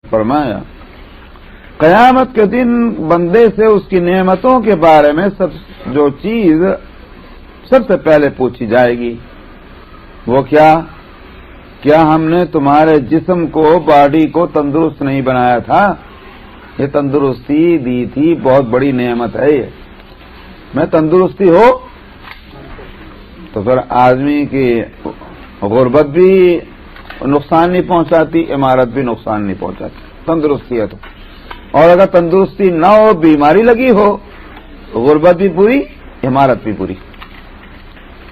فرمایا قیامت کے دن بندے سے اس کی نعمتوں کے بارے میں جو چیز سب سے پہلے پوچھی جائے گی وہ کیا ہم نے تمہارے جسم کو باڈی کو تندرست نہیں بنایا تھا؟ یہ تندرستی دی تھی، بہت بڑی نعمت ہے یہ۔ میں تندرستی ہو تو پھر آدمی کی غربت بھی نقصان نہیں پہنچاتی، عمارت بھی نقصان نہیں پہنچاتی، تندرستی ہے تو۔ اور اگر تندرستی نہ ہو، بیماری لگی ہو، غربت بھی پوری، عمارت بھی پوری۔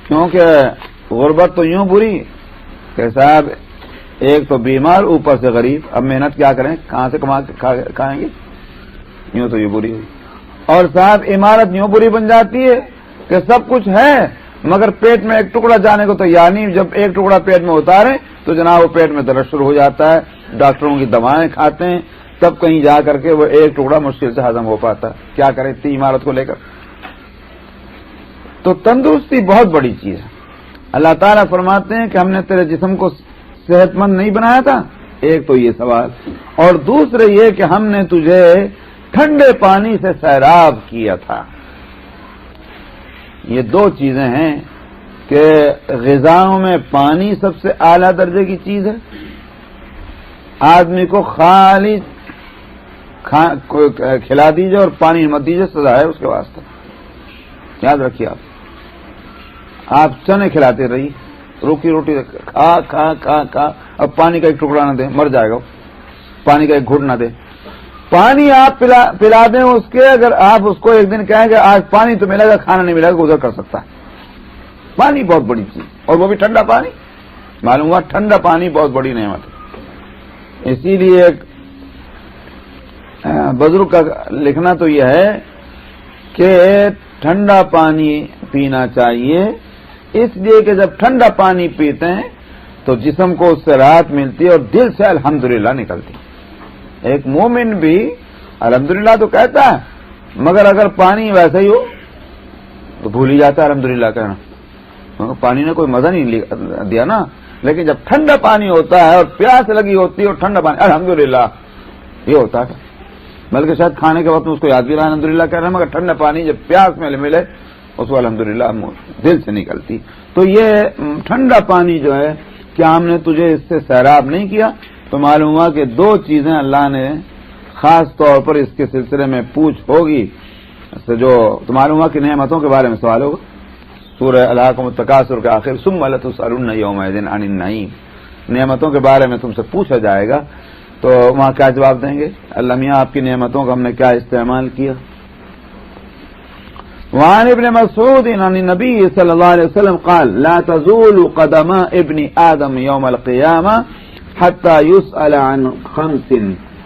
کیونکہ غربت تو یوں بری کہ صاحب ایک تو بیمار، اوپر سے غریب، اب محنت کیا کریں، کہاں سے کما کھائیں گے؟ یوں تو یہ بری ہوئی۔ اور صاحب عمارت یوں بری بن جاتی ہے کہ سب کچھ ہے مگر پیٹ میں ایک ٹکڑا جانے کو تیار نہیں۔ جب ایک ٹکڑا پیٹ میں اتاریں تو جناب وہ پیٹ میں درد شروع ہو جاتا ہے، ڈاکٹروں کی دوائیں کھاتے ہیں، تب کہیں جا کر کے وہ ایک ٹکڑا مشکل سے ہضم ہو پاتا ہے۔ کیا کریں اتنی عمارت کو لے کر؟ تو تندرستی بہت بڑی چیز ہے۔ اللہ تعالیٰ فرماتے ہیں کہ ہم نے تیرے جسم کو صحت مند نہیں بنایا تھا، ایک تو یہ سوال، اور دوسرے یہ کہ ہم نے تجھے ٹھنڈے پانی سے سیراب کیا تھا۔ یہ دو چیزیں ہیں کہ غذاؤں میں پانی سب سے اعلیٰ درجے کی چیز ہے۔ آدمی کو خالی کھلا دیجئے اور پانی مت دیجئے، سزا ہے اس کے واسطے، یاد رکھیے۔ آپ چنے کھلاتے رہی، روکی روٹی کھا کھا کھا کھا، اب پانی کا ایک ٹکڑا نہ دیں، مر جائے گا، پانی کا ایک گھٹ نہ دیں۔ پانی آپ پلا دیں اس کے، اگر آپ اس کو ایک دن کہیں کہ آج پانی تو ملے گا، کھانا نہیں ملے گا، گزر کر سکتا ہے۔ پانی بہت بڑی چیز، اور وہ بھی ٹھنڈا پانی، معلوم ہوا ٹھنڈا پانی بہت بڑی نعمت ہے۔ اسی لیے ایک بزرگ کا لکھنا تو یہ ہے کہ ٹھنڈا پانی پینا چاہیے، اس لیے کہ جب ٹھنڈا پانی پیتے ہیں تو جسم کو اس سے راحت ملتی ہے اور دل سے الحمدللہ نکلتی ہے۔ ایک مومن بھی الحمدللہ تو کہتا ہے، مگر اگر پانی ویسا ہی ہو تو بھول ہی جاتا ہے الحمدللہ کہنا، پانی نے کوئی مزہ نہیں دیا نا۔ لیکن جب ٹھنڈا پانی ہوتا ہے اور پیاس لگی ہوتی ہے اور ٹھنڈا پانی، الحمدللہ یہ ہوتا ہے۔ بلکہ شاید کھانے کے وقت میں اس کو یاد بھی رہا الحمدللہ کہہ رہے ہیں، مگر ٹھنڈا پانی جب پیاس میں ملے اس کو الحمدللہ دل سے نکلتی۔ تو یہ ٹھنڈا پانی جو ہے، کیا ہم نے تجھے اس سے سیراب نہیں کیا؟ تو معلوم ہوا کہ دو چیزیں اللہ نے خاص طور پر اس کے سلسلے میں پوچھ ہوگی، جو تو معلوم ہوا کہ نعمتوں کے بارے میں سوال ہوگا۔ سورہ الہاکم التکاثر کے آخر ثم لتسألن یومئذ عن النعیم، نعمتوں کے بارے میں تم سے پوچھا جائے گا، تو وہاں کیا جواب دیں گے؟ اللہ میاں آپ کی نعمتوں کا ہم نے کیا استعمال کیا؟ وعن ابن مسعود عن النبي صلى الله عليه وسلم قال لا تزول قدم ابن آدم يوم القيامة حتى يسأل عن خمس،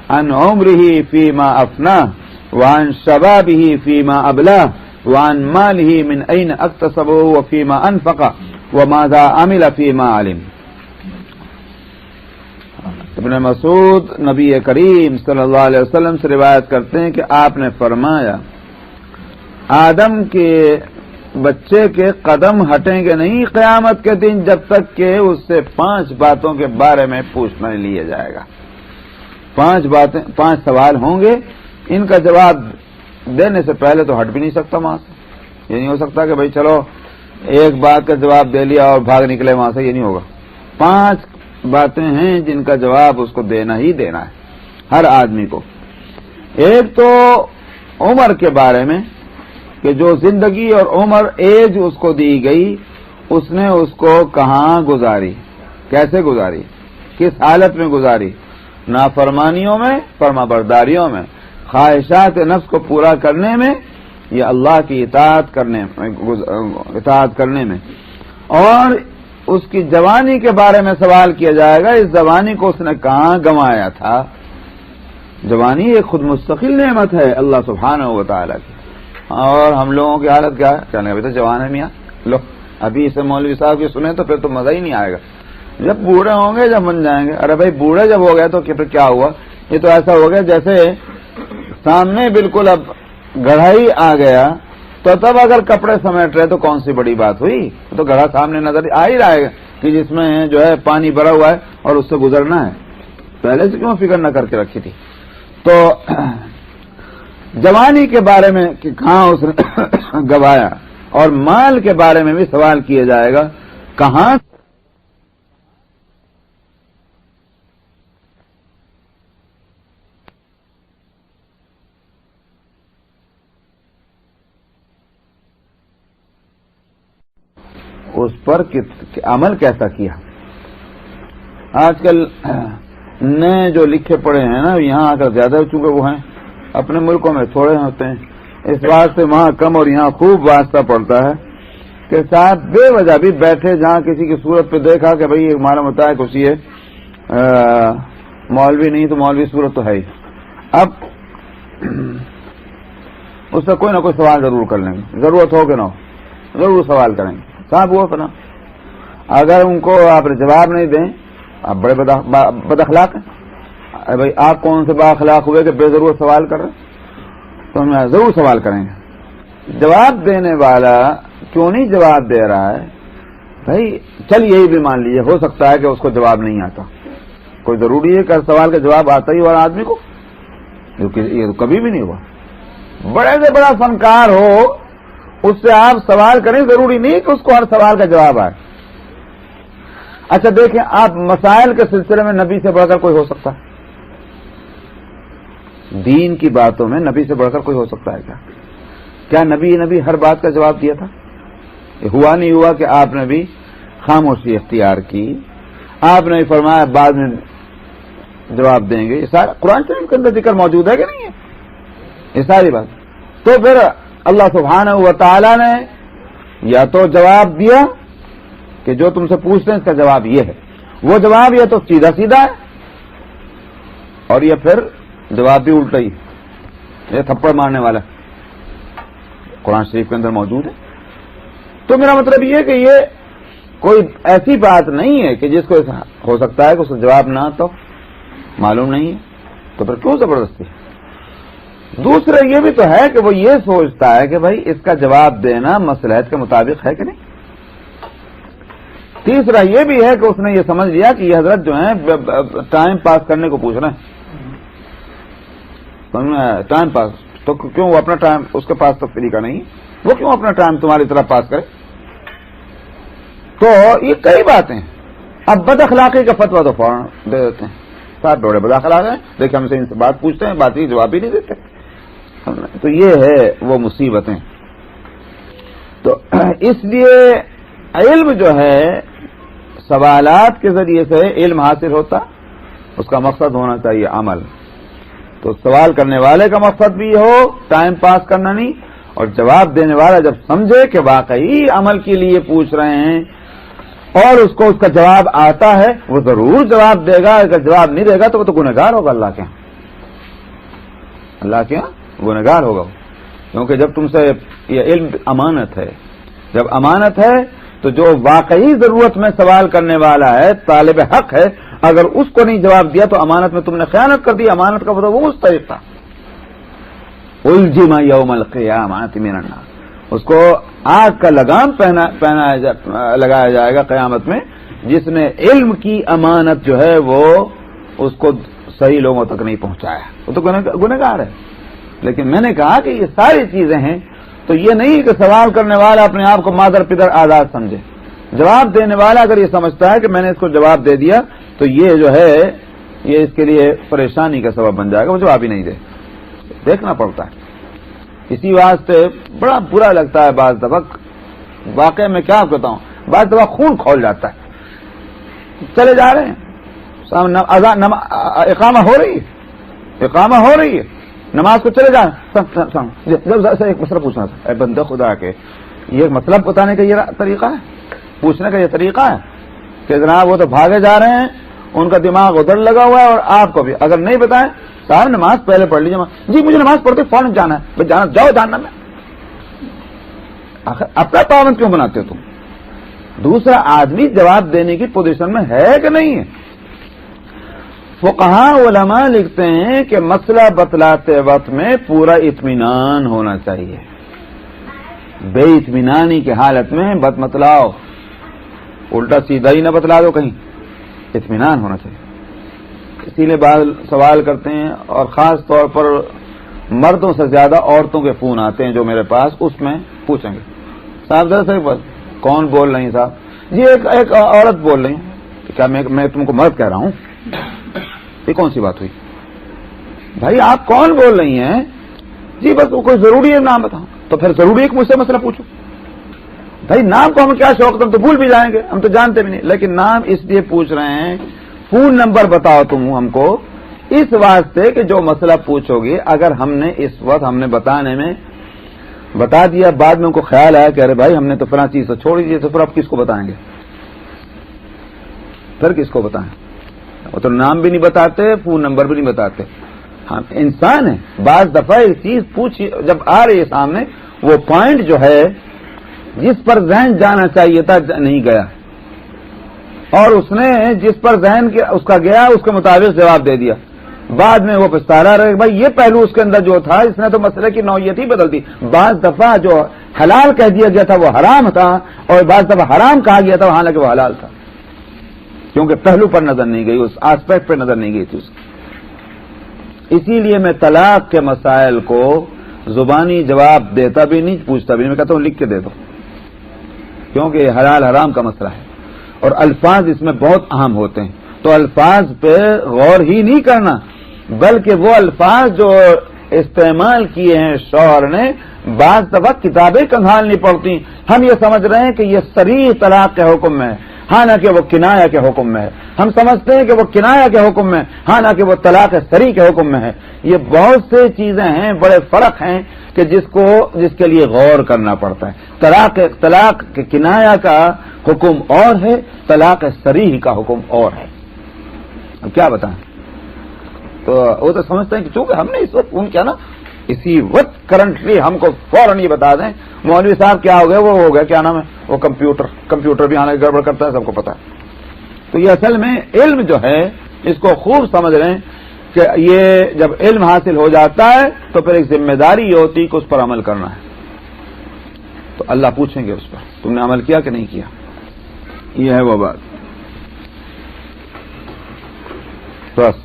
عن عمره فيما أفناه، وعن شبابه فيما أبلاه، وعن ماله من أين اكتسبه وفيما أنفقه، وماذا عمل فيما علم۔ ابن مسعود نبی کریم صلی اللہ علیہ وسلم سے روایت کرتے ہیں کہ آپ نے فرمایا آدم کے بچے کے قدم ہٹیں گے نہیں قیامت کے دن جب تک کہ اس سے 5 باتوں کے بارے میں پوچھ نہیں لیا جائے گا۔ 5 سوال ہوں گے، ان کا جواب دینے سے پہلے تو ہٹ بھی نہیں سکتا وہاں سے۔ یہ نہیں ہو سکتا کہ بھئی چلو ایک بات کا جواب دے لیا اور بھاگ نکلے وہاں سے، یہ نہیں ہوگا۔ 5 باتیں ہیں جن کا جواب اس کو دینا ہی دینا ہے ہر آدمی کو۔ ایک تو عمر کے بارے میں کہ جو زندگی اور عمر ایج اس کو دی گئی، اس نے اس کو کہاں گزاری، کیسے گزاری، کس حالت میں گزاری، نافرمانیوں میں، فرما برداریوں میں، خواہشات نفس کو پورا کرنے میں یا اللہ کی اطاعت کرنے میں۔ اور اس کی جوانی کے بارے میں سوال کیا جائے گا، اس جوانی کو اس نے کہاں گنوایا تھا۔ جوانی ایک خود مستقل نعمت ہے اللہ سبحانہ و تعالیٰ کی، اور ہم لوگوں کی حالت کیا ہے؟ کہنے ابھی تو جوان ہے میاں، لو ابھی اسے مولوی صاحب کی سنیں تو پھر تو مزہ ہی نہیں آئے گا، جب بوڑھے ہوں گے جب بن جائیں گے۔ ارے بھائی بوڑھے جب ہو گئے تو پھر کیا ہوا؟ یہ تو ایسا ہو گیا جیسے سامنے بالکل اب گڑھائی آ گیا تو تب اگر کپڑے سمیٹ رہے تو کون سی بڑی بات ہوئی؟ تو گڑھا سامنے نظر آ ہی رہا ہے کہ جس میں جو ہے پانی بھرا ہوا ہے اور اس سے گزرنا ہے۔ پہلے سے کیوں فکر نہ کر کے رکھی تھی؟ تو جوانی کے بارے میں کہ کہاں اس نے گوایا، اور مال کے بارے میں بھی سوال کیا جائے گا کہاں اس پر عمل کیسا کیا۔ آج کل نئے جو لکھے پڑے ہیں نا، یہاں آ کر زیادہ چونکہ وہ ہیں، اپنے ملکوں میں تھوڑے ہوتے ہیں، اس بات سے وہاں کم اور یہاں خوب واسطہ پڑتا ہے کہ صاحب بے وجہ بھی بیٹھے جہاں کسی کی صورت پہ دیکھا کہ بھئی ہمارا متعلق کسی ہے مولوی نہیں تو مولوی صورت تو ہے ہی، اب اس سے کوئی نہ کوئی سوال ضرور کر لیں گے، ضرورت ہو کہ نہ ہو ضرور سوال کریں گے، صاحب وہ فنا۔ اگر ان کو آپ جواب نہیں دیں، آپ بڑے بد اخلاق ہیں، بھائی آپ کون سے با اخلاق ہوئے کہ بے ضرور سوال کر رہے ہیں؟ تو ہم ضرور سوال کریں گے۔ جواب دینے والا کیوں نہیں جواب دے رہا ہے؟ بھائی چل یہی بھی مان لیجیے، ہو سکتا ہے کہ اس کو جواب نہیں آتا، کوئی ضروری ہے کہ ہر سوال کا جواب آتا ہی اور آدمی کو، یہ تو کبھی بھی نہیں ہوا۔ بڑے سے بڑا فنکار ہو اس سے آپ سوال کریں، ضروری نہیں کہ اس کو ہر سوال کا جواب آئے۔ اچھا دیکھیں، آپ مسائل کے سلسلے میں نبی سے بڑھ کر کوئی ہو سکتا ہے؟ دین کی باتوں میں نبی سے بڑھ کر کوئی ہو سکتا ہے کیا نبی ہر بات کا جواب دیا تھا؟ یہ ہوا نہیں ہوا کہ آپ نے بھی خاموشی اختیار کی، آپ نے فرمایا بعد میں جواب دیں گے، یہ سارا قرآن شریف کے اندر ذکر موجود ہے کہ نہیں ہے؟ یہ ساری بات تو پھر اللہ سبحانہ و تعالی نے یا تو جواب دیا کہ جو تم سے پوچھتے ہیں اس کا جواب یہ ہے، وہ جواب یا تو سیدھا سیدھا ہے اور یہ پھر جواب بھی الٹا ہی، یہ تھپڑ مارنے والا قرآن شریف کے اندر موجود ہے۔ تو میرا مطلب یہ ہے کہ یہ کوئی ایسی بات نہیں ہے کہ جس کو ہو سکتا ہے کہ اس کا جواب نہ تو معلوم نہیں ہے، تو پھر کیوں زبردستی؟ دوسرا یہ بھی تو ہے کہ وہ یہ سوچتا ہے کہ بھائی اس کا جواب دینا مصلحت کے مطابق ہے کہ نہیں۔ تیسرا یہ بھی ہے کہ اس نے یہ سمجھ لیا کہ یہ حضرت جو ہیں ٹائم پاس کرنے کو پوچھ رہے ہیں، ٹائم پاس، تو کیوں وہ اپنا ٹائم، اس کے پاس تو طریقہ نہیں، وہ کیوں اپنا ٹائم تمہاری طرح پاس کرے؟ تو یہ کئی باتیں، اب بد اخلاقی کا فتویٰ تو فوراً دے دیتے ہیں، صاحب بڑے بد اخلاق ہیں، دیکھیں ہم سے ان سے بات پوچھتے ہیں، بات ہی جواب ہی نہیں دیتے، تو یہ ہے وہ مصیبتیں۔ تو اس لیے علم جو ہے سوالات کے ذریعے سے علم حاصل ہوتا، اس کا مقصد ہونا چاہیے عمل۔ تو سوال کرنے والے کا مقصد بھی ہو ٹائم پاس کرنا نہیں، اور جواب دینے والا جب سمجھے کہ واقعی عمل کے لیے پوچھ رہے ہیں اور اس کو اس کا جواب آتا ہے، وہ ضرور جواب دے گا، اگر جواب نہیں دے گا تو وہ تو گنہگار ہوگا اللہ کے یہاں گنہگار ہوگا، کیونکہ جب تم سے یہ علم امانت ہے، جب امانت ہے تو جو واقعی ضرورت میں سوال کرنے والا ہے، طالب حق ہے، اگر اس کو نہیں جواب دیا تو امانت میں تم نے خیانت کر دی۔ امانت کا وہ مستحق تھا، الجم یوم القیامۃ من النار، اس کو آگ کا لگام لگایا جائے گا قیامت میں، جس نے علم کی امانت جو ہے وہ اس کو صحیح لوگوں تک نہیں پہنچایا، وہ تو گنہگار ہے۔ لیکن میں نے کہا کہ یہ ساری چیزیں ہیں، تو یہ نہیں کہ سوال کرنے والا اپنے آپ کو مادر پدر آزاد سمجھے، جواب دینے والا اگر یہ سمجھتا ہے کہ میں نے اس کو جواب دے دیا تو یہ جو ہے یہ اس کے لیے پریشانی کا سبب بن جائے گا، وہ جواب ہی نہیں دے، دیکھنا پڑتا ہے۔ اسی واسطے بڑا برا لگتا ہے بعض دفعہ، واقعہ میں کیا کہتا ہوں، بعض دفعہ خون کھول جاتا ہے، چلے جا رہے ہیں، اقامہ ہو رہی ہے، نماز کو چلے جائیں، ایک مسئلہ پوچھنا تھا، اے بندہ خدا کے، یہ مطلب بتانے کا یہ طریقہ ہے، پوچھنے کا یہ طریقہ ہے کہ جناب وہ تو بھاگے جا رہے ہیں، ان کا دماغ ادھر لگا ہوا ہے، اور آپ کو بھی اگر نہیں بتائیں صاحب نماز پہلے پڑھ لیجیے، جی مجھے نماز پڑھ کے فوراً جانا ہے، بھائی جاؤ جاننا میں، آخر اپنا پابند کیوں بناتے ہو تم؟ دوسرا آدمی جواب دینے کی پوزیشن میں ہے کہ نہیں ہے؟ فقہاء علماء لکھتے ہیں کہ مسئلہ بتلاتے وقت میں پورا اطمینان ہونا چاہیے، بے اطمینانی کی حالت میں بت متلاؤ، الٹا سیدھا ہی نہ بتلا دو، کہیں اطمینان ہونا چاہیے۔ اسی لیے بعض سوال کرتے ہیں اور خاص طور پر مردوں سے زیادہ عورتوں کے فون آتے ہیں جو میرے پاس، اس میں پوچھیں گے صاحب ذرا سے کون بول رہی ہیں صاحب؟ جی ایک عورت بول رہی ہوں۔ کیا میں تم کو مرد کہہ رہا ہوں؟ یہ کون سی بات ہوئی بھائی؟ آپ کون بول رہی ہیں؟ جی بس کوئی ضروری ہے نام بتاؤ۔ تو پھر ضروری ہے کہ مجھ سے مسئلہ پوچھو بھائی؟ نام کو ہم کیا شوق، ہم تو بھول بھی جائیں گے، ہم تو جانتے بھی نہیں، لیکن نام اس لیے پوچھ رہے ہیں، فون نمبر بتاؤ تم ہم کو، اس واسطے کہ جو مسئلہ پوچھو گے اگر ہم نے اس وقت ہم نے بتانے میں بتا دیا، بعد میں ان کو خیال آیا کہ ارے بھائی ہم نے تو فلاں چیز تو چھوڑ دی، تو پھر آپ کس کو بتائیں گے؟ پھر کس کو بتائیں؟ وہ تو نام بھی نہیں بتاتے، فون نمبر بھی نہیں بتاتے۔ ہم انسان ہیں، بعض دفعہ ایک چیز پوچھی جب آ رہی ہے سامنے، وہ پوائنٹ جو ہے جس پر ذہن جانا چاہیے تھا نہیں گیا، اور اس نے جس پر ذہن اس کا گیا اس کے مطابق جواب دے دیا، بعد میں وہ پچھتانا رہے بھائی یہ پہلو اس کے اندر جو تھا اس نے تو مسئلے کی نوعیت ہی بدل دی۔ بعض دفعہ جو حلال کہہ دیا گیا تھا وہ حرام تھا، اور بعض دفعہ حرام کہا گیا تھا حالانکہ وہ حلال تھا، کیونکہ پہلو پر نظر نہیں گئی، اس آسپیکٹ پہ نظر نہیں گئی تھی اس کی۔ اسی لیے میں طلاق کے مسائل کو زبانی جواب دیتا بھی نہیں، پوچھتا بھی نہیں، میں کہتا ہوں لکھ کے دے دو، کیونکہ یہ حلال حرام کا مسئلہ ہے اور الفاظ اس میں بہت اہم ہوتے ہیں، تو الفاظ پہ غور ہی نہیں کرنا، بلکہ وہ الفاظ جو استعمال کیے ہیں شوہر نے، بعض دفعہ کتابیں کنگھالنی پڑتی، ہم یہ سمجھ رہے ہیں کہ یہ صریح طلاق کے حکم میں ہے، حالانکہ وہ کنایا کے حکم میں ہے، ہم سمجھتے ہیں کہ وہ کنایا کے حکم میں، حالانکہ وہ طلاق صریح کے حکم میں ہے۔ یہ بہت سے چیزیں ہیں، بڑے فرق ہیں کہ جس کے لیے غور کرنا پڑتا ہے۔ طلاق کے کنایا کا حکم اور ہے، طلاق صریح کا حکم اور ہے۔ اب کیا بتائیں؟ تو وہ تو سمجھتے ہیں کہ چونکہ ہم نے اس وقت فون کیا نا، اسی وقت کرنٹلی ہم کو فوراً یہ بتا دیں مولوی صاحب کیا ہو گیا، وہ ہو گیا کیا نام ہے وہ کمپیوٹر بھی آنے گڑبڑ کرتا ہے، سب کو پتا ہے۔ تو یہ اصل میں علم جو ہے اس کو خوب سمجھ رہے ہیں کہ یہ جب علم حاصل ہو جاتا ہے تو پھر ایک ذمہ داری یہ ہوتی کہ اس پر عمل کرنا ہے، تو اللہ پوچھیں گے اس پر تم نے عمل کیا کہ نہیں کیا۔ یہ ہے وہ بات۔ بس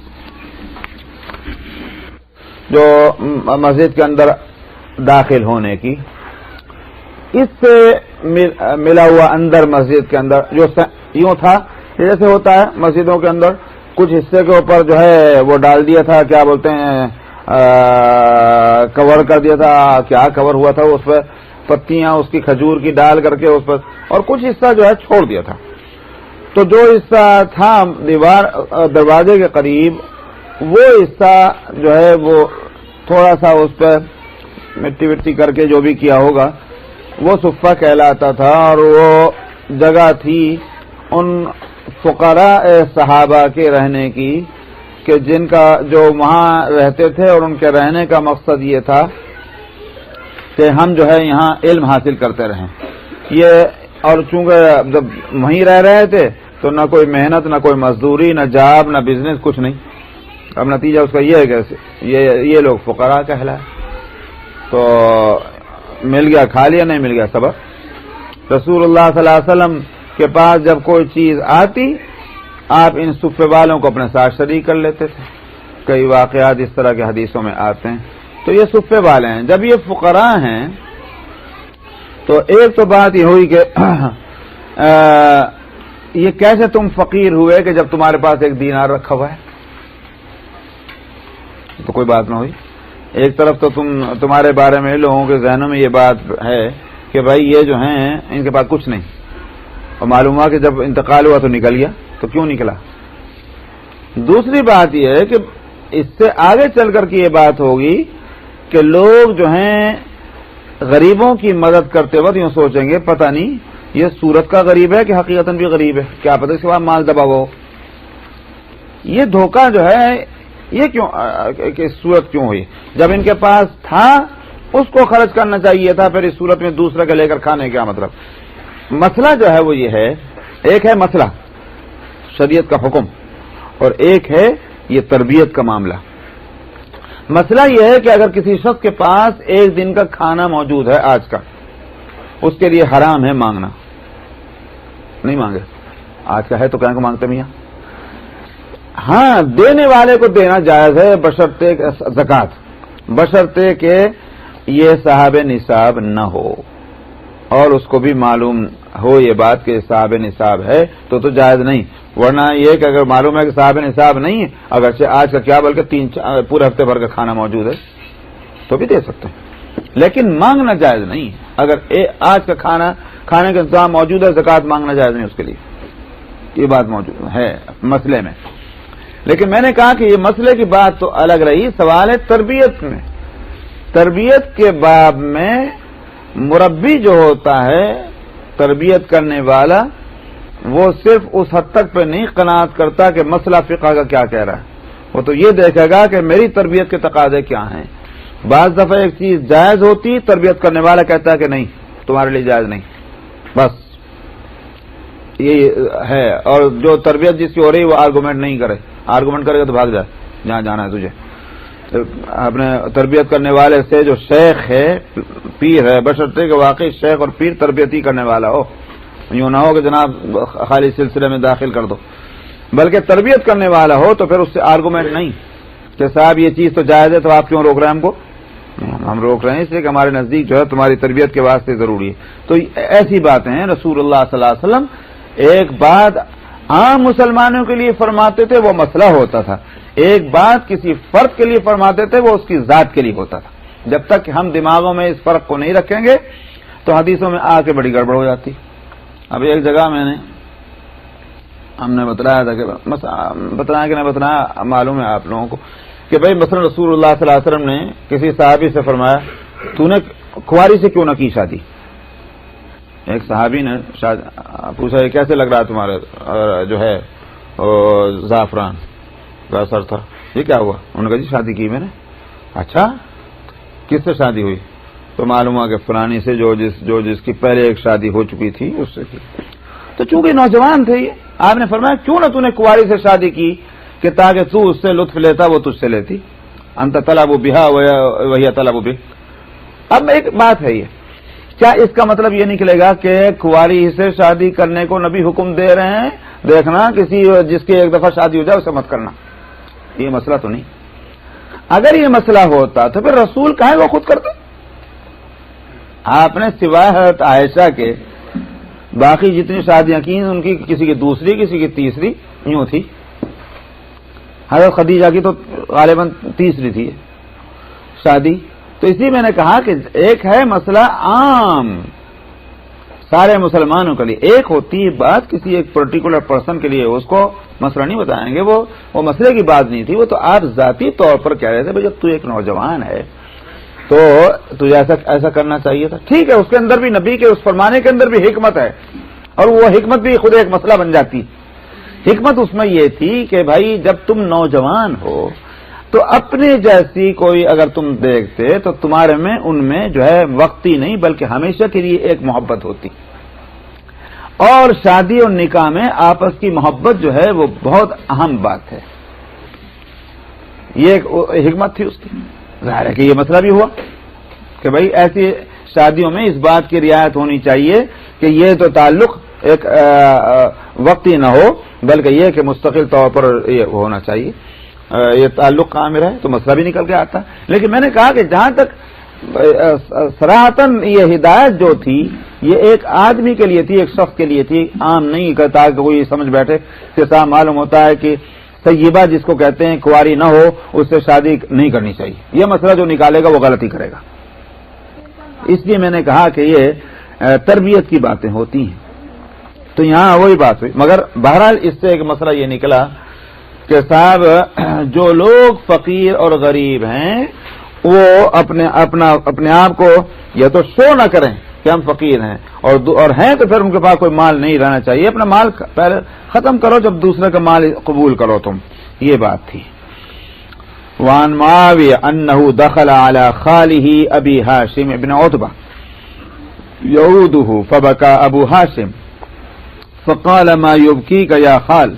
جو مسجد کے اندر داخل ہونے کی، اس سے ملا ہوا اندر مسجد کے اندر جو یوں تھا جیسے ہوتا ہے مسجدوں کے اندر، کچھ حصے کے اوپر جو ہے وہ ڈال دیا تھا، کیا بولتے ہیں کور کر دیا تھا، کیا کور ہوا تھا اس پہ پتیاں اس کی کھجور کی ڈال کر کے اس پر، اور کچھ حصہ جو ہے چھوڑ دیا تھا۔ تو جو حصہ تھا دروازے کے قریب، وہ حصہ جو ہے وہ تھوڑا سا اس پہ مٹی وٹی کر کے جو بھی کیا ہوگا وہ صفہ کہلاتا تھا، اور وہ جگہ تھی ان فقراء صحابہ کے رہنے کی کہ جن کا جو وہاں رہتے تھے، اور ان کے رہنے کا مقصد یہ تھا کہ ہم جو ہے یہاں علم حاصل کرتے رہیں۔ یہ اور چونکہ جب وہیں رہ رہے تھے تو نہ کوئی محنت، نہ کوئی مزدوری، نہ جاب، نہ بزنس، کچھ نہیں۔ اب نتیجہ اس کا یہ ہے کہ یہ لوگ فقراء کہلائے، تو مل گیا کھا لیا، نہیں مل گیا سبق۔ رسول اللہ صلی اللہ علیہ وسلم کے پاس جب کوئی چیز آتی، آپ ان صفے والوں کو اپنے ساتھ شریک کر لیتے تھے۔ کئی واقعات اس طرح کے حدیثوں میں آتے ہیں۔ تو یہ صفے والے ہیں، جب یہ فقراء ہیں تو ایک تو بات یہ ہوئی کہ یہ کیسے تم فقیر ہوئے کہ جب تمہارے پاس ایک دینار رکھا ہوا ہے؟ تو کوئی بات نہ ہوئی۔ ایک طرف تو تمہارے بارے میں لوگوں کے ذہنوں میں یہ بات ہے کہ بھائی یہ جو ہیں ان کے پاس کچھ نہیں، اور معلوم ہوا کہ جب انتقال ہوا تو نکل گیا، تو کیوں نکلا؟ دوسری بات یہ ہے کہ اس سے آگے چل کر کے یہ بات ہوگی کہ لوگ جو ہیں غریبوں کی مدد کرتے وقت یوں سوچیں گے پتہ نہیں یہ صورت کا غریب ہے کہ حقیقتاً بھی غریب ہے، کیا پتہ اس کے بعد مال دبا ہو۔ یہ دھوکہ جو ہے یہ کیوں کہ صورت کیوں ہوئی؟ جب ان کے پاس تھا اس کو خرچ کرنا چاہیے تھا، پھر اس صورت میں دوسرے کا لے کر کھانے کیا مطلب؟ مسئلہ جو ہے وہ یہ ہے، ایک ہے مسئلہ شریعت کا حکم، اور ایک ہے یہ تربیت کا معاملہ۔ مسئلہ یہ ہے کہ اگر کسی شخص کے پاس ایک دن کا کھانا موجود ہے آج کا، اس کے لیے حرام ہے مانگنا، نہیں مانگے، آج کا ہے تو کہاں کو مانگتے میاں؟ ہاں دینے والے کو دینا جائز ہے بشرطے زکوٰۃ، بشرطے کہ یہ صاحب نصاب نہ ہو اور اس کو بھی معلوم ہو یہ بات کہ صاحب نصاب ہے تو جائز نہیں، ورنہ یہ کہ اگر معلوم ہے کہ صاحب نصاب نہیں ہے، اگرچہ آج کا کیا بلکہ پورے ہفتے بھر کا کھانا موجود ہے تو بھی دے سکتے ہیں، لیکن مانگنا جائز نہیں ہے۔ اگر آج کا کھانے کا انتظام موجود ہے، زکوٰۃ مانگنا جائز نہیں اس کے لیے، یہ بات موجود ہے مسئلے میں۔ لیکن میں نے کہا کہ یہ مسئلے کی بات تو الگ رہی، سوال ہے تربیت میں۔ تربیت کے باب میں مربی جو ہوتا ہے، تربیت کرنے والا، وہ صرف اس حد تک پہ نہیں قناعت کرتا کہ مسئلہ فقہ کا کیا کہہ رہا ہے، وہ تو یہ دیکھے گا کہ میری تربیت کے تقاضے کیا ہیں۔ بعض دفعہ ایک چیز جائز ہوتی، تربیت کرنے والا کہتا ہے کہ نہیں تمہارے لیے جائز نہیں، بس یہ ہے۔ اور جو تربیت جس کی ہو رہی وہ آرگومنٹ نہیں کرے، آرگومنٹ کرے گا تو بھاگ جائے جہاں جانا ہے تجھے۔ اپنے تربیت کرنے والے سے جو شیخ ہے، پیر ہے، بشرطے کہ واقعی شیخ اور پیر تربیت ہی کرنے والا ہو، یوں نہ ہو کہ جناب خالی سلسلے میں داخل کر دو، بلکہ تربیت کرنے والا ہو تو پھر اس سے آرگومنٹ نہیں کہ صاحب یہ چیز تو جائز ہے تو آپ کیوں روک رہے ہیں ہم کو؟ ہم روک رہے ہیں اس لیے کہ ہمارے نزدیک جو ہے تمہاری تربیت کے واسطے ضروری ہے۔ تو ایسی باتیں ہیں رسول اللہ صلی اللہ علیہ وسلم ایک بات عام مسلمانوں کے لیے فرماتے تھے وہ مسئلہ ہوتا تھا، ایک بات کسی فرد کے لیے فرماتے تھے وہ اس کی ذات کے لیے ہوتا تھا۔ جب تک ہم دماغوں میں اس فرق کو نہیں رکھیں گے تو حدیثوں میں آ کے بڑی گڑبڑ ہو جاتی۔ اب ایک جگہ ہم نے بتلایا تھا کہ بتلایا کہ نہیں بتلایا معلوم ہے آپ لوگوں کو کہ بھائی مثلا رسول اللہ صلی اللہ علیہ وسلم نے کسی صحابی سے فرمایا تو نے کنواری سے کیوں نہ کی شادی؟ ایک صحابی نے پوچھا یہ کیسے لگ رہا ہے تمہارے جو ہے زعفران کا اثر تھا، یہ کیا ہوا؟ انہوں نے کہا جی شادی کی میں نے۔ اچھا کس سے شادی ہوئی؟ تو معلوم ہوا کہ فلانی سے جو جس کی پہلے ایک شادی ہو چکی تھی اس سے کی۔ تو چونکہ نوجوان تھے یہ، آپ نے فرمایا کیوں نہ تو نے کنواری سے شادی کی کہ تاکہ تو اس سے لطف لیتا وہ تجھ سے لیتی، انت طلب بہا وہی طلب بہ۔ اب ایک بات ہے یہ، کیا اس کا مطلب یہ نکلے گا کہ کنواری سے شادی کرنے کو نبی حکم دے رہے ہیں؟ دیکھنا کسی جس کی ایک دفعہ شادی ہو جائے اسے مت کرنا، یہ مسئلہ تو نہیں۔ اگر یہ مسئلہ ہوتا تو پھر رسول کہیں وہ خود کرتے؟ آپ نے سوائے حضرت عائشہ کے باقی جتنی شادیاں کی ان کی کسی کی دوسری کسی کی تیسری یوں تھی، حضرت خدیجہ کی تو غالباً تیسری تھی شادی۔ تو اسی میں نے کہا کہ ایک ہے مسئلہ عام سارے مسلمانوں کے لیے، ایک ہوتی ہے بات کسی ایک پرٹیکولر پرسن کے لیے، اس کو مسئلہ نہیں بتائیں گے، وہ مسئلے کی بات نہیں تھی، وہ تو آپ ذاتی طور پر کہہ رہے تھے بھائی جب تو ایک نوجوان ہے تو تجھے ایسا کرنا چاہیے تھا۔ ٹھیک ہے، اس کے اندر بھی نبی کے اس فرمانے کے اندر بھی حکمت ہے، اور وہ حکمت بھی خود ایک مسئلہ بن جاتی۔ حکمت اس میں یہ تھی کہ بھائی جب تم نوجوان ہو تو اپنے جیسی کوئی اگر تم دیکھتے تو تمہارے میں ان میں جو ہے وقتی نہیں بلکہ ہمیشہ کے لیے ایک محبت ہوتی، اور شادی اور نکاح میں آپس کی محبت جو ہے وہ بہت اہم بات ہے، یہ ایک حکمت تھی اس کی۔ ظاہر ہے کہ یہ مسئلہ بھی ہوا کہ بھائی ایسی شادیوں میں اس بات کی رعایت ہونی چاہیے کہ یہ تو تعلق ایک وقتی نہ ہو بلکہ یہ کہ مستقل طور پر یہ ہونا چاہیے، یہ تعلق قائم رہے، تو مسئلہ بھی نکل کے آتا ہے۔ لیکن میں نے کہا کہ جہاں تک صراحتاً یہ ہدایت جو تھی یہ ایک آدمی کے لیے تھی، ایک شخص کے لیے تھی، عام نہیں کرتا کہ کوئی سمجھ بیٹھے کہ صاحب معلوم ہوتا ہے کہ طیبہ جس کو کہتے ہیں کنواری نہ ہو اس سے شادی نہیں کرنی چاہیے، یہ مسئلہ جو نکالے گا وہ غلطی کرے گا۔ اس لیے میں نے کہا کہ یہ تربیت کی باتیں ہوتی ہیں، تو یہاں وہی بات ہوئی۔ مگر بہرحال اس سے ایک مسئلہ یہ نکلا کہ صاحب جو لوگ فقیر اور غریب ہیں وہ اپنے آپ کو یا تو شو نہ کریں کہ ہم فقیر ہیں اور ہیں تو پھر ان کے پاس کوئی مال نہیں رہنا چاہیے، اپنا مال پہلے ختم کرو جب دوسرے کا مال قبول کرو تم، یہ بات تھی۔ وعن معاویہ انہ دخل علی خالہ ابی ہاشم ابن عتبہ یعودہ فبکى ابو ہاشم فقال ما يبكيك يا خال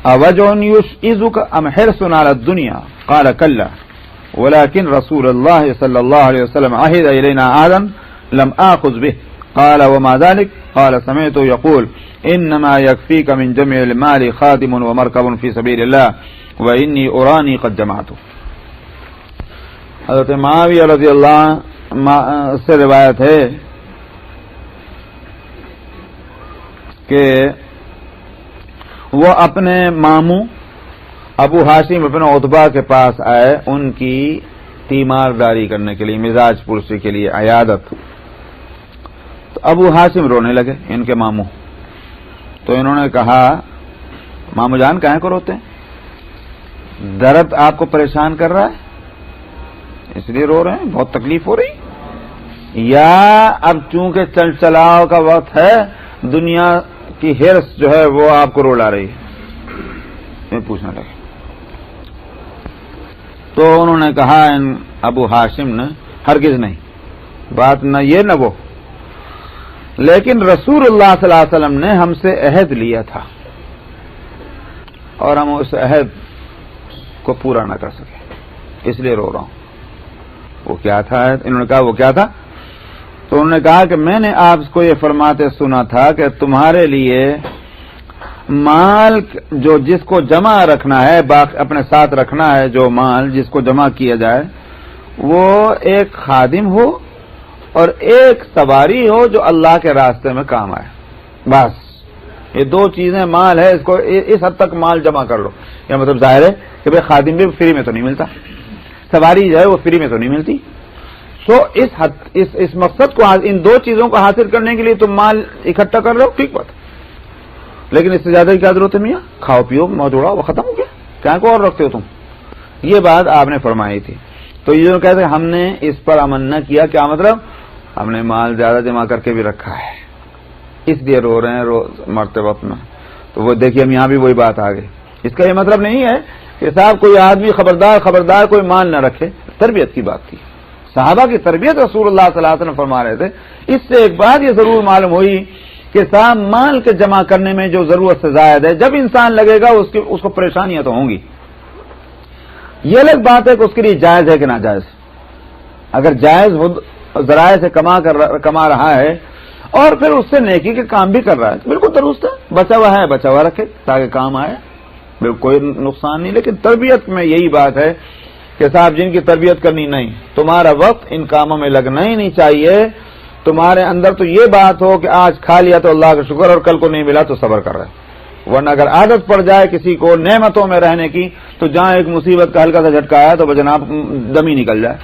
اوجع يشئزك ام حرص على الدنيا قال كلا ولكن رسول الله صلى الله عليه وسلم عهد إلينا عهدا لم آخذ به قال وما ذلك قال سمعت يقول انما يكفيك من جمع المال خادم ومركب في سبيل الله واني اراني قد جمعت. حضرت معاویہ رضی اللہ سے روایت ہے کہ وہ اپنے ماموں ابو ہاشم ابن عتبہ کے پاس آئے ان کی تیمارداری کرنے کے لیے، مزاج پرسی کے لیے، عیادت. تو ابو ہاشم رونے لگے، ان کے ماموں. تو انہوں نے کہا ماموں جان کہیں کو روتے ہیں؟ درد آپ کو پریشان کر رہا ہے اس لیے رو رہے ہیں؟ بہت تکلیف ہو رہی؟ یا اب چونکہ چل چلاؤ کا وقت ہے، دنیا کی ہرس جو ہے وہ آپ کو رولا رہی ہے؟ میں پوچھنے لگے. تو انہوں نے کہا ابو ہاشم نے ہرگز نہیں، بات نہ یہ نہ وہ، لیکن رسول اللہ صلی اللہ علیہ وسلم نے ہم سے عہد لیا تھا اور ہم اس عہد کو پورا نہ کر سکے، اس لیے رو رہا ہوں. وہ کیا تھا؟ انہوں نے کہا وہ کیا تھا؟ تو انہوں نے کہا کہ میں نے آپ کو یہ فرماتے سنا تھا کہ تمہارے لیے مال جو جس کو جمع رکھنا ہے، اپنے ساتھ رکھنا ہے، جو مال جس کو جمع کیا جائے وہ ایک خادم ہو اور ایک سواری ہو جو اللہ کے راستے میں کام آئے. بس یہ دو چیزیں مال ہے، اس کو اس حد تک مال جمع کر لو. یہ مطلب ظاہر ہے کہ بھائی خادم بھی فری میں تو نہیں ملتا، سواری جو ہے وہ فری میں تو نہیں ملتی. سو اس مقصد کو، ان دو چیزوں کو حاصل کرنے کے لیے تم مال اکٹھا کر رہے ہو، ٹھیک بات، لیکن اس سے زیادہ کی کیا ضرورت ہے میاں؟ کھاؤ پیو موج اڑاؤ، وہ ختم ہو گیا، کیا کو اور رکھتے ہو تم؟ یہ بات آپ نے فرمائی تھی. تو یہ جو کہتے ہیں ہم نے اس پر عمل نہ کیا، کیا مطلب؟ ہم نے مال زیادہ جمع کر کے بھی رکھا ہے، اس لیے رو رہے ہیں روز مرتے وقت میں. تو وہ دیکھیے ہم یہاں بھی وہی بات آ گئی. اس کا یہ مطلب نہیں ہے کہ صاحب کوئی آدمی خبردار کوئی مال نہ رکھے. تربیت کی بات تھی، صحابہ کی تربیت رسول اللہ صلی اللہ علیہ وسلم فرما رہے تھے. اس سے ایک بات یہ ضرور معلوم ہوئی کہ صاحب مال کے جمع کرنے میں جو ضرورت سے زائد ہے، جب انسان لگے گا اس کو پریشانیاں تو ہوں گی. یہ الگ بات ہے کہ اس کے لیے جائز ہے کہ ناجائز. اگر جائز ذرائع سے کما رہا ہے اور پھر اس سے نیکی کے کام بھی کر رہا ہے، بالکل درست ہے. بچا ہوا رکھے تاکہ کام آئے، بالکل کوئی نقصان نہیں. لیکن تربیت میں یہی بات ہے کہ صاحب جن کی تربیت کرنی نہیں، تمہارا وقت ان کاموں میں لگنا ہی نہیں چاہیے. تمہارے اندر تو یہ بات ہو کہ آج کھا لیا تو اللہ کا شکر اور کل کو نہیں ملا تو صبر کر رہے. ورنہ اگر عادت پڑ جائے کسی کو نعمتوں میں رہنے کی تو جہاں ایک مصیبت کا ہلکا سا جھٹکا آیا تو جناب دم ہی نکل جائے.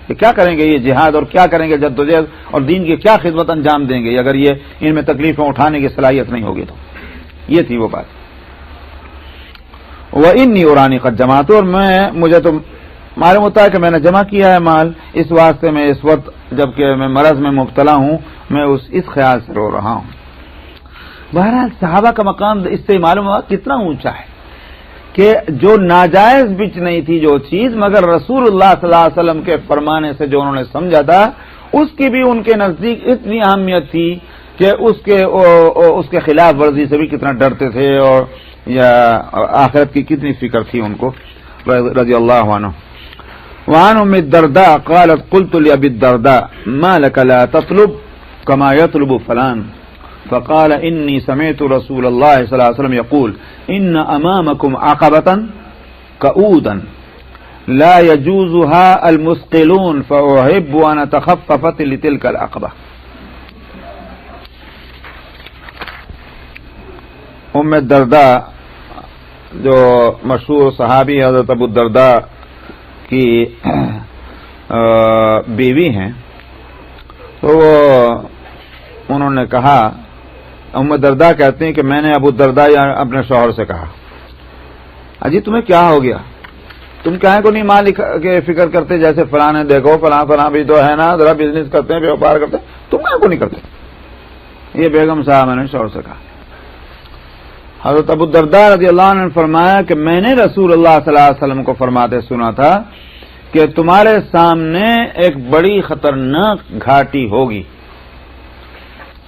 کہ کیا کریں گے یہ جہاد، اور کیا کریں گے جدوجہد، اور دین کی کیا خدمت انجام دیں گے اگر یہ ان میں تکلیفیں اٹھانے کی صلاحیت نہیں ہوگی. تو یہ تھی وہ بات. وَإِنِّي أُرَانِي قَدْ جَمَعْتُ، اور مجھے تو معلوم ہوتا ہے کہ میں نے جمع کیا ہے مال. اس واسطے میں اس وقت جبکہ میں مرض میں مبتلا ہوں، میں اس خیال سے رو رہا ہوں. بہرحال صحابہ کا مقام اس سے معلوم ہوا کتنا اونچا ہے کہ جو ناجائز بچ نہیں تھی جو چیز، مگر رسول اللہ صلی اللہ علیہ وسلم کے فرمانے سے جو انہوں نے سمجھا تھا، اس کی بھی ان کے نزدیک اتنی اہمیت تھی کہ اس کے خلاف ورزی سے بھی کتنا ڈرتے تھے، اور یا آخرت کی کتنی فکر تھی ان کو رضی اللہ عنہ. وعن ام الدرداء قالت قلت لأبي الدرداء ما لك لا تطلب كما يطلب فلان فقال إني سمعت رسول الله صلى الله عليه وسلم يقول إن أمامكم عقبة كؤودا لا يجوزها المثقلون فأحب أن أتخففت لتلك العقبة. ام الدرداء جو مشہور صحابی حضرت ابو الدرداء کی بیوی ہیں، تو انہوں نے کہا، ام الدرداء کہتے ہیں کہ میں نے ابو الدرداء اپنے شوہر سے کہا، اجی تمہیں کیا ہو گیا؟ تم کیا کو نہیں مال کے فکر کرتے؟ جیسے فلاں نے دیکھو فلاں بھی تو ہے نا، ذرا بزنس کرتے ہیں، ویوپار کرتے ہیں، تم کیا کو نہیں کرتے؟ یہ بیگم صاحب میں نے شوہر سے کہا. حضرت ابو الدرداء رضی اللہ عنہ نے فرمایا کہ میں نے رسول اللہ صلی اللہ علیہ وسلم کو فرماتے سنا تھا کہ تمہارے سامنے ایک بڑی خطرناک گھاٹی ہوگی.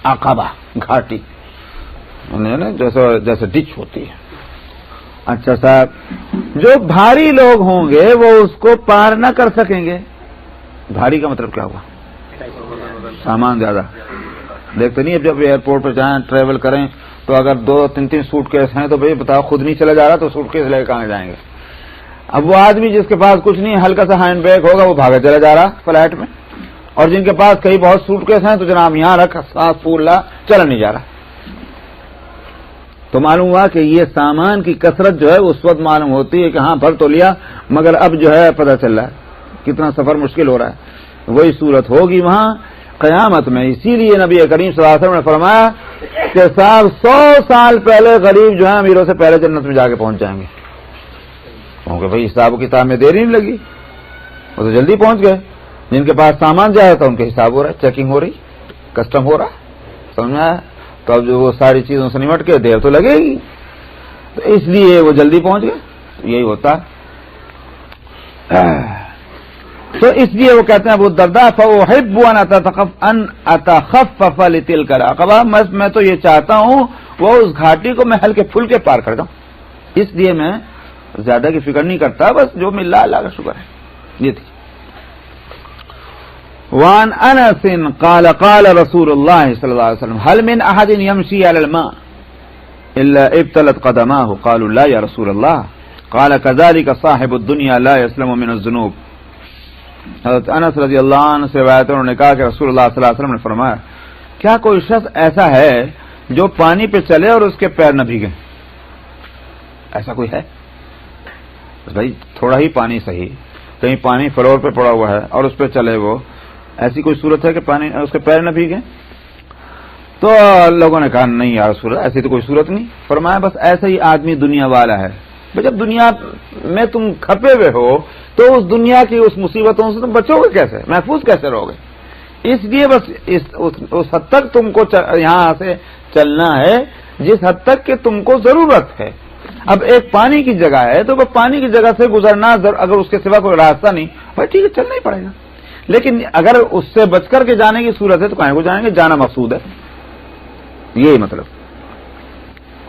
عقبہ گھاٹی جیسے ڈچ ہوتی ہے. اچھا صاحب، جو بھاری لوگ ہوں گے وہ اس کو پار نہ کر سکیں گے. بھاری کا مطلب کیا ہوا؟ سامان زیادہ. دیکھتے نہیں جب ایئرپورٹ پہ جائیں ٹریول کریں تو اگر 2-3 سوٹ کیس ہیں تو بھائی بتاؤ خود نہیں چلا جا رہا تو سوٹ کیس لے کے کہاں جائیں گے. اب وہ آدمی جس کے پاس کچھ نہیں ہلکا سا ہینڈ بیگ ہوگا وہ بھاگا چلا جا رہا فلائٹ میں, اور جن کے پاس کئی بہت سوٹ کیس ہیں تو جناب یہاں رکھ سانس پھول لا چلا نہیں جا رہا. تو معلوم ہوا کہ یہ سامان کی کثرت جو ہے اس وقت معلوم ہوتی ہے کہ ہاں بھر تو لیا مگر اب جو ہے پتہ چل رہا ہے کتنا سفر مشکل ہو رہا ہے. وہی صورت ہوگی وہاں قیامت میں. اسی لیے نبی کریم صلی اللہ علیہ وسلم نے فرمایا کہ صاحب 100 سال پہلے غریب جو ہیں امیروں سے پہلے جنت میں جا کے پہنچ جائیں گے, کیونکہ بھائی حساب و کتاب میں دیر ہی نہیں لگی, وہ تو جلدی پہنچ گئے. جن کے پاس سامان جایا تھا ان کے حساب ہو رہا ہے, چیکنگ ہو رہی, کسٹم ہو رہا, سمجھ میں آیا. تو اب جو وہ ساری چیزوں سے نمٹ کے دیر تو لگے گی, تو اس لیے وہ جلدی پہنچ گئے. تو یہی ہوتا تو اس لیے وہ کہتے ہیں ابو الدرداء فاحب ان اتخفف لتلك العقبہ, میں تو یہ چاہتا ہوں وہ اس گھاٹی کو میں ہلکے پھلکے پار کر دوں, اس لیے میں زیادہ کی فکر نہیں کرتا, بس جو مل رہا اللہ کا شکر ہے. یہ تھی. وعن انس قال قال رسول الله صلى الله عليه وسلم هل من احد يمشي على الماء الا ابتلت قدماه قالوا لا يا رسول الله قال كذلك صاحب الدنيا لا يسلم من الذنوب. حضرت انس رضی اللہ عنہ سے روایت انہوں نے کہا کہ رسول اللہ صلی اللہ علیہ وسلم نے فرمایا کیا کوئی شخص ایسا ہے جو پانی پہ چلے اور اس کے پیر نہ بھیگیں؟ ایسا کوئی ہے؟ بھائی تھوڑا ہی پانی صحیح, کہیں پانی فلور پہ پڑا ہوا ہے اور اس پہ چلے, وہ ایسی کوئی صورت ہے کہ پانی اس کے پیر نہ بھیگیں؟ تو لوگوں نے کہا نہیں یار رسول ایسی تو کوئی صورت نہیں. فرمایا بس ایسا ہی آدمی دنیا والا ہے. جب دنیا میں تم کھپے ہوئے ہو تو اس دنیا کی اس مصیبتوں سے تم بچو گے کیسے, محفوظ کیسے رہو گے؟ اس لیے بس اس حد تک تم کو یہاں سے چلنا ہے جس حد تک کہ تم کو ضرورت ہے. اب ایک پانی کی جگہ ہے تو وہ پانی کی جگہ سے گزرنا, اگر اس کے سوا کوئی راستہ نہیں بھائی ٹھیک ہے چلنا ہی پڑے گا, لیکن اگر اس سے بچ کر کے جانے کی صورت ہے تو کہیں کو جائیں گے, جانا مقصود ہے. یہی مطلب.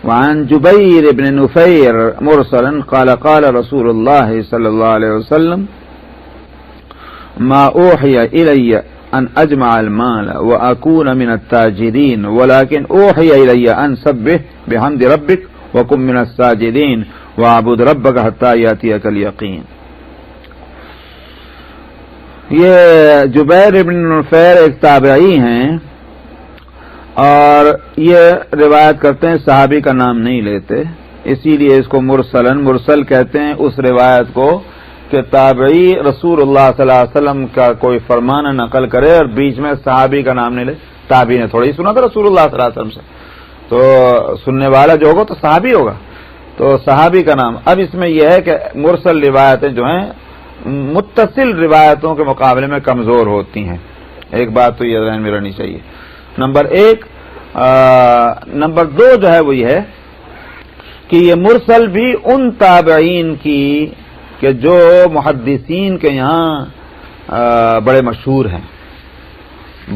وعن جبیر بن نفیر مرسلا قال قال رسول اللہ صلی اللہ علیہ وسلم ما اوحی الی ان اجمع المال واکون من التاجرین ولكن اوحی الی ان سبح بحمد ربک وکن من الساجدین واعبد ربک حتی یاتیک الیقین. یہ جبیر بن نفیر ایک تابعی ہیں اور یہ روایت کرتے ہیں, صحابی کا نام نہیں لیتے, اسی لیے اس کو مرسل کہتے ہیں اس روایت کو کہ تابعی رسول اللہ صلی اللہ علیہ وسلم کا کوئی فرمان نقل کرے اور بیچ میں صحابی کا نام نہیں لے. تابعی نے تھوڑا ہی سنا تھا رسول اللہ صلی اللہ علیہ وسلم سے, تو سننے والا جو ہوگا تو صحابی ہوگا, تو صحابی کا نام. اب اس میں یہ ہے کہ مرسل روایتیں جو ہیں متصل روایتوں کے مقابلے میں کمزور ہوتی ہیں. ایک بات تو یہ ذہن میں رہنی چاہیے. نمبر 1. نمبر 2 جو ہے وہ یہ ہے کہ یہ مرسل بھی ان تابعین کی کہ جو محدثین کے یہاں بڑے مشہور ہیں,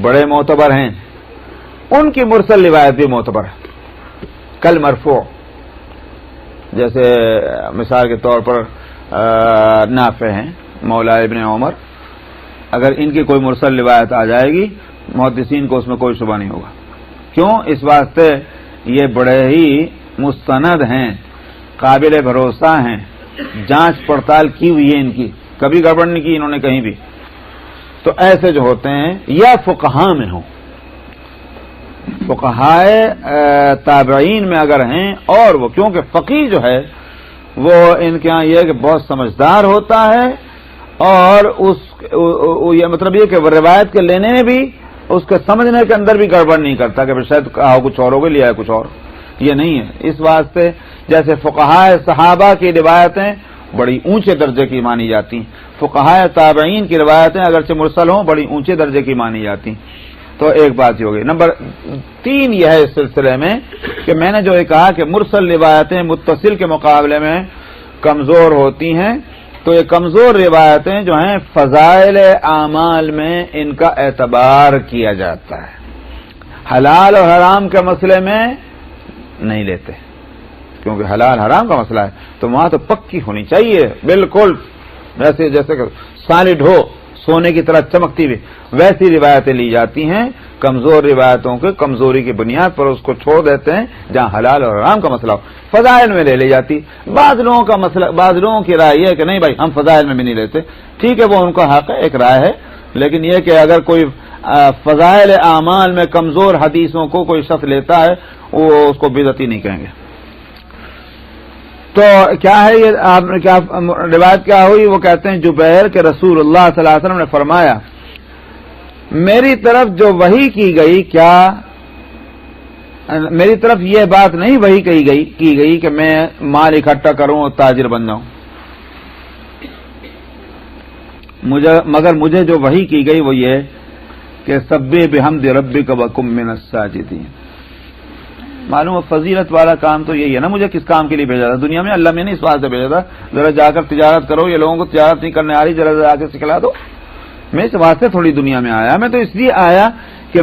بڑے معتبر ہیں, ان کی مرسل روایت بھی معتبر ہے. کل مرفوع, جیسے مثال کے طور پر نافع ہیں مولا ابن عمر, اگر ان کی کوئی مرسل روایت آ جائے گی محدثین کو اس میں کوئی شبہ نہیں ہوگا. کیوں؟ اس واسطے یہ بڑے ہی مستند ہیں, قابل بھروسہ ہیں, جانچ پڑتال کی ہوئی ہے ان کی, کبھی گڑبڑ نہیں کی انہوں نے کہیں بھی. تو ایسے جو ہوتے ہیں یا فقہاء میں ہوں, فقہائے تابعین میں اگر ہیں, اور وہ کیونکہ فقیہ جو ہے وہ ان کے ہاں یہ کہ بہت سمجھدار ہوتا ہے, اور یہ مطلب یہ کہ وہ روایت کے لینے میں بھی اس کے سمجھنے کے اندر بھی گڑبڑ نہیں کرتا کہ شاید کہا کچھ اور ہوگا لیا ہے کچھ اور, یہ نہیں ہے. اس واسطے جیسے فقہائے صحابہ کی روایتیں بڑی اونچے درجے کی مانی جاتی ہیں, فقہائے تابعین کی روایتیں اگرچہ مرسل ہوں بڑی اونچے درجے کی مانی جاتی ہیں. تو ایک بات یہ ہوگی. نمبر 3 یہ ہے اس سلسلے میں کہ میں نے جو یہ کہا کہ مرسل روایتیں متصل کے مقابلے میں کمزور ہوتی ہیں, تو یہ کمزور روایتیں جو ہیں فضائل اعمال میں ان کا اعتبار کیا جاتا ہے, حلال اور حرام کے مسئلے میں نہیں لیتے, کیونکہ حلال حرام کا مسئلہ ہے تو وہاں تو پکی ہونی چاہیے بالکل, جیسے کہ سالڈ ہو, سونے کی طرح چمکتی ہوئی، ویسی روایتیں لی جاتی ہیں، کمزور روایتوں کے کمزوری کی بنیاد پر اس کو چھوڑ دیتے ہیں، جہاں حلال اور حرام کا مسئلہ ہو فضائل میں لے لی جاتی۔ بعض لوگوں کی رائے یہ ہے کہ نہیں بھائی ہم فضائل میں بھی نہیں لیتے، ٹھیک ہے، وہ ان کا حق ہے، ایک رائے ہے، لیکن یہ کہ اگر کوئی فضائل اعمال میں کمزور حدیثوں کو کوئی شخص لیتا ہے وہ اس کو بدعتی نہیں کہیں گے۔ تو کیا ہے یہ آپ نے کیا روایت کیا ہوئی؟ وہ کہتے ہیں جبیر کہ رسول اللہ صلی اللہ علیہ وسلم نے فرمایا میری طرف جو وحی کی گئی، کیا میری طرف یہ بات نہیں وحی کی گئی کہ میں مال اکٹھا کروں اور تاجر بن جاؤں، مگر مجھے جو وحی کی گئی وہ یہ کہ سبح بحمد ربک وکن من الساجدین۔ معلوم ہے فضیلت والا کام تو یہی ہے نا، مجھے کس کام کے لیے بھیجا تھا؟ دنیا میں اللہ میں نے اس بات سے بھیجا تھا ذرا جا کر تجارت کرو، یہ لوگوں کو تجارت نہیں کرنے آ رہی، ذرا جا کے سکھلا دو۔ میں اس واسطے تھوڑی دنیا میں آیا، میں تو اس لیے آیا کہ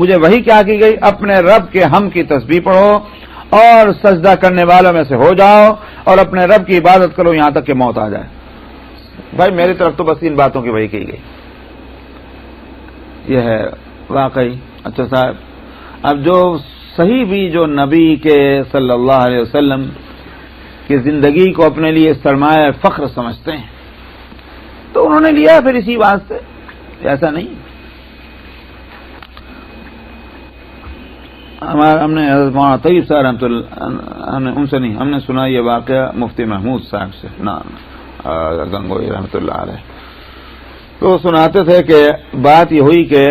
مجھے وہی کیا کی گئی، اپنے رب کے حمد کی تسبیح پڑھو اور سجدہ کرنے والوں میں سے ہو جاؤ اور اپنے رب کی عبادت کرو یہاں تک کہ موت آ جائے۔ بھائی میری طرف تو بس ان باتوں کی وحی کی گئی، یہ ہے واقعی۔ اچھا صاحب، اب جو صحیح بھی جو نبی کے صلی اللہ علیہ وسلم کی زندگی کو اپنے لیے سرمایہ فخر سمجھتے ہیں تو انہوں نے لیا پھر اسی واسطے، ایسا نہیں۔ ہم نے حضرت مولانا طیب صاحب رحمۃ اللہ ان سے نہیں، ہم نے سنا یہ واقعہ مفتی محمود صاحب سے گنگوئی رحمۃ اللہ علیہ، تو سناتے تھے کہ بات یہ ہوئی کہ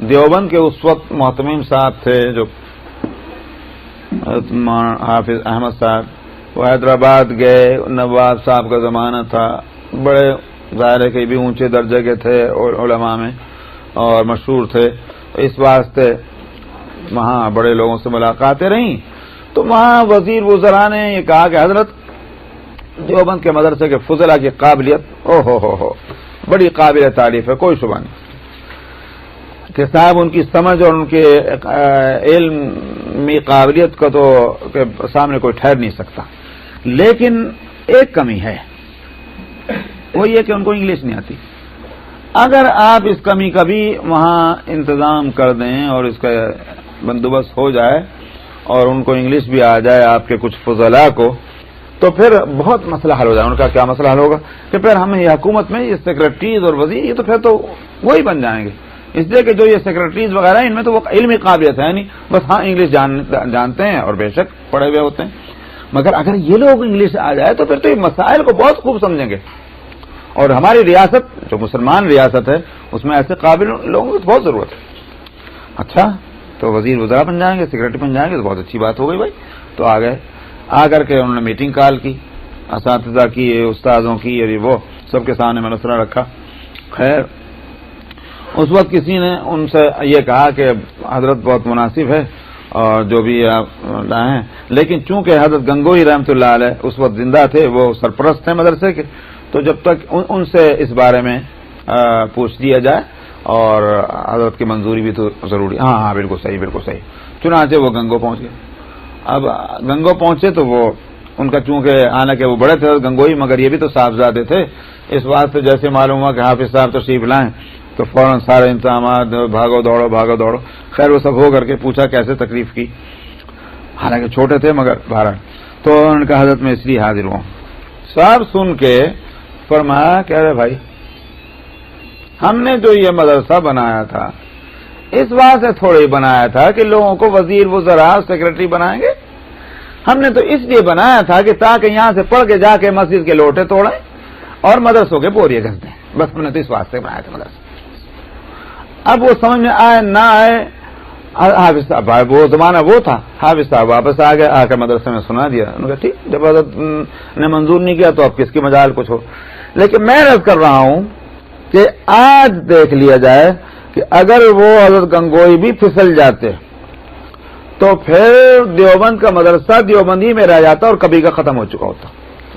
دیوبند کے اس وقت محتمم صاحب تھے جو حافظ احمد صاحب، وہ حیدرآباد گئے، نواب صاحب کا زمانہ تھا، بڑے ظاہر ہے کہ بھی اونچے درجے کے تھے اور علماء میں اور مشہور تھے، اس واسطے وہاں بڑے لوگوں سے ملاقاتیں رہیں، تو وہاں وزیر وزراء نے یہ کہا کہ حضرت دیوبند کے مدرسے کے فضلہ کی قابلیت ہو بڑی قابل تعریف ہے، کوئی شبہ نہیں کہ صاحب ان کی سمجھ اور ان کے علمی قابلیت کا تو کہ سامنے کوئی ٹھہر نہیں سکتا، لیکن ایک کمی ہے، وہ یہ کہ ان کو انگلش نہیں آتی۔ اگر آپ اس کمی کا بھی وہاں انتظام کر دیں اور اس کا بندوبست ہو جائے اور ان کو انگلش بھی آ جائے آپ کے کچھ فضلاء کو، تو پھر بہت مسئلہ حل ہو جائے۔ ان کا کیا مسئلہ حل ہوگا کہ پھر ہمیں یہ حکومت میں یہ سیکرٹریز اور وزیر یہ تو پھر تو وہی بن جائیں گے، اس لیے کہ جو یہ سیکرٹریز وغیرہ ان میں تو وہ علمی قابلیت ہے نہیں، بس ہاں انگلش جانتے ہیں اور بے شک پڑھے ہوئے ہوتے ہیں، مگر اگر یہ لوگ انگلش آ جائے تو پھر تو یہ مسائل کو بہت خوب سمجھیں گے، اور ہماری ریاست جو مسلمان ریاست ہے اس میں ایسے قابل لوگوں کی بہت ضرورت ہے۔ اچھا تو وزیر وزراء بن جائیں گے، سیکرٹری بن جائیں گے تو بہت اچھی بات ہو گئی بھائی۔ تو آ گئے، آ کر کے انہوں نے میٹنگ کال کی، اساتذہ کی، استاذوں کی، اور وہ سب کے سامنے مسئلہ رکھا۔ خیر اس وقت کسی نے ان سے یہ کہا کہ حضرت بہت مناسب ہے اور جو بھی آپ ہیں، لیکن چونکہ حضرت گنگوئی رحمۃ اللہ علیہ اس وقت زندہ تھے، وہ سرپرست ہیں مدرسے کے، تو جب تک ان سے اس بارے میں پوچھ لیا جائے اور حضرت کی منظوری بھی تو ضروری۔ ہاں بالکل صحیح، بالکل صحیح۔ چنانچہ وہ گنگو پہنچ گئے۔ اب گنگو پہنچے تو وہ ان کا چونکہ حالانکہ وہ بڑے تھے گنگوئی، مگر یہ بھی تو صاحبزادے تھے، اس واسطے جیسے معلوم ہوا کہ حافظ صاحب تشریف لائیں تو فوراً سارے انتظامات، بھاگو دوڑو۔ خیر وہ سب ہو کر کے پوچھا کیسے تکلیف کی، حالانکہ چھوٹے تھے مگر بہرحال، تو انہوں نے کہا حضرت میں اس لیے حاضر ہوں۔ صاحب سن کے فرمایا کہ ارے بھائی ہم نے جو یہ مدرسہ بنایا تھا اس واسطے تھوڑے بنایا تھا کہ لوگوں کو وزیر وزراء سیکرٹری بنائیں گے، ہم نے تو اس لیے بنایا تھا کہ تاکہ یہاں سے پڑھ کے جا کے مسجد کے لوٹے توڑیں اور مدرسوں کے بوریے گھس دیں، بس ہم نے تو اس واسطے بنایا تھا مدرسہ۔ اب وہ سمجھ میں آئے نہ آئے، حافظ صاحب وہ زمانہ وہ تھا، حافظ صاحب واپس آ گئے، آ کر مدرسے میں سنا دیا، انہوں نے کہا ٹھیک، جب حضرت نے منظور نہیں کیا تو اب کس کی مجال کچھ ہو۔ لیکن میں عرض کر رہا ہوں کہ آج دیکھ لیا جائے کہ اگر وہ حضرت گنگوئی بھی پھسل جاتے تو پھر دیوبند کا مدرسہ دیوبندی میں رہ جاتا اور کبھی کا ختم ہو چکا ہوتا،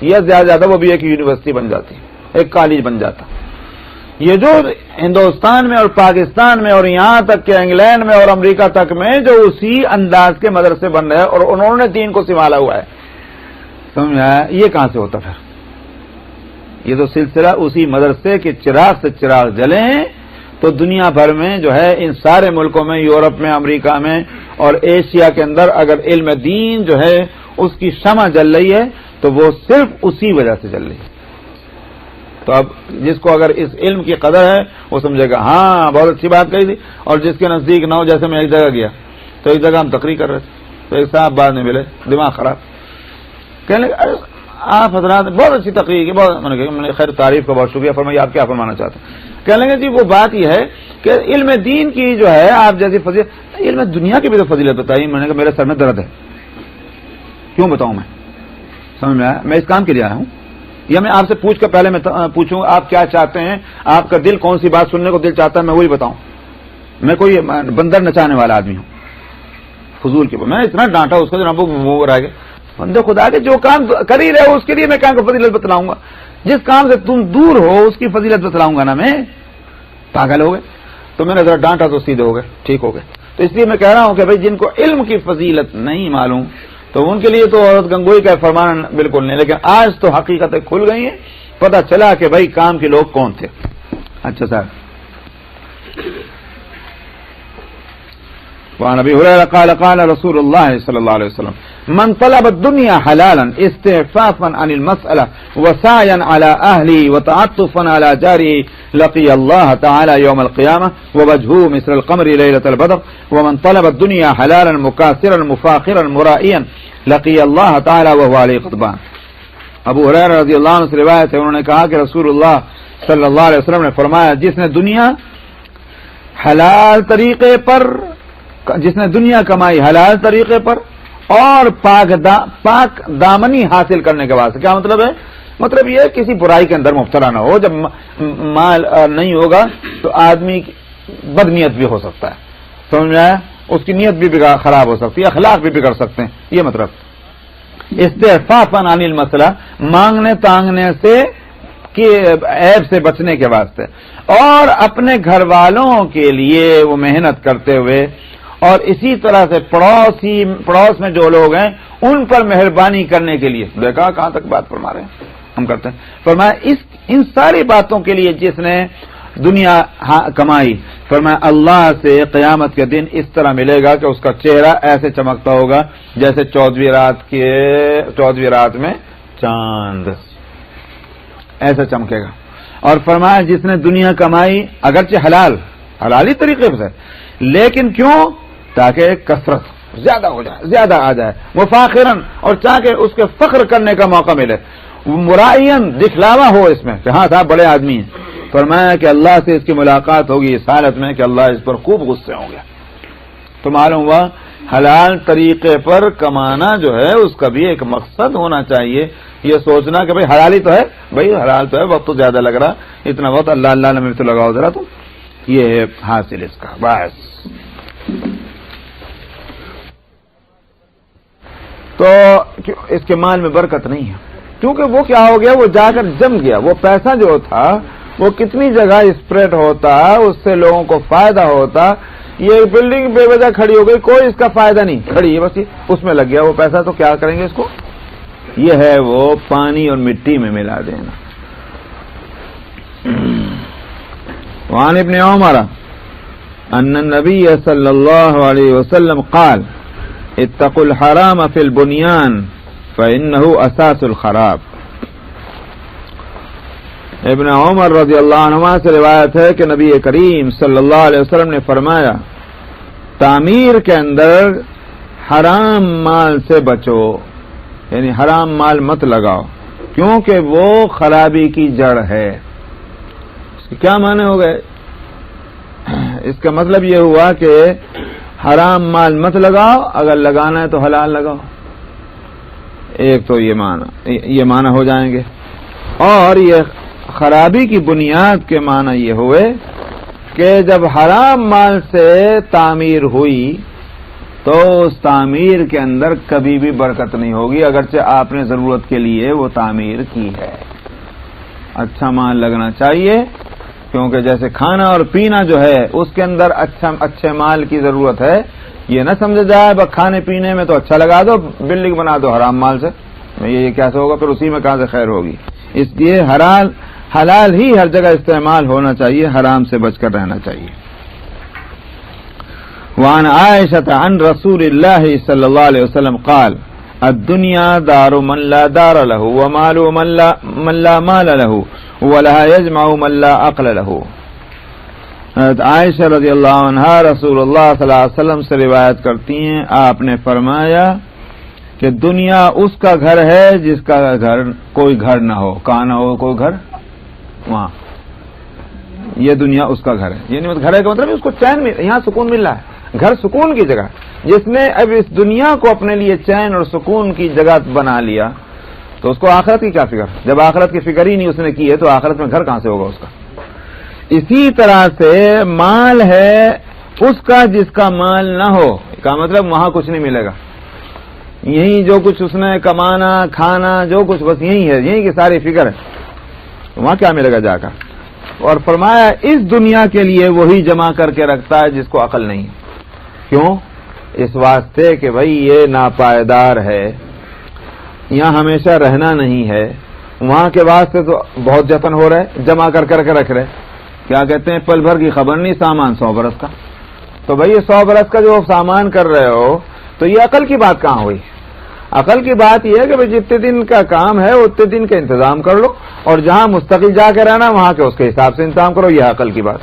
یہ زیادہ وہ بھی ایک یونیورسٹی بن جاتی، ایک کالج بن جاتا۔ یہ جو ہندوستان میں اور پاکستان میں اور یہاں تک کہ انگلینڈ میں اور امریکہ تک میں جو اسی انداز کے مدرسے بن رہے ہیں اور انہوں نے دین کو سنبھالا ہوا ہے، سمجھ آیا؟ یہ کہاں سے ہوتا پھر؟ یہ تو سلسلہ اسی مدرسے کے چراغ سے چراغ جلیں تو دنیا بھر میں جو ہے ان سارے ملکوں میں، یورپ میں، امریکہ میں اور ایشیا کے اندر اگر علم دین جو ہے اس کی شمع جل رہی ہے تو وہ صرف اسی وجہ سے جل رہی ہے۔ تو اب جس کو اگر اس علم کی قدر ہے وہ سمجھے گا ہاں بہت اچھی بات کہی تھی، اور جس کے نزدیک نہ ہو، جیسے میں ایک جگہ گیا تو ایک جگہ ہم تقریر کر رہے تھے تو ایک صاحب بعد میں ملے، دماغ خراب، کہنے لگے آپ حضرات بہت اچھی تقریر کی، بہت میں نے خیر تعریف کا بہت شکریہ فرمایا، آپ کیا فرمانا چاہتے ہیں؟ کہنے لگے جی وہ بات یہ ہے کہ علم دین کی جو ہے آپ جیسی فضیلت، علم دنیا کی بھی تو فضیلت بتائیے۔ میں نے کہا میرے سر میں درد ہے، کیوں بتاؤں میں؟ سمجھ میں آیا؟ میں اس کام کے لیے آیا ہوں، یا میں آپ سے پوچھ کر پہلے میں پوچھوں آپ کیا چاہتے ہیں، آپ کا دل کون سی بات سننے کو دل چاہتا ہے میں وہی بتاؤں؟ میں کوئی بندر نچانے والا آدمی ہوں فضول کے؟ میں اتنا ڈانٹا اس کو جناب وہ رہ گئے، بندے خدا کے جو کام کر ہی رہے ہو اس کے لیے میں کام کو فضیلت بتلاؤں گا؟ جس کام سے تم دور ہو اس کی فضیلت بتلاؤں گا نا میں؟ پاگل ہو گئے؟ تو میں نے ذرا ڈانٹا تو سیدھے ہو گئے، ٹھیک ہو گئے۔ تو اس لیے میں کہہ رہا ہوں کہ بھائی جن کو علم کی فضیلت نہیں معلوم تو ان کے لیے تو عورت گنگوئی کا فرمان بالکل نہیں، لیکن آج تو حقیقتیں کھل گئی ہیں، پتہ چلا کہ بھائی کام کے لوگ کون تھے۔ اچھا صاحب، وعن ابي هريره قال قال رسول الله صلى الله عليه وسلم من طلب الدنيا حلالا استعفافا عن المسألة وسعيا على أهله وتعطفا على جاره لقي الله تعالى يوم القيامة ووجهه مثل القمر ليلة البدر ومن طلب الدنيا حلالا مكاثرا مفاخرا مرائيا لقي الله تعالى وهو عليه غضبان۔ ابو ہریرہ رضی اللہ عنہ سے روایت ہے، انہوں نے کہا کہ رسول اللہ صلی اللہ علیہ وسلم نے فرمایا جس نے دنیا حلال طریقے پر، جس نے دنیا کمائی حلال طریقے پر اور پاک دامنی حاصل کرنے کے واسطے، کیا مطلب ہے؟ مطلب یہ کسی برائی کے اندر مبتلا نہ ہو۔ جب مال نہیں ہوگا تو آدمی بد نیت بھی ہو سکتا ہے، سمجھ میں آیا؟ اس کی نیت بھی خراب ہو سکتی ہے، اخلاق بھی بگڑ سکتے ہیں، یہ مطلب استعفافا عن المسئلہ، مانگنے تانگنے سے کہ عیب سے بچنے کے واسطے، اور اپنے گھر والوں کے لیے وہ محنت کرتے ہوئے، اور اسی طرح سے پڑوس میں جو لوگ ہیں ان پر مہربانی کرنے کے لیے۔ دیکھا کہاں تک بات فرما رہے ہیں، ہم کرتے ہیں۔ فرمایا ان ساری باتوں کے لیے جس نے دنیا کمائی، فرمایا اللہ سے قیامت کے دن اس طرح ملے گا کہ اس کا چہرہ ایسے چمکتا ہوگا جیسے 14ویں رات میں چاند، ایسا چمکے گا۔ اور فرمایا جس نے دنیا کمائی اگرچہ حلالی طریقے سے، لیکن کیوں؟ تاکہ کثرت زیادہ ہو جائے، زیادہ آ جائے، مفاخرن، اور تاکہ اس کے فخر کرنے کا موقع ملے، مرائین، دکھلاوا ہو اس میں کہ ہاں صاحب بڑے آدمی ہیں۔ فرمایا کہ اللہ سے اس کی ملاقات ہوگی اس حالت میں کہ اللہ اس پر خوب غصے ہوں گے۔ تو معلوم ہوا حلال طریقے پر کمانا جو ہے اس کا بھی ایک مقصد ہونا چاہیے، یہ سوچنا کہ بھائی حلالی تو ہے، بھائی حلال تو ہے، وقت تو زیادہ لگ رہا، اتنا وقت اللہ اللہ نے تو لگاؤ ذرا، تو یہ ہے حاصل اس کا بس۔ تو اس کے مال میں برکت نہیں ہے، کیونکہ وہ کیا ہو گیا، وہ جا کر جم گیا، وہ پیسہ جو تھا وہ کتنی جگہ اسپریڈ ہوتا، اس سے لوگوں کو فائدہ ہوتا، یہ بلڈنگ بے وجہ کھڑی ہو گئی، کوئی اس کا فائدہ نہیں، کھڑی ہے بس اس میں لگ گیا وہ پیسہ، تو کیا کریں گے اس کو؟ یہ ہے وہ پانی اور مٹی میں ملا دینا۔ وعن ابن عمر ان النبي صلى الله عليه وسلم قال اتقوا الحرام في البنيان فإنه اساس الخراب۔ ابن عمر رضی اللہ عنہما سے روایت ہے کہ نبی کریم صلی اللہ علیہ وسلم نے فرمایا تعمیر کے اندر حرام مال سے بچو، یعنی حرام مال مت لگاؤ، کیونکہ وہ خرابی کی جڑ ہے۔ اس کے کیا معنی ہو گئے؟ اس کا مطلب یہ ہوا کہ حرام مال مت لگاؤ، اگر لگانا ہے تو حلال لگاؤ، ایک تو یہ معنی ہو جائیں گے، اور یہ خرابی کی بنیاد کے معنی یہ ہوئے کہ جب حرام مال سے تعمیر ہوئی تو اس تعمیر کے اندر کبھی بھی برکت نہیں ہوگی، اگرچہ آپ نے ضرورت کے لیے وہ تعمیر کی ہے۔ اچھا مال لگنا چاہیے، کیونکہ جیسے کھانا اور پینا جو ہے اس کے اندر اچھے مال کی ضرورت ہے، یہ نہ سمجھا جائے بس کھانے پینے میں تو اچھا لگا دو، بلڈنگ بنا دو حرام مال سے، یہ کیسے ہوگا؟ پھر اسی میں کہاں سے خیر ہوگی؟ اس لیے حلال ہی ہر جگہ استعمال ہونا چاہیے، حرام سے بچ کر رہنا چاہیے۔ وعن عائشة عن رسول الله صلى الله عليه وسلم قال الدنيا دار من لا دار له ومال من لا مال له ولها يجمع من لا عقل له۔ حضرت عائشہ رضی اللہ عنہا رسول اللہ صلی اللہ علیہ وسلم سے روایت کرتی ہیں، آپ نے فرمایا کہ دنیا اس کا گھر ہے جس کا گھر کوئی گھر نہ ہو، کہاں نہ ہو کوئی گھر، وہاں یہ دنیا اس کا گھر ہے۔ یعنی گھر ہے کا مطلب اس کو چین یہاں سکون مل رہا ہے، گھر سکون کی جگہ۔ جس نے اب اس دنیا کو اپنے لیے چین اور سکون کی جگہ بنا لیا تو اس کو آخرت کی کیا فکر؟ جب آخرت کی فکر ہی نہیں اس نے کی ہے تو آخرت میں گھر کہاں سے ہوگا اس کا؟ اسی طرح سے مال ہے اس کا جس کا مال نہ ہو، کا مطلب وہاں کچھ نہیں ملے گا، یہی جو کچھ اس نے کمانا کھانا جو کچھ بس یہی ہے، یہی کی ساری فکر ہے، وہاں کیا ملے گا جا کر؟ اور فرمایا اس دنیا کے لیے وہی جمع کر کے رکھتا ہے جس کو عقل نہیں۔ کیوں؟ اس واسطے کہ بھائی یہ ناپائیدار ہے، یہاں ہمیشہ رہنا نہیں ہے، وہاں کے واسطے تو بہت جتن ہو رہا ہے، جمع کر کے رکھ رہے، کیا کہتے ہیں پل بھر کی خبر نہیں، سامان 100 برس کا۔ تو بھائی یہ 100 برس کا جو سامان کر رہے ہو تو یہ عقل کی بات کہاں ہوئی؟ عقل کی بات یہ ہے کہ بھائی جتنے دن کا کام ہے اتنے دن کا انتظام کر لو، اور جہاں مستقل جا کے رہنا وہاں کے اس کے حساب سے انتظام کرو، یہ عقل کی بات۔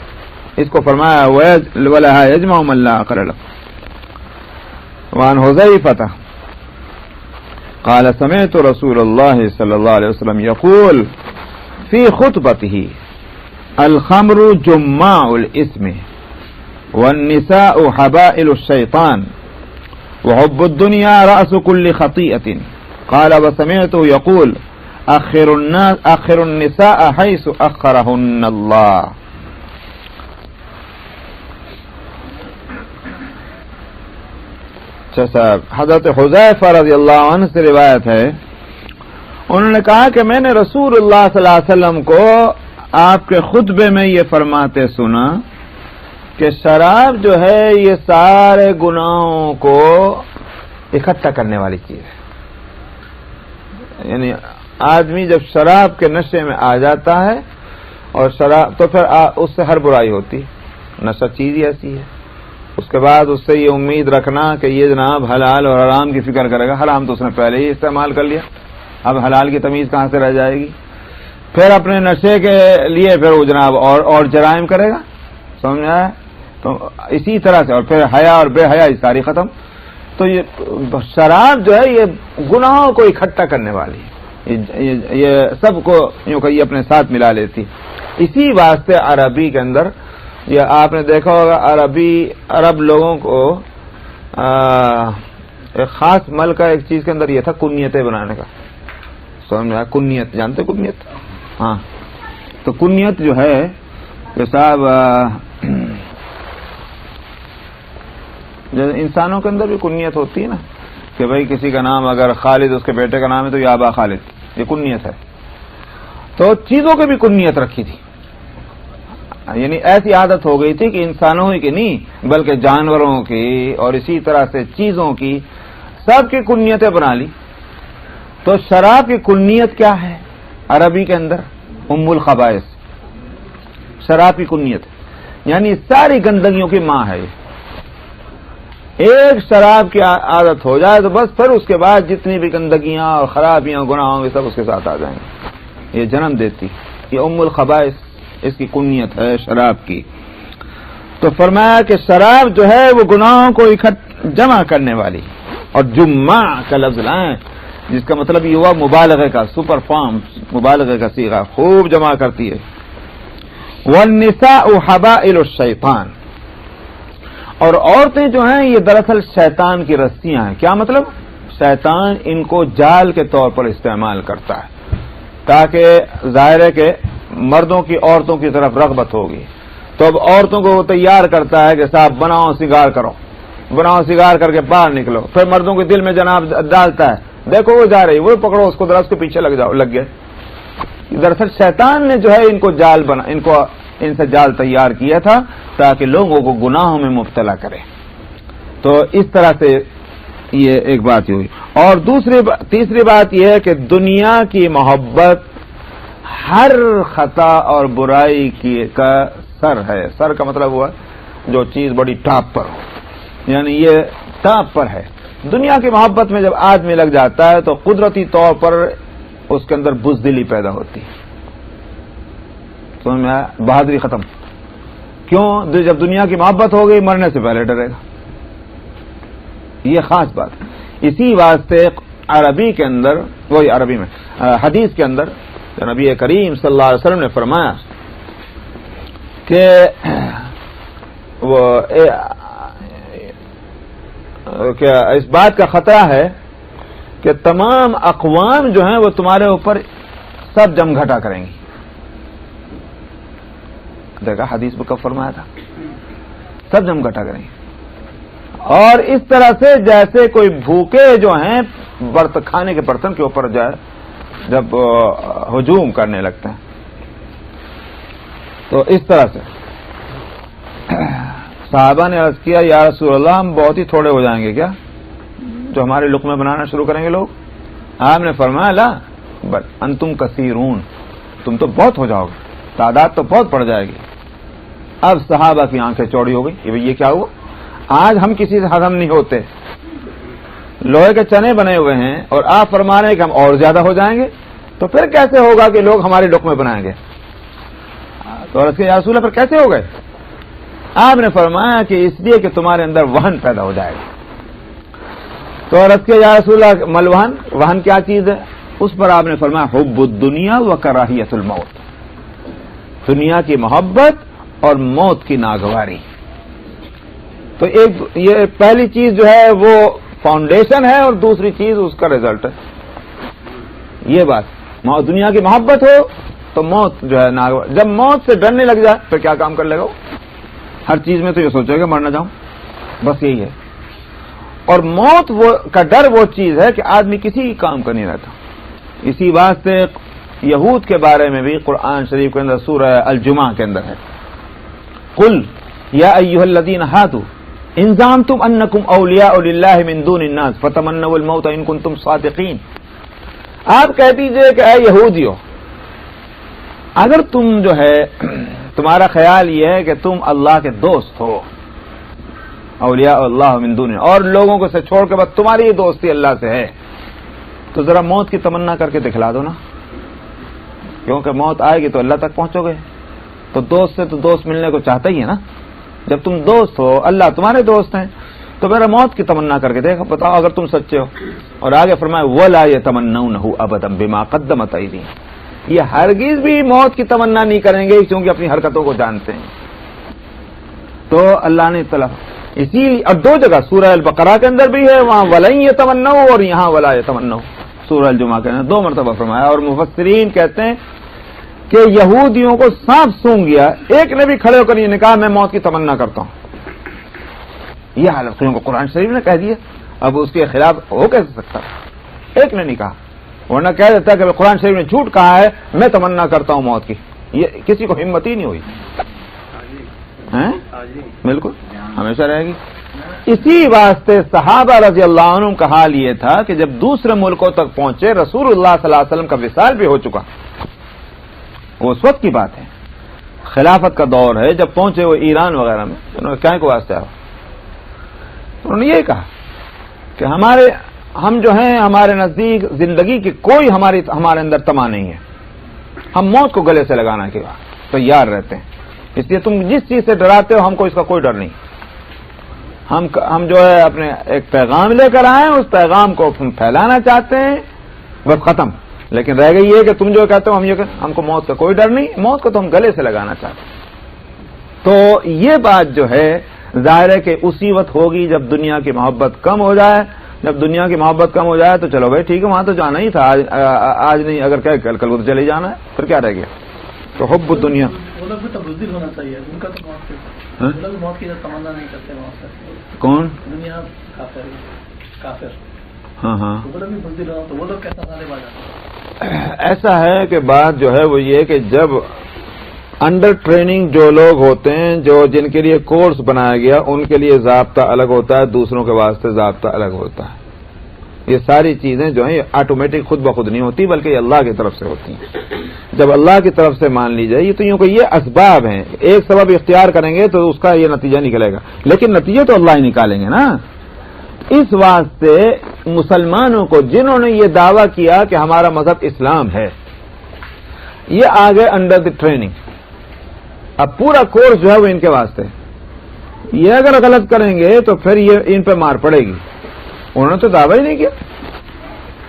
اس کو فرمایا وَلَهَا يَجْمَعُ مَن لَا عَقْلَ لَهُ۔ وعن حذیفہ قال سمعت رسول اللہ صلی اللہ علیہ وسلم يقول في خطبته الخمر جماع الاسم والنساء حبائل الشیطان وحب الدنيا رأس كل خطيئة قال وسمعته يقول أخر النساء حيث أخرهن الله۔ اچھا صاحب، حضرت حذیفہ رضی اللہ عنہ سے روایت ہے، انہوں نے کہا کہ میں نے رسول اللہ صلی اللہ علیہ وسلم کو آپ کے خطبے میں یہ فرماتے سنا کہ شراب جو ہے یہ سارے گناہوں کو اکٹھا کرنے والی چیز ہے۔ یعنی آدمی جب شراب کے نشے میں آ جاتا ہے اور شراب تو پھر اس سے ہر برائی ہوتی، نشہ چیز ہی ایسی ہے۔ اس کے بعد اس سے یہ امید رکھنا کہ یہ جناب حلال اور حرام کی فکر کرے گا، حرام تو اس نے پہلے ہی استعمال کر لیا، اب حلال کی تمیز کہاں سے رہ جائے گی؟ پھر اپنے نشے کے لیے پھر وہ جناب اور جرائم کرے گا، سمجھ میں آیا؟ تو اسی طرح سے، اور پھر حیا اور بے حیائی ساری ختم۔ تو یہ شراب جو ہے یہ گناہوں کو اکٹھا کرنے والی، یہ سب کو یوں کہ یہ اپنے ساتھ ملا لیتی۔ اسی واسطے عربی کے اندر یہ آپ نے دیکھا ہوگا، عرب لوگوں کو ایک خاص مل کا ایک چیز کے اندر یہ تھا کنیتیں بنانے کا، سمجھ میں آیا؟ کنیت جانتے کنیت؟ ہاں، تو کنیت جو ہے کہ صاحب انسانوں کے اندر بھی کنیت ہوتی ہے نا، کہ بھائی کسی کا نام اگر خالد اس کے بیٹے کا نام ہے تو یہ آبا خالد، یہ کنیت ہے۔ تو چیزوں کی بھی کنیت رکھی تھی، یعنی ایسی عادت ہو گئی تھی کہ انسانوں ہی کی نہیں بلکہ جانوروں کی اور اسی طرح سے چیزوں کی سب کی کنیتیں بنا لی۔ تو شراب کی کنیت کیا ہے عربی کے اندر؟ ام الخبائث، شراب کی کنیت یعنی ساری گندگیوں کی ماں ہے۔ ایک شراب کی عادت ہو جائے تو بس پھر اس کے بعد جتنی بھی گندگیاں اور خرابیاں گناہوں گے سب اس کے ساتھ آ جائیں گے، یہ جنم دیتی، یہ ام الخبائث اس کی کنیت ہے شراب کی۔ تو فرمایا کہ شراب جو ہے وہ گناہوں کو جمع کرنے والی، اور جمع کا لفظ لائیں جس کا مطلب یہ ہوا مبالغے کا، سپر فارم مبالغے کا صیغہ، خوب جمع کرتی ہے۔ والنساء حبائل الشیطان، اور عورتیں جو ہیں یہ دراصل شیطان کی رسیاں ہیں۔ کیا مطلب؟ شیطان ان کو جال کے طور پر استعمال کرتا ہے تاکہ ظاہر ہے کہ مردوں کی عورتوں کی طرف رغبت ہوگی، تو اب عورتوں کو وہ تیار کرتا ہے کہ صاحب بناؤ سنگار کرو، بناؤ سنگار کر کے باہر نکلو، پھر مردوں کے دل میں جناب ڈالتا ہے دیکھو وہ جا رہی، وہ پکڑو اس کو، ذرا اس کے پیچھے لگ گئے۔ دراصل شیطان نے جو ہے ان کو ان سے جال تیار کیا تھا تاکہ لوگوں کو گناہوں میں مبتلا کرے۔ تو اس طرح سے یہ ایک بات ہوئی، اور تیسری بات یہ ہے کہ دنیا کی محبت ہر خطا اور برائی کا سر ہے. سر کا مطلب ہوا جو چیز بڑی ٹاپ پر ہو، یعنی یہ ٹاپ پر ہے. دنیا کی محبت میں جب آدمی لگ جاتا ہے تو قدرتی طور پر اس کے اندر بزدلی پیدا ہوتی ہے. سمجھ میں آیا؟ بہادری ختم. کیوں؟ جب دنیا کی محبت ہو گئی مرنے سے پہلے ڈرے گا. یہ خاص بات. اسی واسطے عربی کے اندر، وہی عربی میں حدیث کے اندر نبی کریم صلی اللہ علیہ وسلم نے فرمایا کہ وہ اس بات کا خطرہ ہے کہ تمام اقوام جو ہیں وہ تمہارے اوپر سب جم گھٹا کریں گی. دیکھا حدیث میں کب فرمایا تھا؟ سب جم گھٹا کریں گے. اور اس طرح سے جیسے کوئی بھوکے جو ہیں کھانے کے برتن کے اوپر جائے جب ہجوم کرنے لگتے ہیں، تو اس طرح سے صحابہ نے عرض کیا یا رسول اللہ ہم بہت ہی تھوڑے ہو جائیں گے کیا جو ہمارے لقمے بنانا شروع کریں گے لوگ؟ آپ نے فرمایا لا بل انتم کثیرون، تم تو بہت ہو جاؤ گے، تعداد تو بہت بڑھ جائے گی. اب صحابہ کی آنکھیں چوڑی ہو گئی. یہ کیا ہوا؟ آج ہم کسی سے ہضم نہیں ہوتے، لوہے کے چنے بنے ہوئے ہیں اور آپ فرما رہے ہیں کہ ہم اور زیادہ ہو جائیں گے، تو پھر کیسے ہوگا کہ لوگ ہمارے لقمے بنائیں گے؟ تو عرض کیا یا رسول اللہ پھر کیسے ہو گئے؟ آپ نے فرمایا کہ اس لیے کہ تمہارے اندر وہن پیدا ہو جائے گا. تو عرض کیا یا رسول اللہ مل وہن کیا چیز ہے؟ اس پر آپ نے فرمایا حب الدنیا و کراہیت الموت، دنیا کی محبت اور موت کی ناگواری. تو ایک یہ پہلی چیز جو ہے وہ فاؤنڈیشن ہے اور دوسری چیز اس کا ریزلٹ ہے. یہ بات دنیا کی محبت ہو تو موت جو ہے ناگوار. جب موت سے ڈرنے لگ جائے پھر کیا کام کر لے گا؟ ہر چیز میں تو یہ سوچے گا مرنا جاؤں، بس یہی ہے. اور موت کا ڈر وہ چیز ہے کہ آدمی کسی کام کا نہیں رہتا. اسی واسطے یہود کے بارے میں بھی قرآن شریف کے اندر سورہ الجمعہ کے اندر ہے قل یا ایھا الذین ھادوا ان زعمتم انکم اولیاء للہ من دون الناس فتمنوا الموت ان کنتم صادقین. آپ کہہ دیجئے کہ اے یہودیو، اگر تم جو ہے تمہارا خیال یہ ہے کہ تم اللہ کے دوست ہو، اولیاء اللہ من دون، اور لوگوں کو سے چھوڑ کے بعد تمہاری دوستی اللہ سے ہے، تو ذرا موت کی تمنا کر کے دکھلا دو نا. کیونکہ موت آئے گی تو اللہ تک پہنچو گے. تو دوست سے تو دوست ملنے کو چاہتا ہی ہے نا. جب تم دوست ہو، اللہ تمہارے دوست ہیں، تو میرا موت کی تمنا کر کے دیکھو، بتاؤ اگر تم سچے ہو. اور آگے فرمایا وَلَا يَتَمَنَّوْنَهُ أَبَدًا بِمَا قَدَّمَتْ أَيْدِيهِمْ، یہ ہرگز بھی موت کی تمنا نہیں کریں گے کیونکہ اپنی حرکتوں کو جانتے ہیں. تو اللہ نے اطلاع اسی اور دو جگہ سورہ البقرہ کے اندر بھی ہے، وہاں وَلَن يَتَمَنَّوْا اور یہاں وَلَا يَتَمَنَّوْا سورہ الجمعہ کے اندر 2 مرتبہ فرمایا. اور مفسرین کہتے ہیں کہ یہودیوں کو سانپ سونگ گیا، ایک نے بھی کھڑے ہو کر یہ نے کہا میں موت کی تمنا کرتا ہوں. یہ حالت کو قرآن شریف نے کہہ دیا، اب اس کے خلاف ہو کیسے سکتا؟ ایک نے نہیں کہا، ورنہ کہہ دیتا کہ قرآن شریف نے جھوٹ کہا ہے، میں تمنا کرتا ہوں موت کی. یہ کسی کو ہمت ہی نہیں ہوئی. بالکل ہمیشہ رہے گی. اسی واسطے صحابہ رضی اللہ عنہم کا حال یہ تھا کہ جب دوسرے ملکوں تک پہنچے، رسول اللہ صلی اللہ علیہ وسلم کا وصال بھی ہو چکا، وہ اس وقت کی بات ہے، خلافت کا دور ہے. جب پہنچے وہ ایران وغیرہ میں، انہوں نے کیا کو واسطے آؤ، انہوں نے یہ کہا کہ ہم جو ہیں ہمارے نزدیک زندگی کی کوئی ہمارے اندر تما نہیں ہے، ہم موت کو گلے سے لگانا کے بعد تیار رہتے ہیں. اس لیے تم جس چیز سے ڈراتے ہو ہم کو اس کا کوئی ڈر نہیں. ہم جو ہے اپنے ایک پیغام لے کر آئے، اس پیغام کو پھیلانا چاہتے ہیں، بس ختم. لیکن رہ گئی یہ کہ تم جو کہتے ہو ہم کو موت کا کوئی ڈر نہیں، موت کو تو ہم گلے سے لگانا چاہتے ہیں. تو یہ بات جو ہے ظاہر ہے کہ اسی وقت ہوگی جب دنیا کی محبت کم ہو جائے. جب دنیا کی محبت کم ہو جائے تو چلو بھائی ٹھیک ہے، وہاں تو جانا ہی تھا، آج نہیں، اگر کہ کل کو تو چلے جانا ہے، پھر کیا رہ گیا. تو حب الدنیا ہونا چاہیے ان کا تو موت کی تمنا نہیں کرتے وہاں سے. کون؟ دنیا کافر. ہاں تو وہ لوگ کیسا غالب آ جاتے؟ ایسا ہے کہ بات جو ہے وہ یہ کہ جب انڈر ٹریننگ جو لوگ ہوتے ہیں، جن کے لیے کورس بنایا گیا، ان کے لیے ضابطہ الگ ہوتا ہے، دوسروں کے واسطے ضابطہ الگ ہوتا ہے. یہ ساری چیزیں جو ہیں آٹومیٹک خود بخود نہیں ہوتی، بلکہ یہ اللہ کی طرف سے ہوتی ہیں۔ جب اللہ کی طرف سے مان لی جائے تو یوں کہ یہ اسباب ہیں، ایک سبب اختیار کریں گے تو اس کا یہ نتیجہ نکلے گا، لیکن نتیجے تو اللہ ہی نکالیں گے نا۔ اس واسطے مسلمانوں کو جنہوں نے یہ دعویٰ کیا کہ ہمارا مذہب اسلام ہے، یہ آگے انڈر دی ٹریننگ، اب پورا کورس جو ہے وہ ان کے واسطے، یہ اگر غلط کریں گے تو پھر یہ ان پہ مار پڑے گی۔ انہوں نے تو دعویٰ ہی نہیں کیا،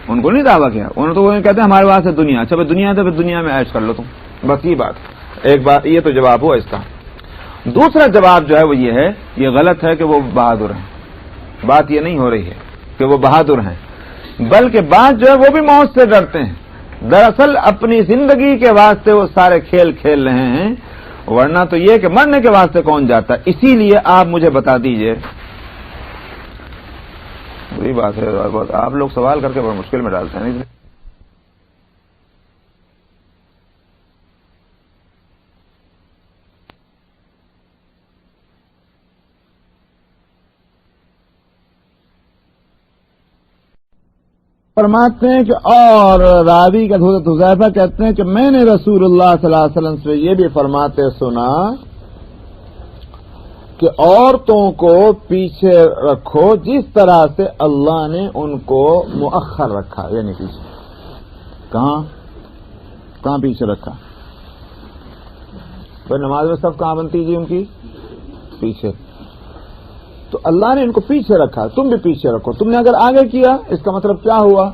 ان کو نہیں دعویٰ کیا، انہوں نے تو وہ کہتے ہیں ہمارے واسطے دنیا، اچھا بھائی دنیا تو پھر دنیا میں عیش کر لو تم، بس یہ بات، ایک بات یہ تو جواب ہوا اس کا۔ دوسرا جواب جو ہے وہ یہ ہے، یہ غلط ہے کہ وہ بہادر ہیں، بات یہ نہیں ہو رہی ہے کہ وہ بہادر ہیں، بلکہ بات جو ہے وہ بھی موت سے ڈرتے ہیں، دراصل اپنی زندگی کے واسطے وہ سارے کھیل کھیل رہے ہیں، ورنہ تو یہ کہ مرنے کے واسطے کون جاتا ہے۔ اسی لیے آپ مجھے بتا دیجئے، بری بات ہے، آپ لوگ سوال کر کے بڑا مشکل میں ڈالتے ہیں۔ فرماتے ہیں کہ اور راوی کا حضرت حذیفہ کہتے ہیں کہ میں نے رسول اللہ صلی اللہ علیہ وسلم سے یہ بھی فرماتے سنا کہ عورتوں کو پیچھے رکھو جس طرح سے اللہ نے ان کو مؤخر رکھا، یعنی پیچھے کہاں پیچھے رکھا؟ پھر نماز میں سب کہاں بنتی جی ان کی؟ پیچھے۔ تو اللہ نے ان کو پیچھے رکھا، تم بھی پیچھے رکھو۔ تم نے اگر آگے کیا اس کا مطلب کیا ہوا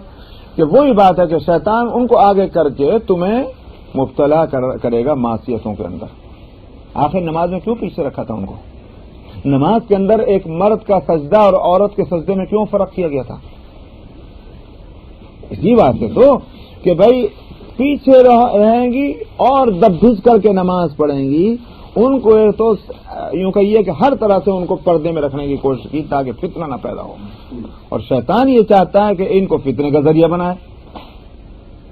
کہ وہی بات ہے کہ شیطان ان کو آگے کر کے تمہیں مبتلا کرے گا معصیتوں کے اندر۔ آخر نماز میں کیوں پیچھے رکھا تھا ان کو؟ نماز کے اندر ایک مرد کا سجدہ اور عورت کے سجدے میں کیوں فرق کیا گیا تھا؟ اسی بات ہے تو کہ بھائی پیچھے رہیں گی اور دب بھج کر کے نماز پڑھیں گی، ان کو تو یوں کہیے کہ ہر طرح سے ان کو پردے میں رکھنے کی کوشش کی تاکہ فتنہ نہ پیدا ہو، اور شیطان یہ چاہتا ہے کہ ان کو فتنے کا ذریعہ بنائے،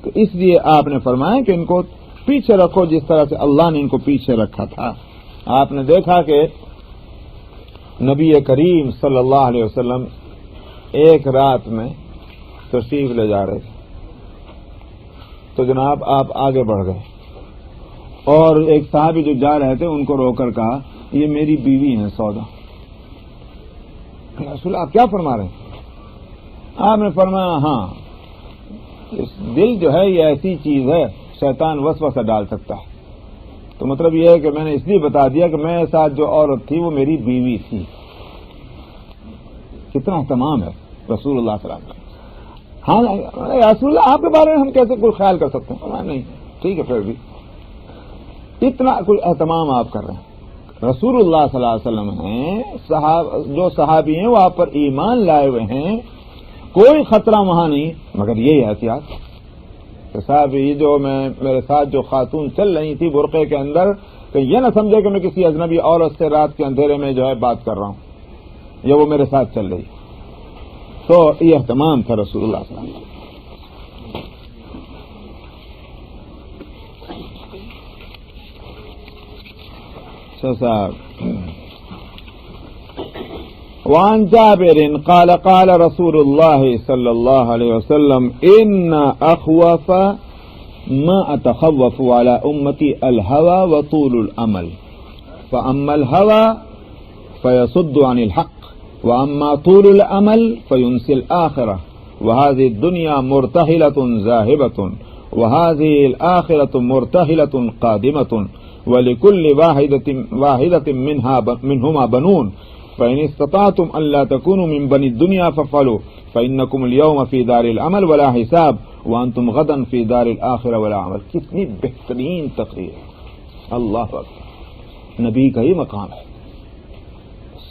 تو اس لیے آپ نے فرمایا کہ ان کو پیچھے رکھو جس طرح سے اللہ نے ان کو پیچھے رکھا تھا۔ آپ نے دیکھا کہ نبی کریم صلی اللہ علیہ وسلم ایک رات میں تشریف لے جا رہے تھے، تو جناب آپ آگے بڑھ گئے، اور ایک صحابی جو جا رہے تھے ان کو روک کر کہا یہ میری بیوی ہیں سودا۔ رسول آپ کیا فرما رہے ہیں؟ آپ نے فرمایا ہاں، اس دل جو ہے یہ ایسی چیز ہے شیطان وسوسہ ڈال سکتا ہے، تو مطلب یہ ہے کہ میں نے اس لیے بتا دیا کہ میرے ساتھ جو عورت تھی وہ میری بیوی تھی۔ کتنا اہتمام ہے رسول اللہ صلی اللہ علیہ وسلم۔ ہاں رسول اللہ آپ کے بارے میں ہم کیسے کوئی خیال کر سکتے ہیں؟ نہیں، ٹھیک ہے، پھر بھی اتنا کوئی اہتمام آپ کر رہے ہیں۔ رسول اللہ صلی اللہ علیہ وسلم ہیں، جو صحابی ہیں وہ آپ پر ایمان لائے ہوئے ہیں، کوئی خطرہ وہاں نہیں، مگر یہی احتیاط کہ صاحب یہ جو میرے ساتھ جو خاتون چل رہی تھی برقعے کے اندر، کہ یہ نہ سمجھے کہ میں کسی اجنبی عورت سے رات کے اندھیرے میں جو ہے بات کر رہا ہوں، یا وہ میرے ساتھ چل رہی، تو یہ اہتمام تھا رسول اللہ صلی اللہ علیہ وسلم۔ وعن جابر قال قال رسول الله صلى الله عليه وسلم إن أخوف ما أتخوف على أمتي الهوى وطول الأمل، فأما الهوى فيصد عن الحق، وأما طول الأمل فينسي الآخرة، وهذه الدنيا مرتهلة ذاهبة، وهذه الآخرة مرتهلة قادمة، ولكل واحدة منهما بنون، فإن استطعتم أن لا تكونوا من بني الدنيا فافعلوا، فإنكم اليوم في دار العمل ولا حساب، وأنتم غدا في دار الآخرة ولا عمل۔ کتنی بہترین تقریر، اللہ اکبر، نبی کا ہی مقام ہے،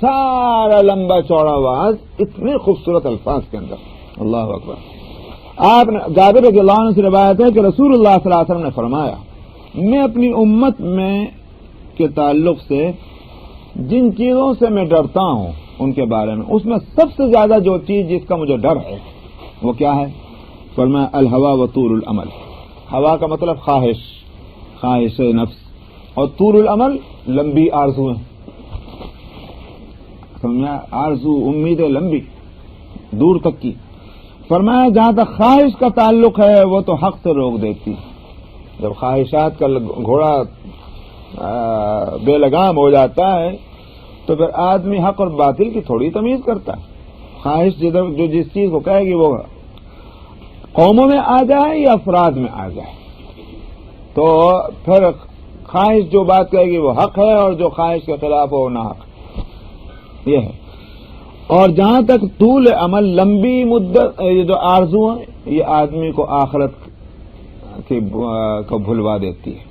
سارا لمبا چوڑا آواز اتنے خوبصورت الفاظ کے اندر، اللہ اکبر۔ آپ نے جابر رضی اللہ عنہ سے روایت ہے کہ رسول اللہ صلی اللہ علیہ وسلم نے فرمایا میں اپنی امت میں کے تعلق سے جن چیزوں سے میں ڈرتا ہوں ان کے بارے میں، اس میں سب سے زیادہ جو چیز جس کا مجھے ڈر ہے وہ کیا ہے؟ فرمایا الہوا و طول العمل۔ ہوا کا مطلب خواہش نفس، اور طول العمل لمبی آرزویں، سمجھا؟ آرزو، امیدیں لمبی دور تک کی۔ فرمایا جہاں تک خواہش کا تعلق ہے وہ تو حق سے روک دیتی. جب خواہشات کا گھوڑا بے لگام ہو جاتا ہے تو پھر آدمی حق اور باطل کی تھوڑی تمیز کرتا ہے. خواہش جو جس چیز کو کہے گی وہ قوموں میں آ جائے یا افراد میں آ جائے تو پھر خواہش جو بات کہے گی وہ حق ہے اور جو خواہش کے خلاف ہو وہ ناحق. یہ ہے. اور جہاں تک طول عمل لمبی مدت یہ جو آرزو ہیں یہ آدمی کو آخرت کو بھلوا دیتی ہے.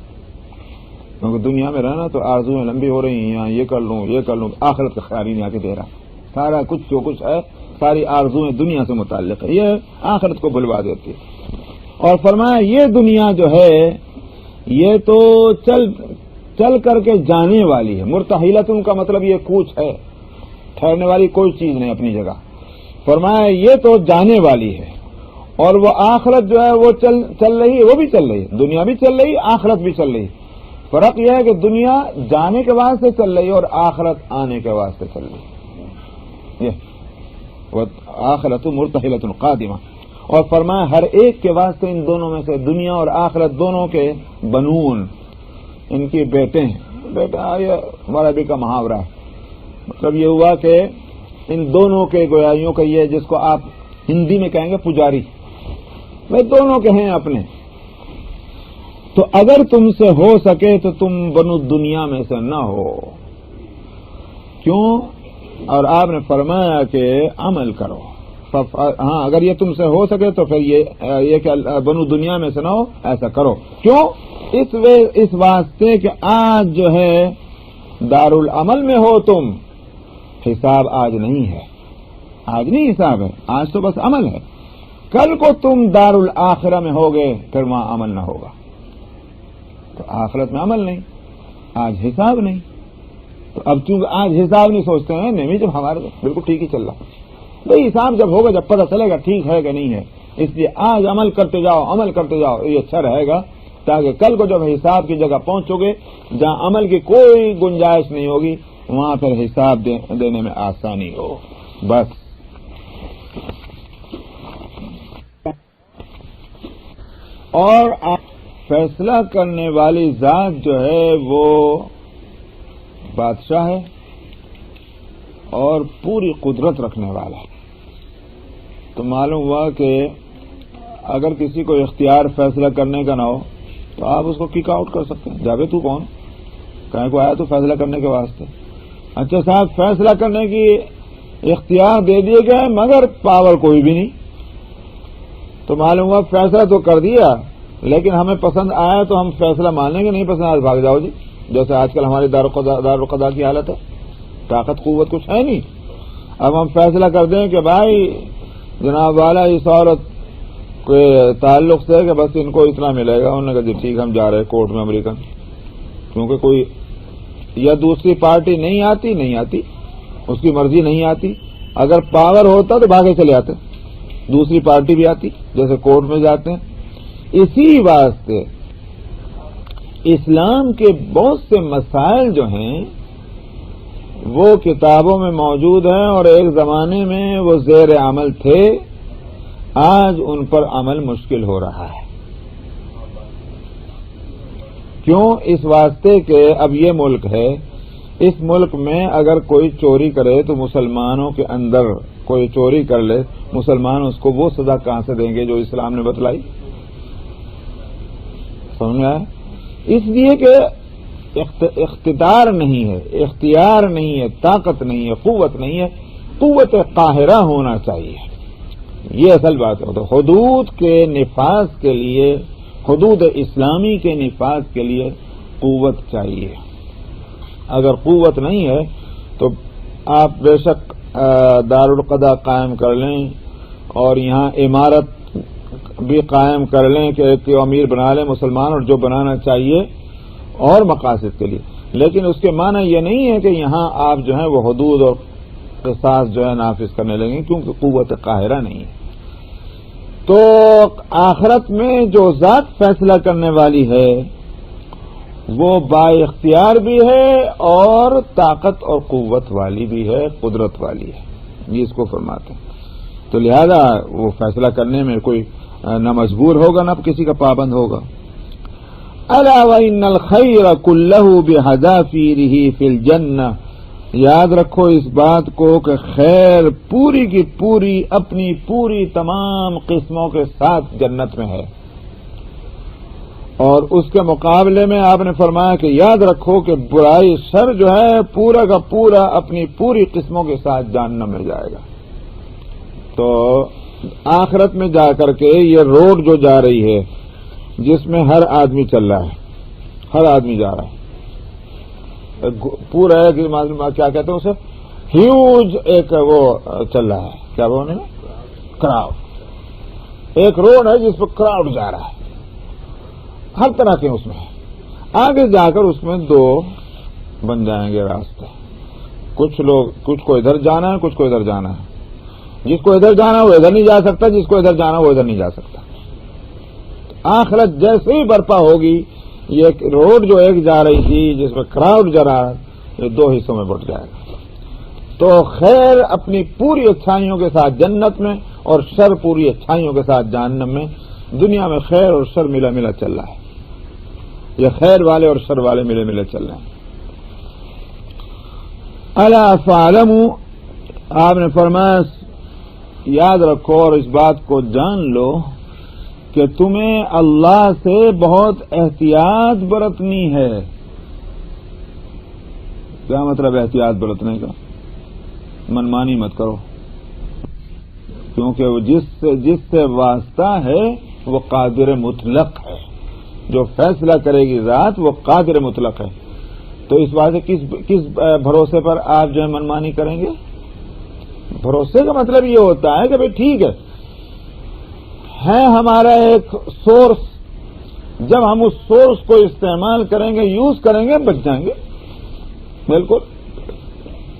کیونکہ دنیا میں رہنا تو آرزویں لمبی ہو رہی ہیں, یہ کر لوں, آخرت کا خیال ہی نہیں آ کے دے رہا. سارا کچھ جو کچھ ہے ساری آرزویں دنیا سے متعلق ہے, یہ آخرت کو بھلوا دیتی ہے. اور فرمایا یہ دنیا جو ہے یہ تو چل کر کے جانے والی ہے. مرتحلتن کا مطلب یہ کوچ ہے, ٹھہرنے والی کوئی چیز نہیں اپنی جگہ. فرمایا یہ تو جانے والی ہے اور وہ آخرت جو ہے وہ چل رہی ہے, وہ بھی چل رہی ہے. دنیا بھی چل رہی, آخرت بھی چل رہی. فرق یہ ہے کہ دنیا جانے کے واسطے چل رہی ہے اور آخرت آنے کے واسطے چل رہی ہے. آخرت مرتحلۃ قادمہ. اور فرمایا ہر ایک کے واسطے ان دونوں میں سے دنیا اور آخرت دونوں کے بنون, ان کے بیٹے ہیں. بیٹا یہ ہمارا بھی کا محاورہ ہے. مطلب یہ ہوا کہ ان دونوں کے گویائیوں کا یہ جس کو آپ ہندی میں کہیں گے پجاری, وہ دونوں کے ہیں اپنے. تو اگر تم سے ہو سکے تو تم بنو دنیا میں سے نہ ہو. کیوں؟ اور آپ نے فرمایا کہ عمل کرو. ہاں اگر یہ تم سے ہو سکے تو پھر یہ کہ بنو دنیا میں سے نہ ہو, ایسا کرو. کیوں؟ اس واسطے کہ آج جو ہے دار العمل میں ہو تم, حساب آج نہیں ہے. آج نہیں حساب ہے, آج تو بس عمل ہے. کل کو تم دار الآخرہ میں ہوگے پھر وہاں عمل نہ ہوگا. تو آخرت میں عمل نہیں, آج حساب نہیں. تو اب چونکہ آج حساب نہیں سوچتے ہیں, نہیں جب ہمارے بالکل ٹھیک ہی چل رہا. بھائی حساب جب ہوگا جب پتہ چلے گا ٹھیک ہے کہ نہیں ہے. اس لیے آج عمل کرتے جاؤ, یہ اچھا رہے گا. تاکہ کل کو جب حساب کی جگہ پہنچو گے جہاں عمل کی کوئی گنجائش نہیں ہوگی وہاں پھر حساب دینے میں آسانی ہو. بس اور فیصلہ کرنے والی ذات جو ہے وہ بادشاہ ہے اور پوری قدرت رکھنے والا ہے. تو معلوم ہوا کہ اگر کسی کو اختیار فیصلہ کرنے کا نہ ہو تو آپ اس کو کک آؤٹ کر سکتے ہیں. جاوید تو کون, کہیں کو آیا تو فیصلہ کرنے کے واسطے. اچھا صاحب فیصلہ کرنے کی اختیار دے دیے گئے مگر پاور کوئی بھی نہیں. تو معلوم ہوا فیصلہ تو کر دیا لیکن ہمیں پسند آیا تو ہم فیصلہ مانیں گے, نہیں پسند آیا بھاگ جاؤ جی. جیسے آج کل ہماری دارالقضاء کی حالت ہے, طاقت قوت کچھ ہے نہیں. اب ہم فیصلہ کر دیں کہ بھائی جناب والا اس عورت کے تعلق سے کہ بس ان کو اتنا ملے گا. انہوں نے کہا جی ٹھیک ہم جا رہے ہیں کورٹ میں امریکن. کیونکہ کوئی یا دوسری پارٹی نہیں آتی, اس کی مرضی نہیں آتی. اگر پاور ہوتا تو بھاگے چلے آتے, دوسری پارٹی بھی آتی جیسے کورٹ میں جاتے ہیں. اسی واسطے اسلام کے بہت سے مسائل جو ہیں وہ کتابوں میں موجود ہیں اور ایک زمانے میں وہ زیر عمل تھے, آج ان پر عمل مشکل ہو رہا ہے. کیوں؟ اس واسطے کہ اب یہ ملک ہے, اس ملک میں اگر کوئی چوری کرے تو مسلمانوں کے اندر کوئی چوری کر لے, مسلمان اس کو وہ سزا کہاں سے دیں گے جو اسلام نے بتلائی؟ سمجھ میں آیا؟ اس لیے کہ اقتدار نہیں ہے, اختیار نہیں ہے, طاقت نہیں ہے, قوت نہیں ہے, قوت قاہرہ ہونا چاہیے. یہ اصل بات ہے. تو حدود کے نفاذ کے لیے, حدود اسلامی کے نفاذ کے لیے قوت چاہیے. اگر قوت نہیں ہے تو آپ بے شک دارالقضاء قائم کر لیں اور یہاں عمارت بھی قائم کر لیں کہ ایک امیر بنا لیں مسلمان, اور جو بنانا چاہیے اور مقاصد کے لیے. لیکن اس کے معنی یہ نہیں ہے کہ یہاں آپ جو ہیں وہ حدود اور قصاص جو ہے نافذ کرنے لگیں, کیونکہ قوت قاہرہ نہیں ہے. تو آخرت میں جو ذات فیصلہ کرنے والی ہے وہ با اختیار بھی ہے اور طاقت اور قوت والی بھی ہے, قدرت والی ہے. یہ اس کو فرماتے ہیں. تو لہذا وہ فیصلہ کرنے میں کوئی نہ مجبور ہوگا نہ کسی کا پابند ہوگا. الا وان الخیر کلہ بحذافیرہ فی الجنہ، یاد رکھو اس بات کو کہ خیر پوری کی پوری اپنی پوری تمام قسموں کے ساتھ جنت میں ہے. اور اس کے مقابلے میں آپ نے فرمایا کہ یاد رکھو کہ برائی شر جو ہے پورا کا پورا اپنی پوری قسموں کے ساتھ جہنم میں جائے گا. تو آخرت میں جا کر کے یہ روڈ جو جا رہی ہے جس میں ہر آدمی چل رہا ہے، ہر آدمی جا رہا ہے، پورا ہے کیا کہتے ہیں اسے، ہیوج ایک وہ چل رہا ہے، کیا بولنے کراؤڈ، ایک روڈ ہے جس پہ کراؤڈ جا رہا ہے، ہر طرح کے اس میں. آگے جا کر اس میں دو بن جائیں گے راستے، کچھ کو ادھر جانا ہے، کچھ کو ادھر جانا ہے. جس کو ادھر جانا وہ ادھر نہیں جا سکتا، جس کو ادھر جانا وہ ادھر نہیں جا سکتا. آخرت جیسے ہی برپا ہوگی یہ روڈ جو ایک جا رہی تھی جس میں کراؤڈ جا رہا یہ دو حصوں میں بٹ جائے گا. تو خیر اپنی پوری اچھائیوں کے ساتھ جنت میں اور شر پوری اچھائیوں کے ساتھ جہنم میں. دنیا میں خیر اور شر ملا ملا چل رہا ہے، یہ خیر والے اور شر والے ملے ملے چل رہے ہیں. الا فاعلموا، آپ نے فرمایا یاد رکھو اور اس بات کو جان لو کہ تمہیں اللہ سے بہت احتیاط برتنی ہے. کیا مطلب احتیاط برتنے کا؟ منمانی مت کرو، کیونکہ وہ جس سے واسطہ ہے وہ قادر مطلق ہے. جو فیصلہ کرے گی ذات وہ قادر مطلق ہے. تو اس بات سے کس بھروسے پر آپ جو ہے منمانی کریں گے؟ بھروسے کا مطلب یہ ہوتا ہے کہ بھئی ٹھیک ہے ہمارا ایک سورس، جب ہم اس سورس کو استعمال کریں گے، یوز کریں گے، بچ جائیں گے. بالکل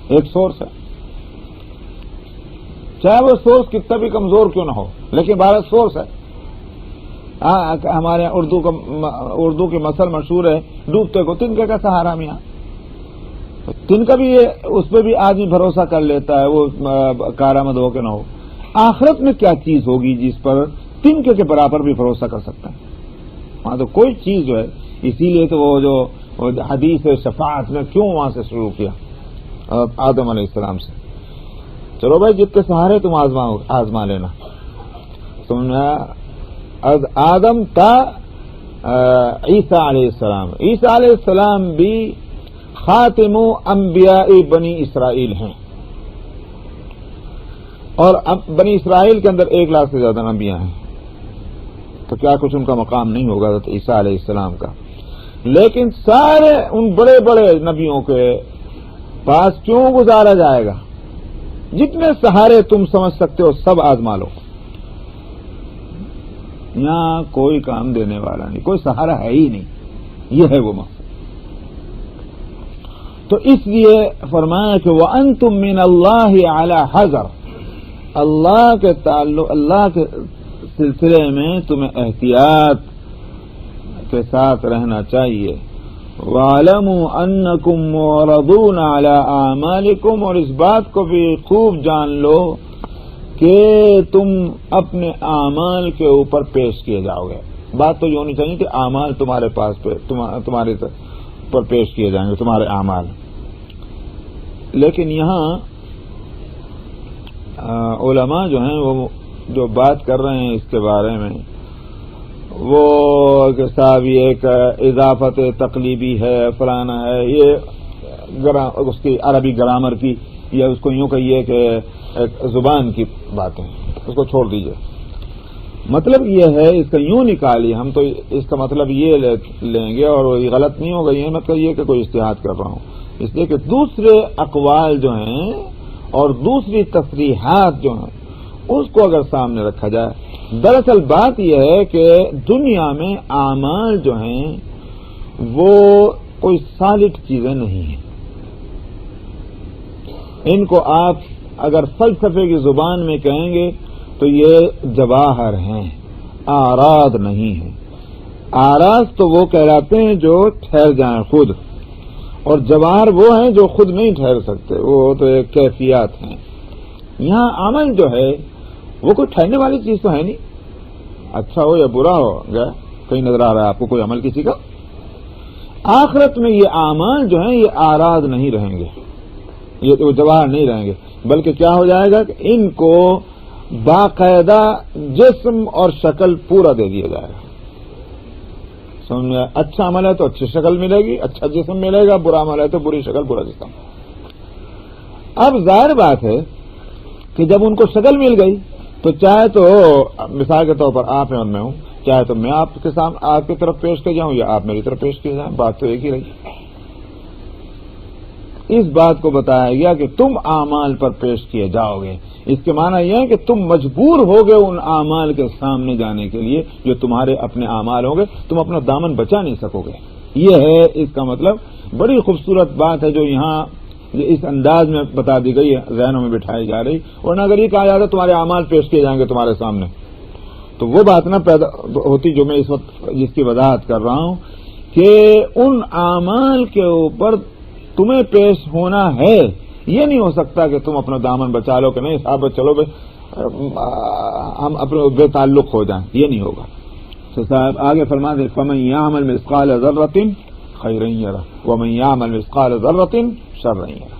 ایک سورس ہے، چاہے وہ سورس کتنا بھی کمزور کیوں نہ ہو، لیکن بھارت سورس ہے. ہمارے اردو کی مثل مشہور ہے، ڈوبتے کو تنکے کا سہارا. میاں تنکا بھی اس پہ بھی آدمی بھروسہ کر لیتا ہے، وہ کارآمد ہو کہ نہ ہو. آخرت میں کیا چیز ہوگی جس پر تنکے کے برابر بھی بھروسہ کر سکتا ہے؟ وہاں تو کوئی چیز جو ہے. اسی لیے تو وہ جو حدیث شفاعت میں کیوں وہاں سے شروع کیا آدم علیہ السلام سے. چلو بھائی جتنے سہارے تم آزما لینا. تم آدم تا عیسیٰ علیہ السلام. عیسیٰ علیہ السلام بھی خاتم انبیاء بنی اسرائیل ہیں، اور بنی اسرائیل کے اندر 1 لاکھ سے زیادہ انبیاء ہیں. تو کیا کچھ ان کا مقام نہیں ہوگا حضرت عیسیٰ علیہ السلام کا؟ لیکن سارے ان بڑے بڑے نبیوں کے پاس کیوں گزارا جائے گا؟ جتنے سہارے تم سمجھ سکتے ہو سب آزما لو. یہاں کوئی کام دینے والا نہیں، کوئی سہارا ہے ہی نہیں. یہ ہے وہ مقصد. تو اس لیے فرمایا کہ وَأَنْتُمْ مِنَ اللَّهِ عَلَى حَذَرٍ، اللہ کے تعلق، اللہ کے سلسلے میں تمہیں احتیاط کے ساتھ رہنا چاہیے. وَاعْلَمُوا أَنَّكُمْ مُعْرَضُونَ عَلَى أَعْمَالِكُمْ، اور اس بات کو بھی خوب جان لو کہ تم اپنے اعمال کے اوپر پیش کیے جاؤ گے. بات تو یہ ہونی چاہیے کہ اعمال تمہارے پاس تمہارے پر پیش کیے جائیں گے، تمہارے اعمال. لیکن یہاں علماء جو ہیں وہ جو بات کر رہے ہیں اس کے بارے میں، وہ کہ صاحب یہ ایک اضافت تقلیبی ہے، فلانا ہے، یہ اس کی عربی گرامر کی، یا اس کو یوں کہیے کہ ایک زبان کی باتیں، اس کو چھوڑ دیجئے. مطلب یہ ہے، اس کا یوں نکالیے، ہم تو اس کا مطلب یہ لیں گے اور یہ غلط نہیں ہوگا. یہ مطلب یہ کہ کوئی اجتہاد کر رہا ہوں، اس لیے کہ دوسرے اقوال جو ہیں اور دوسری تصریحات جو ہیں اس کو اگر سامنے رکھا جائے. دراصل بات یہ ہے کہ دنیا میں اعمال جو ہیں وہ کوئی سالڈ چیزیں نہیں ہیں. ان کو آپ اگر فلسفے کی زبان میں کہیں گے تو یہ جواہر ہیں، آراض نہیں ہیں. آراض تو وہ کہلاتے ہیں جو ٹھہر جائیں خود، اور جواہر وہ ہیں جو خود نہیں ٹھہر سکتے، وہ تو ایک کیفیات ہیں. یہاں عمل جو ہے وہ کوئی ٹھہرنے والی چیز تو ہے نہیں. اچھا ہو یا برا ہو گیا کہیں نظر آ رہا ہے آپ کو کوئی عمل کسی کا. آخرت میں یہ اعمال جو ہیں یہ آراز نہیں رہیں گے, یہ وہ جواہر نہیں رہیں گے, بلکہ کیا ہو جائے گا کہ ان کو باقاعدہ جسم اور شکل پورا دے دیا جائے گا. سمجھ میں اچھا عمل ہے تو اچھی شکل ملے گی, اچھا جسم ملے گا, برا عمل ہے تو بری شکل برا جسم. اب ظاہر بات ہے کہ جب ان کو شکل مل گئی تو چاہے تو مثال کے طور پر آپ ہیں اور میں ہوں, چاہے تو میں آپ کے سامنے آپ کی طرف پیش کر جاؤں یا آپ میری طرف پیش کیے جائیں, بات تو ایک ہی رہی. اس بات کو بتایا گیا کہ تم اعمال پر پیش کیے جاؤ گے. اس کے معنی یہ ہے کہ تم مجبور ہوگے ان اعمال کے سامنے جانے کے لیے جو تمہارے اپنے اعمال ہوں گے, تم اپنا دامن بچا نہیں سکو گے. یہ ہے اس کا مطلب. بڑی خوبصورت بات ہے جو یہاں اس انداز میں بتا دی گئی ہے, ذہنوں میں بٹھائی جا رہی. ورنہ اگر یہ کہا جاتا تمہارے اعمال پیش کیے جائیں گے تمہارے سامنے, تو وہ بات نہ پیدا ہوتی جو میں اس وقت جس کی وضاحت کر رہا ہوں کہ ان اعمال کے اوپر تمہیں پیش ہونا ہے. یہ نہیں ہو سکتا کہ تم اپنا دامن بچا لو کہ نہیں صاحب چلو ہم اپنے بے تعلق ہو جائیں, یہ نہیں ہوگا. تو صاحب آگے فرما دے فمن یعمل مثقال ذرۃ خیرا یرہ ومن یعمل مثقال ذرۃ شرا یرہ.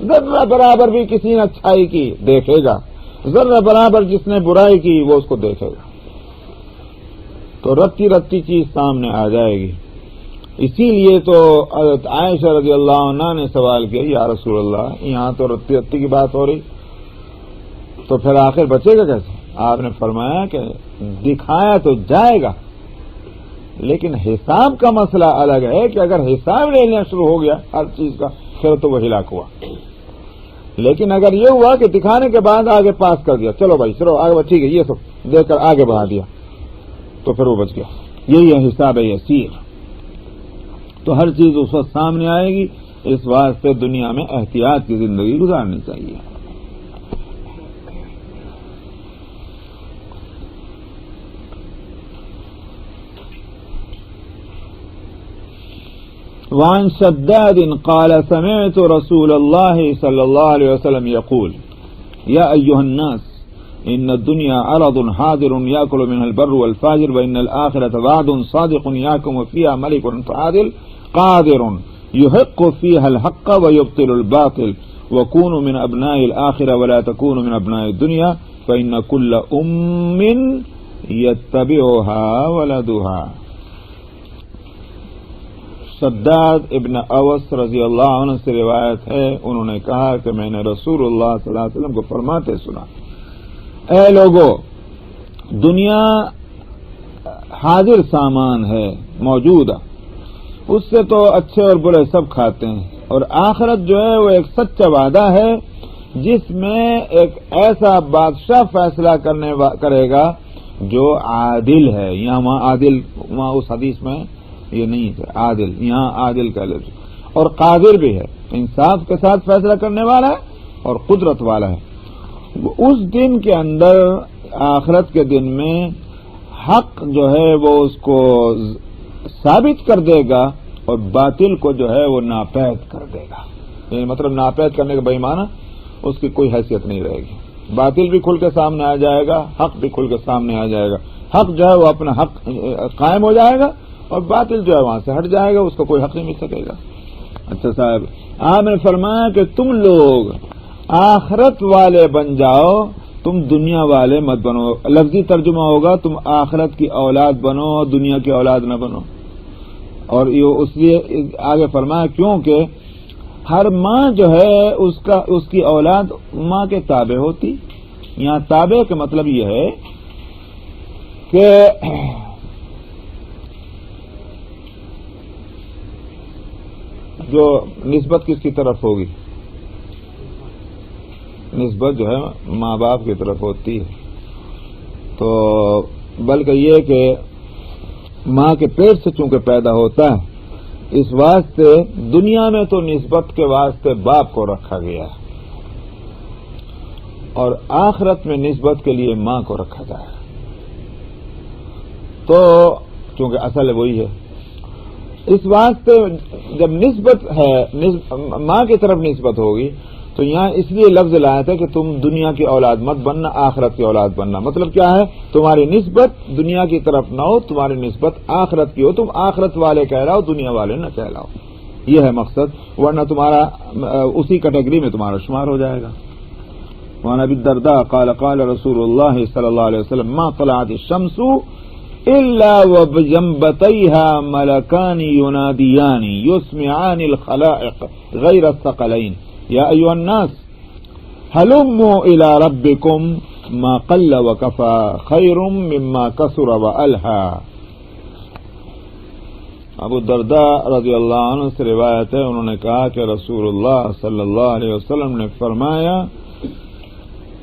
ذرہ برابر بھی کسی نے اچھائی کی دیکھے گا, ذرہ برابر جس نے برائی کی وہ اس کو دیکھے گا. تو رتی رتی چیز سامنے آ جائے گی. اسی لیے تو حضرت عائشہ رضی اللہ عنہ نے سوال کیا یا رسول اللہ یہاں تو رتی رتی کی بات ہو رہی, تو پھر آخر بچے گا کیسے؟ آپ نے فرمایا کہ دکھایا تو جائے گا لیکن حساب کا مسئلہ الگ ہے کہ اگر حساب لینا شروع ہو گیا ہر چیز کا پھر تو وہ ہلاک ہوا. لیکن اگر یہ ہوا کہ دکھانے کے بعد آگے پاس کر دیا, چلو بھائی چلو آگے ٹھیک ہے یہ سب دیکھ کر آگے بڑھا دیا, تو پھر وہ بچ گیا. یہی ہے حساب یسیر. تو ہر چیز اس وقت سامنے آئے گی. اس واسطے دنیا میں احتیاط کی زندگی گزارنی چاہیے. وعن شداد قال سمعت رسول الله صلى الله عليه وسلم يقول يا أيها الناس إن الدنيا عرض حاضر يأكل منها البر والفاجر وإن الآخرة وعد صادق يحكم فيها ملك عادل قادر يحق فيها الحق ويبطل الباطل وكونوا من أبناء الآخرة ولا تكونوا من أبناء الدنيا فإن كل يتبعها ولدها. شداد ابن اوس رضی اللہ عنہ سے روایت ہے, انہوں نے کہا کہ میں نے رسول اللہ صلی اللہ علیہ وسلم کو فرماتے سنا, اے لوگو دنیا حاضر سامان ہے موجود, اس سے تو اچھے اور برے سب کھاتے ہیں, اور آخرت جو ہے وہ ایک سچا وعدہ ہے جس میں ایک ایسا بادشاہ فیصلہ کرے گا جو عادل ہے. یہاں وہاں عادل وہاں اس حدیث میں یہ نہیں ہے عادل, یہاں عادل کا لفظ, اور قادر بھی ہے, انصاف کے ساتھ فیصلہ کرنے والا ہے اور قدرت والا ہے. اس دن کے اندر آخرت کے دن میں حق جو ہے وہ اس کو ثابت کر دے گا اور باطل کو جو ہے وہ ناپید کر دے گا. یعنی مطلب ناپید کرنے کا بے معنی اس کی کوئی حیثیت نہیں رہے گی. باطل بھی کھل کے سامنے آ جائے گا, حق بھی کھل کے سامنے آ جائے گا. حق جو ہے وہ اپنا حق قائم ہو جائے گا اور باطل جو ہے وہاں سے ہٹ جائے گا, اس کو کوئی حق نہیں مل سکے گا. اچھا صاحب آپ نے فرمایا کہ تم لوگ آخرت والے بن جاؤ, تم دنیا والے مت بنو. لفظی ترجمہ ہوگا تم آخرت کی اولاد بنو, دنیا کی اولاد نہ بنو. اور یہ اس لیے آگے فرمایا کیونکہ ہر ماں جو ہے اس کی اولاد ماں کے تابع ہوتی. یہاں تابع کا مطلب یہ ہے کہ جو نسبت کس کی طرف ہوگی, نسبت جو ہے ماں باپ کی طرف ہوتی ہے. تو بلکہ یہ کہ ماں کے پیٹ سے چونکہ پیدا ہوتا ہے, اس واسطے دنیا میں تو نسبت کے واسطے باپ کو رکھا گیا ہے اور آخرت میں نسبت کے لیے ماں کو رکھا جائے. تو چونکہ اصل وہی ہے, اس واسطے جب نسبت ہے ماں کی طرف نسبت ہوگی تو یہاں اس لیے لفظ لایا تھا کہ تم دنیا کی اولاد مت بننا، آخرت کی اولاد بننا. مطلب کیا ہے؟ تمہاری نسبت دنیا کی طرف نہ ہو، تمہاری نسبت آخرت کی ہو. تم آخرت والے کہلاؤ، دنیا والے نہ کہلاؤ. یہ ہے مقصد، ورنہ تمہارا اسی کیٹیگری میں تمہارا شمار ہو جائے گا. وعن ابی الدرداء قال قال رسول اللہ صلی اللہ علیہ وسلم ما طلعت الشمس الا وبجنبتيها ملكان يناديان يسمعان الخلائق غير الثقلين يا ايها الناس هلموا الى ربكم ما قل وكفى خير مما كثر والهى. ابو الدرداء رضی اللہ عنہ سے روایت ہے، انہوں نے کہا کہ رسول اللہ صلی اللہ علیہ وسلم نے فرمایا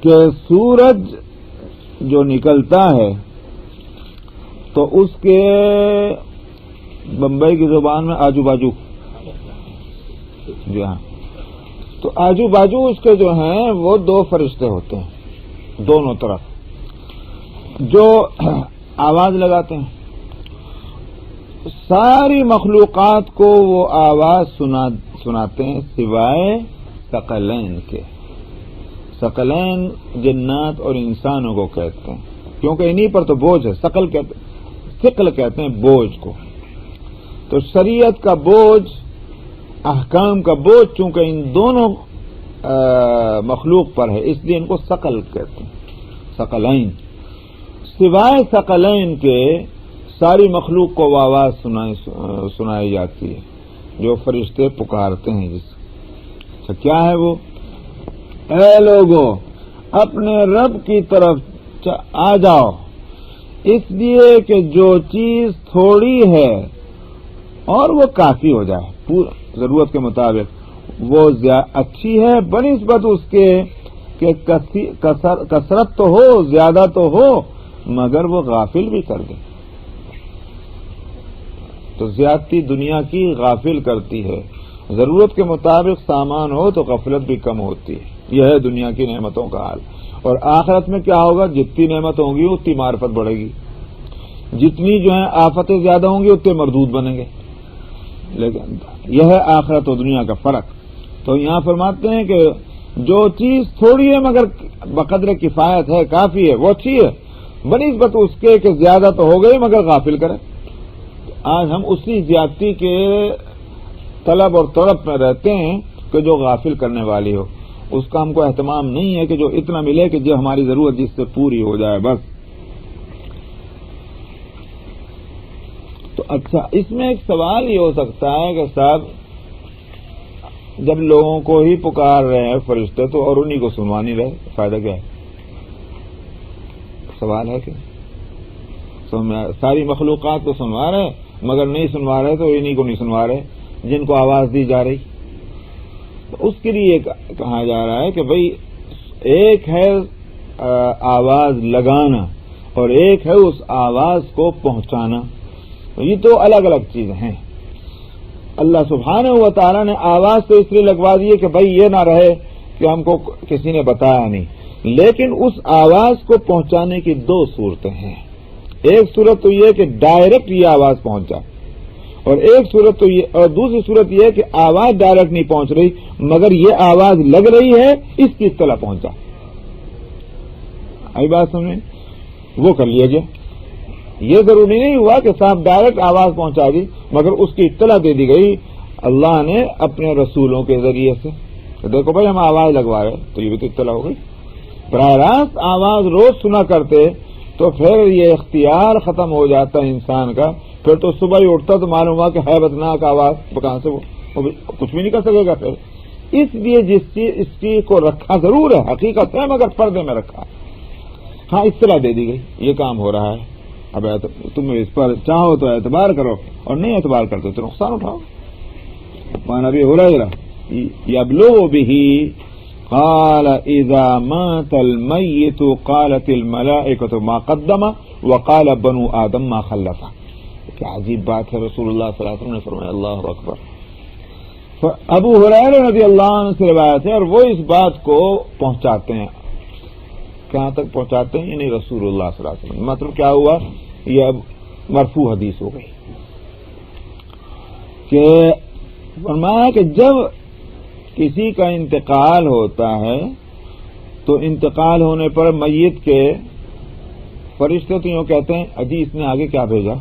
کہ سورج جو نکلتا ہے تو اس کے بمبئی کی زبان میں آجو باجو، جی ہاں، تو آجو باجو اس کے جو ہیں وہ دو فرشتے ہوتے ہیں دونوں طرف جو آواز لگاتے ہیں. ساری مخلوقات کو وہ آواز سناتے ہیں سوائے ثقلین کے. ثقلین جنات اور انسانوں کو کہتے ہیں، کیونکہ انہی پر تو بوجھ ہے. ثقل کہتے ہیں بوجھ کو. تو شریعت کا بوجھ، احکام کا بوجھ چونکہ ان دونوں مخلوق پر ہے، اس لیے ان کو ثقل کہتے ہیں، ثقلین. سوائے ثقلین کے ساری مخلوق کو وہ آواز سنائی جاتی ہے جو فرشتے پکارتے ہیں جس. اچھا کیا ہے وہ؟ اے لوگو اپنے رب کی طرف آ جاؤ، اس لیے کہ جو چیز تھوڑی ہے اور وہ کافی ہو جائے پورا ضرورت کے مطابق، وہ اچھی ہے بنسبت اس کے کہ کثرت تو ہو، زیادہ تو ہو، مگر وہ غافل بھی کر دے. تو زیادتی دنیا کی غافل کرتی ہے. ضرورت کے مطابق سامان ہو تو غفلت بھی کم ہوتی ہے. یہ ہے دنیا کی نعمتوں کا حال. اور آخرت میں کیا ہوگا؟ جتنی نعمت ہوں گی اتنی معرفت بڑھے گی، جتنی جو ہیں آفتیں زیادہ ہوں گی اتنے مردود بنیں گے. لیکن یہ ہے آخرت و دنیا کا فرق. تو یہاں فرماتے ہیں کہ جو چیز تھوڑی ہے مگر بقدر کفایت ہے، کافی ہے، وہ اچھی ہے بنسبت اس کے کہ زیادہ تو ہو گئی مگر غافل کرے. آج ہم اسی زیادتی کے طلب اور طلب میں رہتے ہیں کہ جو غافل کرنے والی ہو. اس کا ہم کو اہتمام نہیں ہے کہ جو اتنا ملے کہ جو ہماری ضرورت جس سے پوری ہو جائے بس. تو اچھا اس میں ایک سوال یہ ہو سکتا ہے کہ صاحب جب لوگوں کو ہی پکار رہے ہیں فرشتے تو اور انہی کو سنوا نہیں رہے، فائدہ کیا ہے؟ سوال ہے کہ ساری مخلوقات کو سنوا رہے مگر نہیں سنوا رہے تو انہی کو نہیں سنوا رہے جن کو آواز دی جا رہی. تو اس کے لیے کہا جا رہا ہے کہ بھئی ایک ہے آواز لگانا اور ایک ہے اس آواز کو پہنچانا. یہ تو الگ الگ چیزیں ہیں. اللہ سبحانہ و تعالیٰ نے آواز تو اس لیے لگوا دی کہ بھئی یہ نہ رہے کہ ہم کو کسی نے بتایا نہیں، لیکن اس آواز کو پہنچانے کی دو صورتیں ہیں. ایک صورت تو یہ کہ ڈائریکٹ یہ آواز پہنچ جائے، اور ایک صورت تو یہ، اور دوسری صورت یہ کہ آواز ڈائریکٹ نہیں پہنچ رہی مگر یہ آواز لگ رہی ہے اس کی اطلاع پہنچ جائے. آئی بات سمجھیں؟ وہ کر لیا گیا. یہ ضروری نہیں ہوا کہ صاحب ڈائریکٹ آواز پہنچا دی مگر اس کی اطلاع دے دی گئی اللہ نے اپنے رسولوں کے ذریعے سے. دیکھو بھائی ہم آواز لگوا رہے تو یہ بھی تو اطلاع ہو گئی. براہ راست آواز روز سنا کرتے تو پھر یہ اختیار ختم ہو جاتا ہے انسان کا. پھر تو صبح ہی اٹھتا تو معلوم ہوا کہ حیبتناک آواز کہاں سے، وہ کچھ بھی نہیں کر سکے گا. پھر اس لیے اس چیز کو رکھا ضرور ہے، حقیقت ہے مگر پردے میں رکھا. ہاں اطلاع دے دی گئی یہ کام ہو رہا ہے، اب تم اس پر چاہو تو اعتبار کرو اور نہیں اعتبار کرتے تو نقصان اٹھاؤ. نبی ہریرہ یبلغ به قال اذا مات المیت قالت الملائکۃ ما قدم وقال بنو آدم ما خلف. کیا عجیب بات ہے، رسول اللہ صلی اللہ علیہ وسلم نے فرمایا اللہ اکبر. ابو ہریرہ رضی اللہ عنہ سے روایت ہے اور وہ اس بات کو پہنچاتے ہیں. کہاں تک پہنچاتے ہیں؟ یعنی رسول اللہ صلی اللہ علیہ وسلم. مطلب کیا ہوا؟ یہ اب مرفوع حدیث ہو گئی کہ فرمایا کہ جب کسی کا انتقال ہوتا ہے تو انتقال ہونے پر میت کے فرشتے تو یوں کہتے ہیں اجی اس نے آگے کیا بھیجا،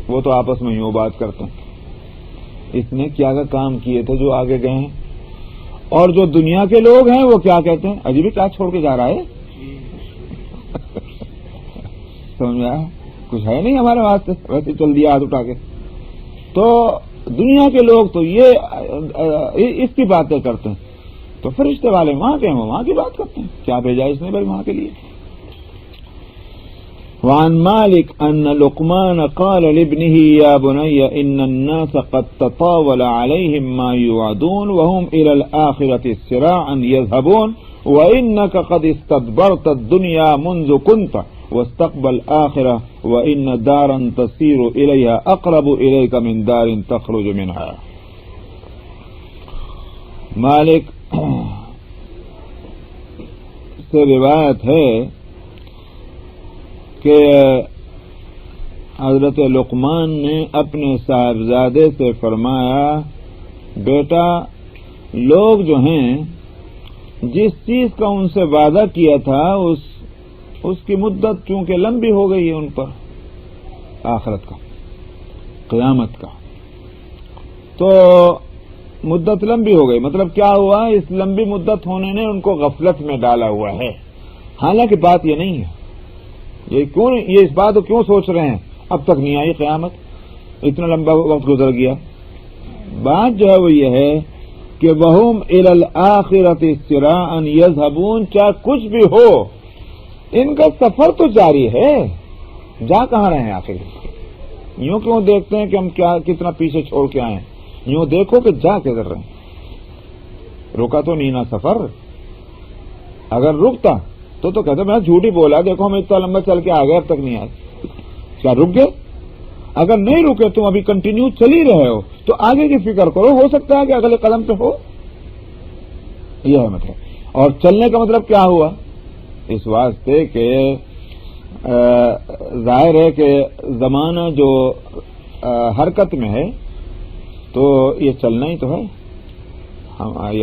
وہ تو آپس میں یوں بات کرتے ہیں اس نے کیا کام کیے تھے جو آگے گئے ہیں، اور جو دنیا کے لوگ ہیں وہ کیا کہتے ہیں اجی بھی کیا چھوڑ کے جا رہا ہے، سمجھا، کچھ ہے نہیں ہمارے واسطے، ویسے چل دیا ہاتھ اٹھا کے۔ تو دنیا کے لوگ تو یہ اس کی باتیں کرتے ہیں، تو فرشتے والے وہاں کے ہیں وہ وہاں کی بات کرتے ہیں، کیا بھیجا اس نے بھائی وہاں کے لیے۔ وعن مالك أن لقمان قال لابنه يا بني إن الناس قد تطاول عليهم ما يوعدون وهم إلى الآخرة سراعا يذهبون وإنك قد استدبرت الدنيا منذ كنت واستقبل الآخرة وإن دارا تسير إليها أقرب إليك من دار تخرج منها۔ مالک سے روایت ہے کہ حضرت لقمان نے اپنے صاحبزادے سے فرمایا، بیٹا لوگ جو ہیں جس چیز کا ان سے وعدہ کیا تھا اس کی مدت چونکہ لمبی ہو گئی ہے ان پر، آخرت کا، قیامت کا، تو مدت لمبی ہو گئی، مطلب کیا ہوا، اس لمبی مدت ہونے نے ان کو غفلت میں ڈالا ہوا ہے۔ حالانکہ بات یہ نہیں ہے، یہ اس بات کو کیوں سوچ رہے ہیں، اب تک نہیں آئی قیامت، اتنا لمبا وقت گزر گیا۔ بات جو ہے وہ یہ ہے کہ وَهُمْ إِلَى الْآخِرَةِ سِرَاعًا يَذْهَبُونَ، چاہے کچھ بھی ہو ان کا سفر تو جاری ہے، جا کہاں رہے ہیں آخر، یوں کیوں دیکھتے ہیں کہ ہم کتنا پیچھے چھوڑ کے آئے ہیں، یوں دیکھو کہ جا کدھر رہے ہیں، رکا تو نہیں نا سفر، اگر رکتا تو کہتے میں جھوٹ ہی بولا، دیکھو ہم اتنا لمبا چل کے آ گئے اب تک نہیں آئے، کیا رک گئے؟ اگر نہیں رکے تم ابھی کنٹینیو چل ہی رہے ہو تو آگے کی فکر کرو، ہو سکتا ہے کہ اگلے قدم پہ ہو، یہ ہے مطلب۔ اور چلنے کا مطلب کیا ہوا، اس واسطے کہ ظاہر ہے کہ زمانہ جو حرکت میں ہے تو یہ چلنا ہی تو ہے،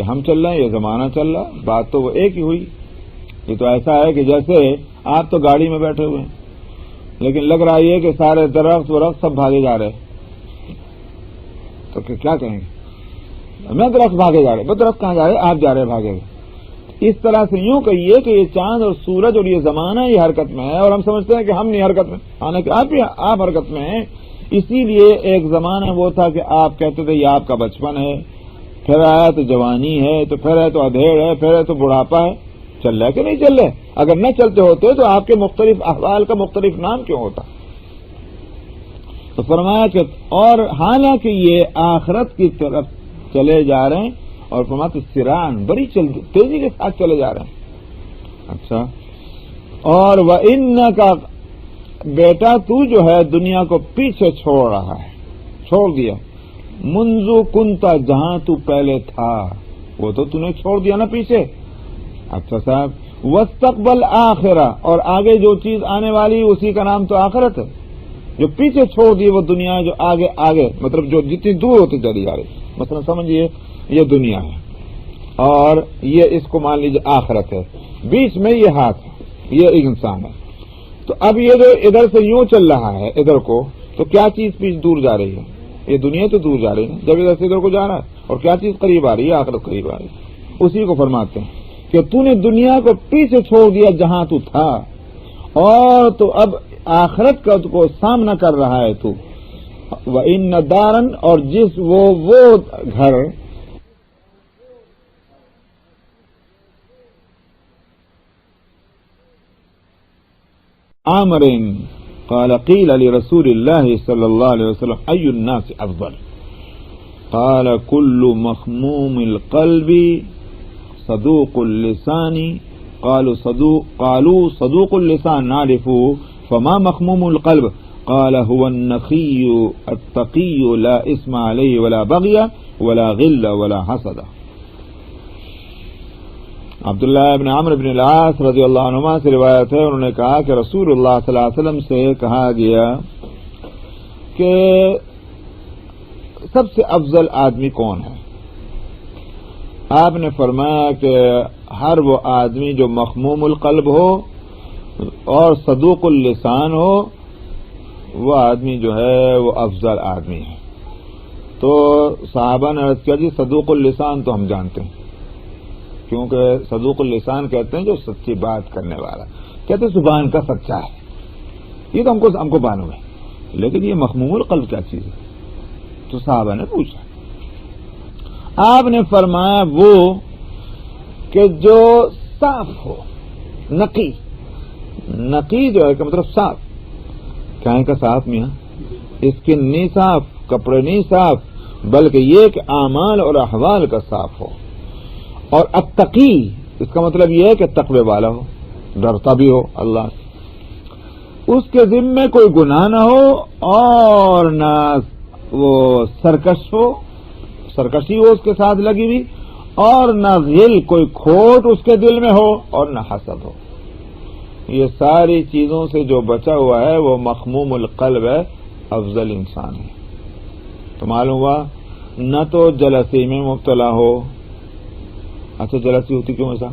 ہم چل رہے ہیں، یہ زمانہ چل رہا، بات تو وہ ایک ہی ہوئی۔ یہ تو ایسا ہے کہ جیسے آپ تو گاڑی میں بیٹھے ہوئے ہیں لیکن لگ رہا ہے کہ سارے درخت ورخت سب بھاگے جا رہے ہیں، تو کیا کہیں گے، میں درخت بھاگے جا رہے، وہ درخت کہاں جا رہے، آپ جا رہے بھاگے گئے۔ اس طرح سے یوں کہیے کہ یہ چاند اور سورج اور یہ زمانہ یہ حرکت میں ہے اور ہم سمجھتے ہیں کہ ہم نہیں حرکت میں، حالانکہ آپ حرکت میں ہیں۔ اسی لیے ایک زمانہ وہ تھا کہ آپ کہتے تھے یہ آپ کا بچپن ہے، پھر آیا تو جوانی ہے، تو پھر ہے تو ادھیڑ ہے، پھر ہے تو بڑھاپا ہے، چل رہا ہے کہ نہیں چل رہے؟ اگر نہ چلتے ہوتے تو آپ کے مختلف احوال کا مختلف نام کیوں ہوتا؟ تو فرمایا کہ اور حالانکہ یہ آخرت کی طرف چلے جا رہے ہیں، اور فرماتے سران بڑی تیزی کے ساتھ چلے جا رہے ہیں۔ اچھا، اور وَإِنَّكَ بیٹا تو جو ہے دنیا کو پیچھے چھوڑ رہا ہے، چھوڑ دیا، منذ کنتا جہاں تو پہلے تھا وہ تو نے چھوڑ دیا نا پیچھے۔ اچھا صاحب، واستقبل آخرہ، اور آگے جو چیز آنے والی اسی کا نام تو آخرت ہے، جو پیچھے چھوڑ دی وہ دنیا جو آگے مطلب جو جتنی دور ہوتی چلی جا رہی، مثلا سمجھیے یہ دنیا ہے اور یہ اس کو مان لیجیے آخرت ہے، بیچ میں یہ ہاتھ ہے، یہ ایک انسان ہے، تو اب یہ جو ادھر سے یوں چل رہا ہے ادھر کو، تو کیا چیز پیچھے دور جا رہی ہے، یہ دنیا تو دور جا رہی ہے جب ادھر سے ادھر کو جا رہا ہے، اور کیا چیز قریب آ رہی ہے، آخرت قریب آ رہی ہے۔ اسی کو فرماتے ہیں کہ تو نے دنیا کو پیچھے چھوڑ دیا جہاں تو تھا، اور تو اب آخرت کا کو سامنا کر رہا ہے تو، وَإِنَّ دَارًا، اور جس وہ گھر عامر قال قيل لرسول الله صلى الله عليه وسلم أي الناس أفضل قال كل مخموم القلب صدوق اللسان قالوا صدوق اللسان نعرفه فما مخموم القلب قال هو النقي التقي لا إثم عليه ولا بغي ولا غل ولا حسد۔ عبداللہ ابن عمرو بن العاص رضی اللہ عنہما سے روایت ہے، انہوں نے کہا کہ رسول اللہ صلی اللہ علیہ وسلم سے کہا گیا کہ سب سے افضل آدمی کون ہے؟ آپ نے فرمایا کہ ہر وہ آدمی جو مخموم القلب ہو اور صدوق اللسان ہو وہ آدمی جو ہے وہ افضل آدمی ہے. تو صحابہ نے عرض کیا جی صدوق اللسان تو ہم جانتے ہیں، کیونکہ صدوق اللسان کہتے ہیں جو سچی بات کرنے والا، کہتے ہیں زبان کا سچا ہے، یہ تو ہم کو معلوم ہے، لیکن یہ مخموم القلب کیا چیز ہے؟ تو صحابہ نے پوچھا. آپ نے فرمایا وہ کہ جو صاف ہو، نقی. نقی جو ہے کہ مطلب صاف، کہیں کا صاف میاں، اسکن نہیں صاف، کپڑے نہیں صاف، بلکہ یہ کہ اعمال اور احوال کا صاف ہو. اور التقی اس کا مطلب یہ ہے کہ تقوی والا ہو، ڈرتا بھی ہو اللہ سے، اس کے ذمے کوئی گناہ نہ ہو اور نہ وہ سرکش ہو، سرکشی ہو اس کے ساتھ لگی ہوئی، اور نہ غل کوئی کھوٹ اس کے دل میں ہو اور نہ حسد ہو. یہ ساری چیزوں سے جو بچا ہوا ہے وہ مخموم القلب ہے، افضل انسان ہے. تو معلوم ہوا نہ تو جلسی میں مبتلا ہو. اچھا جلسی ہوتی کیوں ایسا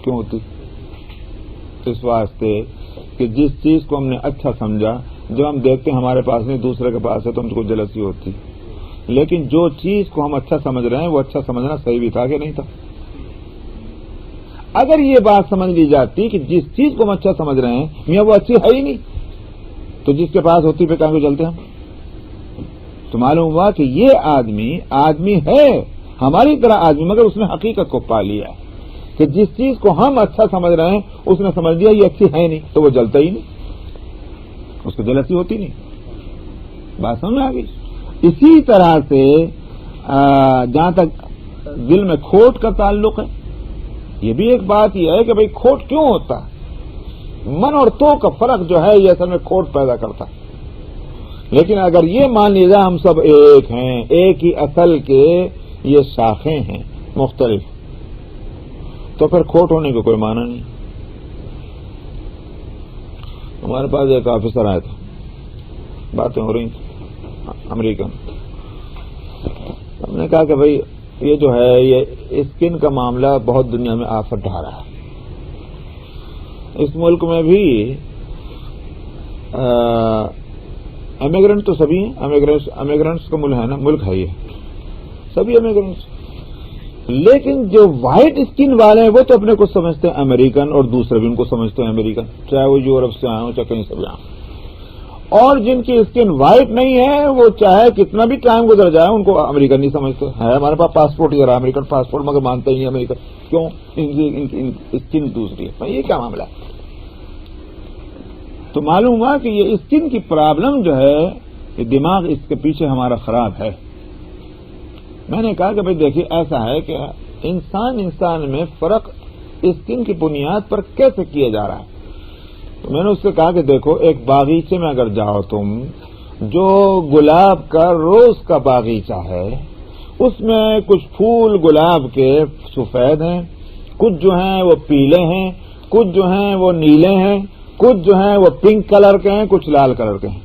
کیوں ہوتی؟ اس واسطے کہ جس چیز کو ہم نے اچھا سمجھا جو ہم دیکھتے ہیں ہمارے پاس نہیں دوسرے کے پاس ہے تو ہم کو جلسی ہوتی، لیکن جو چیز کو ہم اچھا سمجھ رہے ہیں وہ اچھا سمجھنا صحیح بھی تھا کہ نہیں تھا؟ اگر یہ بات سمجھ لی جاتی کہ جس چیز کو ہم اچھا سمجھ رہے ہیں میاں وہ اچھی ہے ہی نہیں، تو جس کے پاس ہوتی پہ کہاں کو چلتے ہم؟ تو معلوم ہوا کہ یہ آدمی ہے ہماری طرح آدمی، مگر اس نے حقیقت کو پا لیا کہ جس چیز کو ہم اچھا سمجھ رہے ہیں اس نے سمجھ لیا یہ اچھی ہے نہیں، تو وہ جلتا ہی نہیں، اس کو جلسی ہوتی نہیں. بات سمجھ آ گئی؟ اسی طرح سے جہاں تک دل میں کھوٹ کا تعلق ہے، یہ بھی ایک بات یہ ہے کہ بھئی کھوٹ کیوں ہوتا ہے؟ من اور تو کا فرق جو ہے یہ اصل میں کھوٹ پیدا کرتا ہے. لیکن اگر یہ مان لیجیے ہم سب ایک ہیں، ایک ہی اصل کے یہ شاخیں ہیں مختلف، تو پھر کھوٹ ہونے کو کوئی معنی نہیں. ہمارے پاس ایک آفیسر آیا تھا، باتیں ہو رہی تھیں امریکن. ہم نے کہا کہ بھئی یہ جو ہے یہ اسکن کا معاملہ بہت دنیا میں آفت ڈھا رہا ہے. اس ملک میں بھی امیگرنٹ تو سبھی ہیں، امیگرنٹس کا ملک ہے نا، ملک ہے یہ سبھی امیگرنٹس، لیکن جو وائٹ اسکن والے ہیں وہ تو اپنے کو سمجھتے ہیں امریکن اور دوسرے بھی ان کو سمجھتے ہیں امریکن، چاہے وہ یورپ سے آئے ہوں چاہے کہیں سے بھی آئے. اور جن کی اسکن وائٹ نہیں ہے وہ چاہے کتنا بھی ٹائم گزر جائے ان کو امریکن نہیں سمجھتے. ہے ہمارے پاس پاسپورٹ ہی رہا امریکن پاسپورٹ، مگر مانتے ہی نہیں امریکن. کیوں؟ ان کی اسکن دوسری ہے. یہ کیا معاملہ ہے؟ تو معلوم ہوا کہ یہ اسکن کی پرابلم جو ہے یہ دماغ اس کے پیچھے ہمارا خراب ہے. میں نے کہا کہ بھئی دیکھیے ایسا ہے کہ انسان میں فرق اسکن کی بنیاد پر کیسے کیا جا رہا ہے. تو میں نے اس سے کہا کہ دیکھو ایک باغیچے میں اگر جاؤ تم، جو گلاب کا روز کا باغیچہ ہے اس میں کچھ پھول گلاب کے سفید ہیں، کچھ جو ہیں وہ پیلے ہیں، کچھ جو ہیں وہ نیلے ہیں، کچھ جو ہیں وہ پنک کلر کے ہیں، کچھ لال کلر کے ہیں.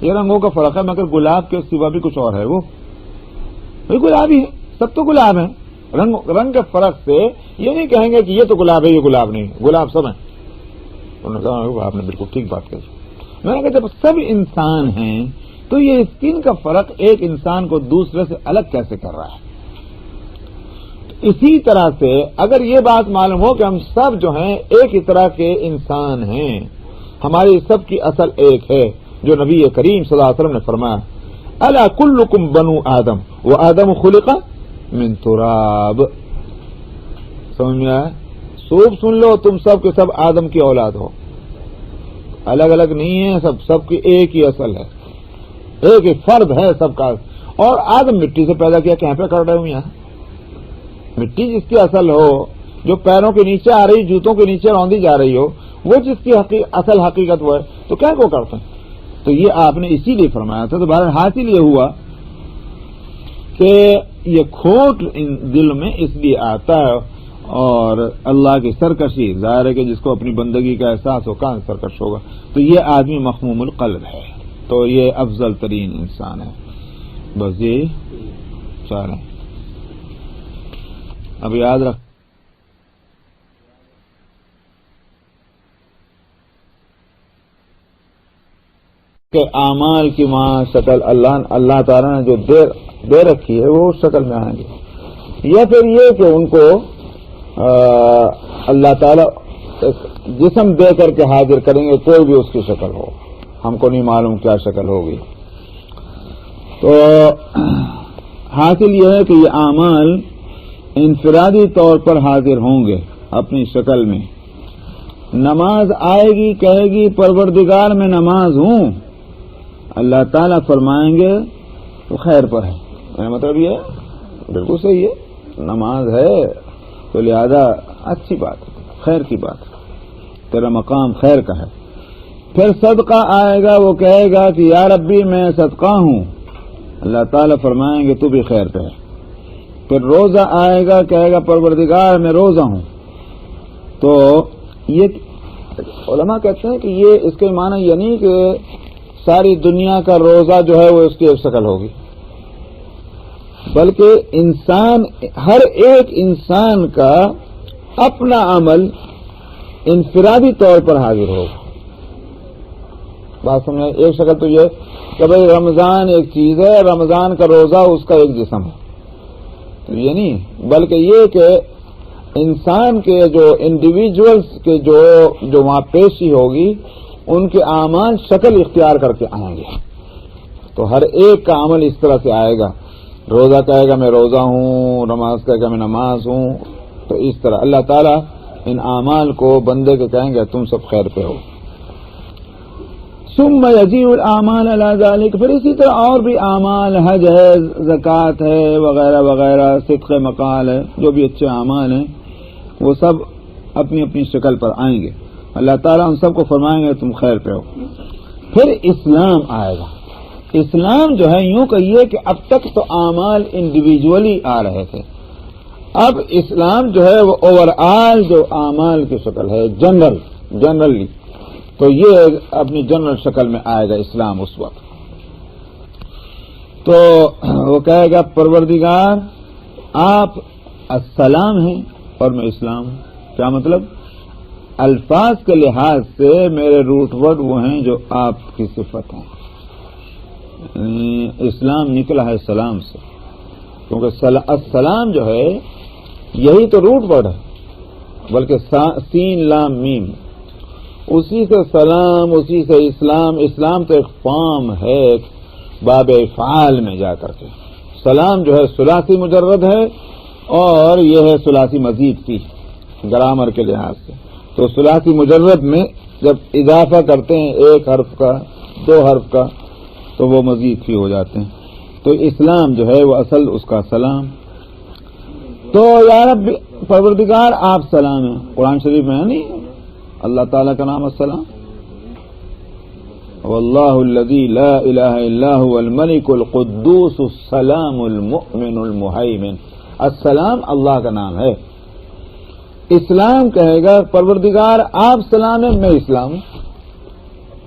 یہ رنگوں کا فرق ہے، مگر گلاب کے سوا بھی کچھ اور ہے. وہ گلاب ہی ہے، سب تو گلاب ہیں. رنگ کے فرق سے یہ نہیں کہیں گے کہ یہ تو گلاب ہے یہ گلاب نہیں، گلاب سب ہیں. انہوں نے کہا آپ نے بالکل ٹھیک بات کہی. میں نے کہا جب سب انسان ہیں تو یہ اسکن کا فرق ایک انسان کو دوسرے سے الگ کیسے کر رہا ہے؟ اسی طرح سے اگر یہ بات معلوم ہو کہ ہم سب جو ہیں ایک ہی طرح کے انسان ہیں، ہماری سب کی اصل ایک ہے، جو نبی کریم صلی اللہ علیہ وسلم نے فرمایا الا کلکم بنو آدم وآدم خلق من تراب. سمجھ میں آیا؟ خوب سن لو، تم سب کے سب آدم کی اولاد ہو، الگ الگ نہیں ہے، سب کی ایک ہی اصل ہے، ایک ہی فرد ہے سب کا. اور آدم مٹی سے پیدا کیا، کہاں پہ کر رہے ہوں یہاں؟ مٹی جس کی اصل ہو، جو پیروں کے نیچے آ رہی، جوتوں کے نیچے روندی جا رہی ہو، وہ جس کی اصل حقیقت وہ ہے، تو کیا کو کرتے ہیں؟ تو یہ آپ نے اسی لیے فرمایا تھا. تو بہرحال حاصل یہ ہوا کہ یہ کھوٹ دل میں اس لیے آتا ہے، اور اللہ کی سرکشی ظاہر ہے کہ جس کو اپنی بندگی کا احساس ہو کہاں سرکش ہوگا. تو یہ آدمی مخموم القلب ہے، تو یہ افضل ترین انسان ہے. بس یہ چاہ رہے ہیں اب یاد رکھ کہ اعمال کی وہاں شکل اللہ تعالیٰ نے جو دے رکھی ہے وہ اس شکل میں آئیں گے، یا پھر یہ کہ ان کو اللہ تعالیٰ جسم دے کر کے حاضر کریں گے، کوئی بھی اس کی شکل ہو، ہم کو نہیں معلوم کیا شکل ہوگی۔ تو حاصل یہ ہے کہ یہ اعمال انفرادی طور پر حاضر ہوں گے اپنی شکل میں۔ نماز آئے گی، کہے گی پروردگار میں نماز ہوں، اللہ تعالیٰ فرمائیں گے تو خیر پر ہے، میرا مطلب یہ ہے بالکل صحیح ہے، نماز ہے تو لہذا اچھی بات ہے، خیر کی بات ہے، تیرا مقام خیر کا ہے۔ پھر صدقہ آئے گا، وہ کہے گا کہ یا ربی میں صدقہ ہوں، اللہ تعالیٰ فرمائیں گے تو بھی خیر پہ ہے۔ پھر روزہ آئے گا، کہے گا پروردگار میں روزہ ہوں، تو یہ علماء کہتے ہیں کہ یہ اس کے معنی یہ نہیں کہ ساری دنیا کا روزہ جو ہے وہ اس کی ایک شکل ہوگی، بلکہ انسان، ہر ایک انسان کا اپنا عمل انفرادی طور پر حاضر ہوگا۔ بات سمجھیں، ایک شکل تو یہ کہ بھئی رمضان ایک چیز ہے، رمضان کا روزہ اس کا ایک جسم ہے، تو یہ نہیں، بلکہ یہ کہ انسان کے جو انڈیویجولز کے جو وہاں پیشی ہوگی، ان کے اعمال شکل اختیار کر کے آئیں گے، تو ہر ایک کا عمل اس طرح سے آئے گا۔ روزہ کہے گا میں روزہ ہوں، نماز کہے گا میں نماز ہوں، تو اس طرح اللہ تعالیٰ ان اعمال کو بندے کے کہیں گے تم سب خیر پہ ہو۔ ثم یجیء الاعمال علی ذلک، پھر اسی طرح اور بھی اعمال، حج ہے، زکوٰۃ ہے، وغیرہ وغیرہ، صدق مقال ہے، جو بھی اچھے اعمال ہیں وہ سب اپنی اپنی شکل پر آئیں گے، اللہ تعالیٰ ان سب کو فرمائیں گے تم خیر پہ ہو۔ پھر اسلام آئے گا۔ اسلام جو ہے یوں کہیے کہ اب تک تو اعمال انڈیویجولی آ رہے تھے، اب اسلام جو ہے وہ اوور آل جو اعمال کی شکل ہے، جنرلی، تو یہ اپنی جنرل شکل میں آئے گا اسلام اس وقت۔ تو وہ کہے گا پروردگار آپ السلام ہیں اور میں اسلام ہوں۔ کیا مطلب؟ الفاظ کے لحاظ سے میرے روٹ ورڈ وہ ہیں جو آپ کی صفت ہیں، اسلام نکلا ہے سلام سے، کیونکہ السلام جو ہے یہی تو روٹ ورڈ ہے، بلکہ سین لام میم، اسی سے سلام، اسی سے اسلام۔ اسلام تو ایک فارم ہے باب افعال میں جا کر کے، سلام جو ہے ثلاثی مجرد ہے اور یہ ہے ثلاثی مزید کی گرامر کے لحاظ سے۔ تو ثلاثی مجرد میں جب اضافہ کرتے ہیں ایک حرف کا، دو حرف کا، تو وہ مزید فی ہو جاتے ہیں۔ تو اسلام جو ہے وہ اصل اس کا سلام۔ تو یا رب پروردگار آپ سلام ہیں، قرآن شریف میں ہے نہیں اللہ تعالیٰ کا نام السلام، واللہ الذی لا الہ الا هو الملک القدوس السلام المؤمن المہیمن۔ السلام اللہ کا نام ہے۔ اسلام کہے گا پروردگار آپ سلام ہیں، میں اسلام ہوں،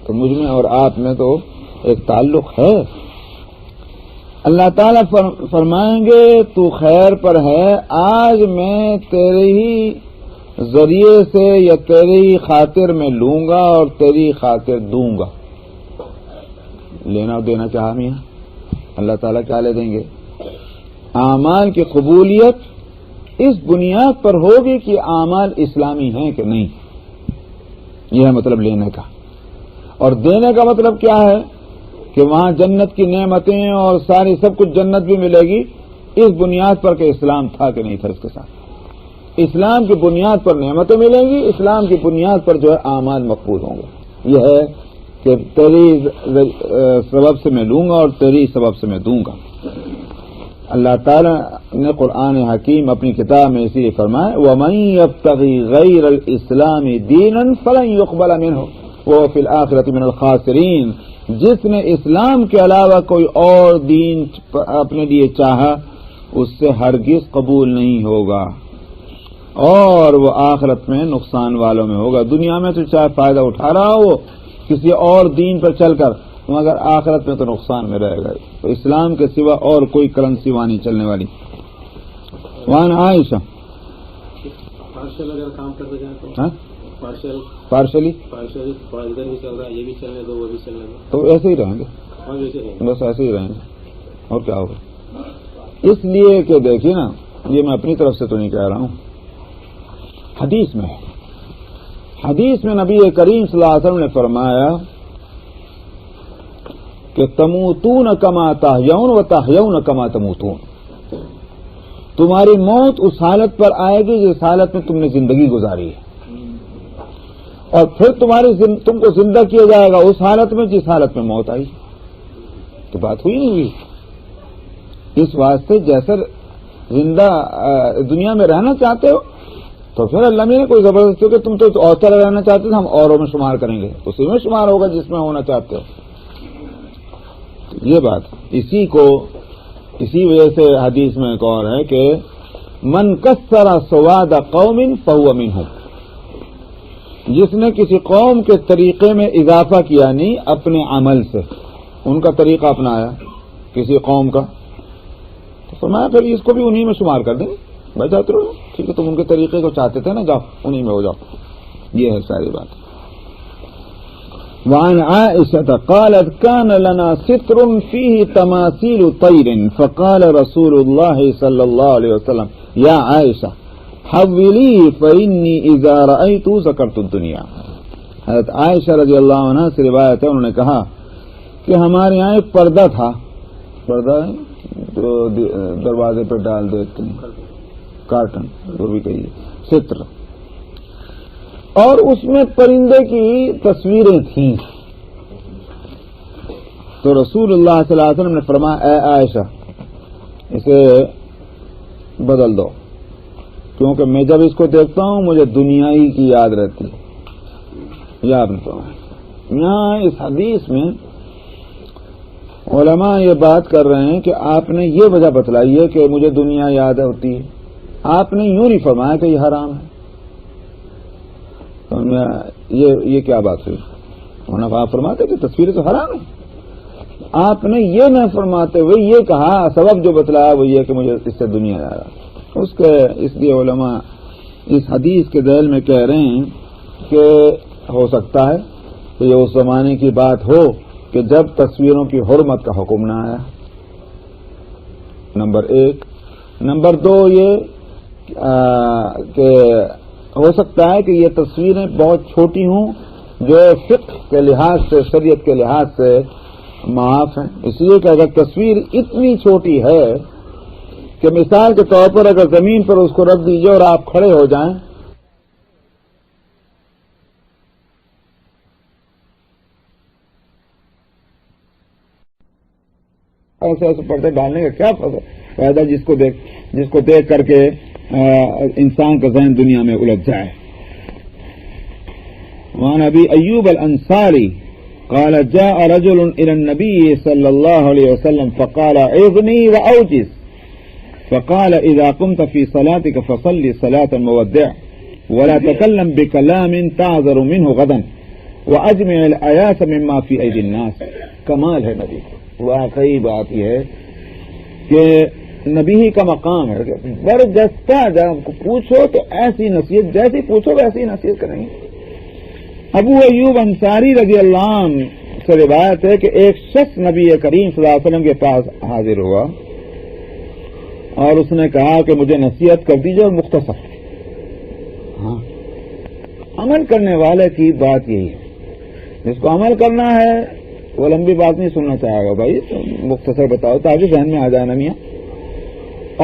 تو مجھ میں اور آپ میں تو ایک تعلق ہے۔ اللہ تعالیٰ فرمائیں گے تو خیر پر ہے، آج میں تیرے ہی ذریعے سے یا تیری خاطر میں لوں گا اور تیری خاطر دوں گا۔ لینا اور دینا چاہا میاں، اللہ تعالیٰ کیا لے دیں گے؟ اعمال کی قبولیت اس بنیاد پر ہوگی کہ اعمال اسلامی ہیں کہ نہیں، یہ ہے مطلب لینے کا۔ اور دینے کا مطلب کیا ہے کہ وہاں جنت کی نعمتیں اور ساری سب کچھ جنت بھی ملے گی اس بنیاد پر کہ اسلام تھا کہ نہیں تھا اس کے ساتھ۔ اسلام کی بنیاد پر نعمتیں ملیں گی، اسلام کی بنیاد پر جو ہے اعمال مقبول ہوں گے۔ یہ ہے کہ تیری سبب سے میں لوں گا اور تیری سبب سے میں دوں گا۔ اللہ تعالیٰ نے قرآن حکیم اپنی کتاب میں اسی لیے فرمایا وَمَن يَبْتَغِي غَيْرَ الْإِسْلَامِ دِينًا فَلَن يُقْبَلَ مِنْهُ وَهُوَ فِي الْآخِرَةِ مِنَ الْخَاسِرِينَ۔ جس نے اسلام کے علاوہ کوئی اور دین اپنے لیے چاہا اس سے ہرگز قبول نہیں ہوگا اور وہ آخرت میں نقصان والوں میں ہوگا۔ دنیا میں تو چاہے فائدہ اٹھا رہا ہو کسی اور دین پر چل کر، مگر آخرت میں تو نقصان میں رہے گا۔ تو اسلام کے سوا اور کوئی کرنسی وہاں نہیں چلنے والی۔ وعن عائشہ پارشل اگر کام کرتے جائیں تو ہاں پارشلی پارشلی تھوڑا ادھر بھی چل رہا ہے، یہ بھی چلنے دو وہ بھی چلنے دو، تو ایسے ہی رہیں گے، اور ویسے نہیں. بس ایسے ہی رہیں گے اور کیا ہوگا. اس لیے کہ دیکھیے نا، یہ میں اپنی طرف سے تو نہیں کہہ رہا ہوں، حدیث میں نبی کریم صلی اللہ علیہ وسلم نے فرمایا کہ تموتون کما تحیون و تحیون کما تموتون. تمہاری موت اس حالت پر آئے گی جس حالت میں تم نے زندگی گزاری ہے، اور پھر تم کو زندہ کیا جائے گا اس حالت میں جس حالت میں موت آئی. تو بات ہوئی نہیں ہوئی. اس واسطے جیسے زندہ دنیا میں رہنا چاہتے ہو تو پھر اللہ نے کوئی زبردستی کہ تم تو اور طرح رہنا چاہتے ہو، ہم اوروں میں شمار کریں گے، اسی میں شمار ہوگا جس میں ہونا چاہتے ہو. یہ بات اسی وجہ سے حدیث میں ایک اور ہے کہ من کسر سواد قوم فهو منهم. جس نے کسی قوم کے طریقے میں اضافہ کیا نہیں اپنے عمل سے، ان کا طریقہ اپنایا کسی قوم کا، تو فرمایا پھر اس کو بھی انہی میں شمار کر دیں گے. بھائی جاتے رہو، ٹھیک ہے، تم ان کے طریقے کو چاہتے تھے نا، جاؤ انہی میں ہو جاؤ. یہ ہے ساری بات. وعن عائشة قالت كان لنا ستر فيه تماثيل طير فقال رسول الله صلى الله عليه وسلم يا عائشة حولي فإني إذا رأيت ذكرت الدنيا. حضرت عائشہ رضی اللہ عنہ سے روایت ہے، انہوں نے کہا کہ ہمارے یہاں ایک پردہ تھا، پردہ جو دروازے پہ ڈال دیتے ہیں، کارٹن جو بھی کہیے، ستر، اور اس میں پرندے کی تصویریں تھیں. تو رسول اللہ صلی اللہ علیہ وسلم نے فرمایا اے عائشہ اسے بدل دو، کیونکہ میں جب اس کو دیکھتا ہوں مجھے دنیا ہی کی یاد رہتی ہے. یاد رکھتا ہوں. یہاں اس حدیث میں علماء یہ بات کر رہے ہیں کہ آپ نے یہ وجہ بتلائی ہے کہ مجھے دنیا یاد ہوتی ہے، آپ نے یوں نہیں فرمایا کہ یہ حرام ہے. یہ کیا بات ہوئی؟ آپ فرماتے کہ تصویریں تو حرام ہیں. آپ نے یہ نہ فرماتے ہوئے یہ کہا، سبب جو بتلایا وہ یہ کہ مجھے اس سے دنیا یاد ہے. اس لیے علماء اس حدیث کے ذیل میں کہہ رہے ہیں کہ ہو سکتا ہے کہ یہ اس زمانے کی بات ہو کہ جب تصویروں کی حرمت کا حکم نہ آیا. نمبر 1. نمبر 2 یہ کہ ہو سکتا ہے کہ یہ تصویریں بہت چھوٹی ہوں جو فقہ کے لحاظ سے، شریعت کے لحاظ سے معاف ہیں. اس لیے کہ اگر تصویر اتنی چھوٹی ہے کہ مثال کے طور پر اگر زمین پر اس کو رکھ دیجیے اور آپ کھڑے ہو جائیں ایسے پردے ڈالنے کا کیا فائدہ جس کو دیکھ کر کے انسان کا ذہن دنیا میں الجھ جائے. وعن ابی ایوب الانصاری قال جاء رجل الى النبي صلى الله عليه وسلم فقال اغني واوجز فقال اذا قمت في صلاتك فصلي صلاة مودع ولا تكلم بكلام تعذر منه غدا واجمع الاياس مما في ايدي الناس. کمال ہے نبی. واقعی بات یہ ہے کہ نبی ہی کا مقام ہے. برجستہ جب پوچھو تو ایسی نصیحت، جیسی پوچھو ویسی نصیحت کریں گے. ابو ایوب انصاری رضی اللہ عنہ سے روایت ہے کہ ایک شخص نبی کریم صلی اللہ علیہ وسلم کے پاس حاضر ہوا اور اس نے کہا کہ مجھے نصیحت کر دیجیے اور مختصر. ہاں، عمل کرنے والے کی بات یہی ہے. جس کو عمل کرنا ہے وہ لمبی بات نہیں سننا چاہے گا، بھائی مختصر بتاؤ تاکہ ذہن میں آ جائے نا میاں.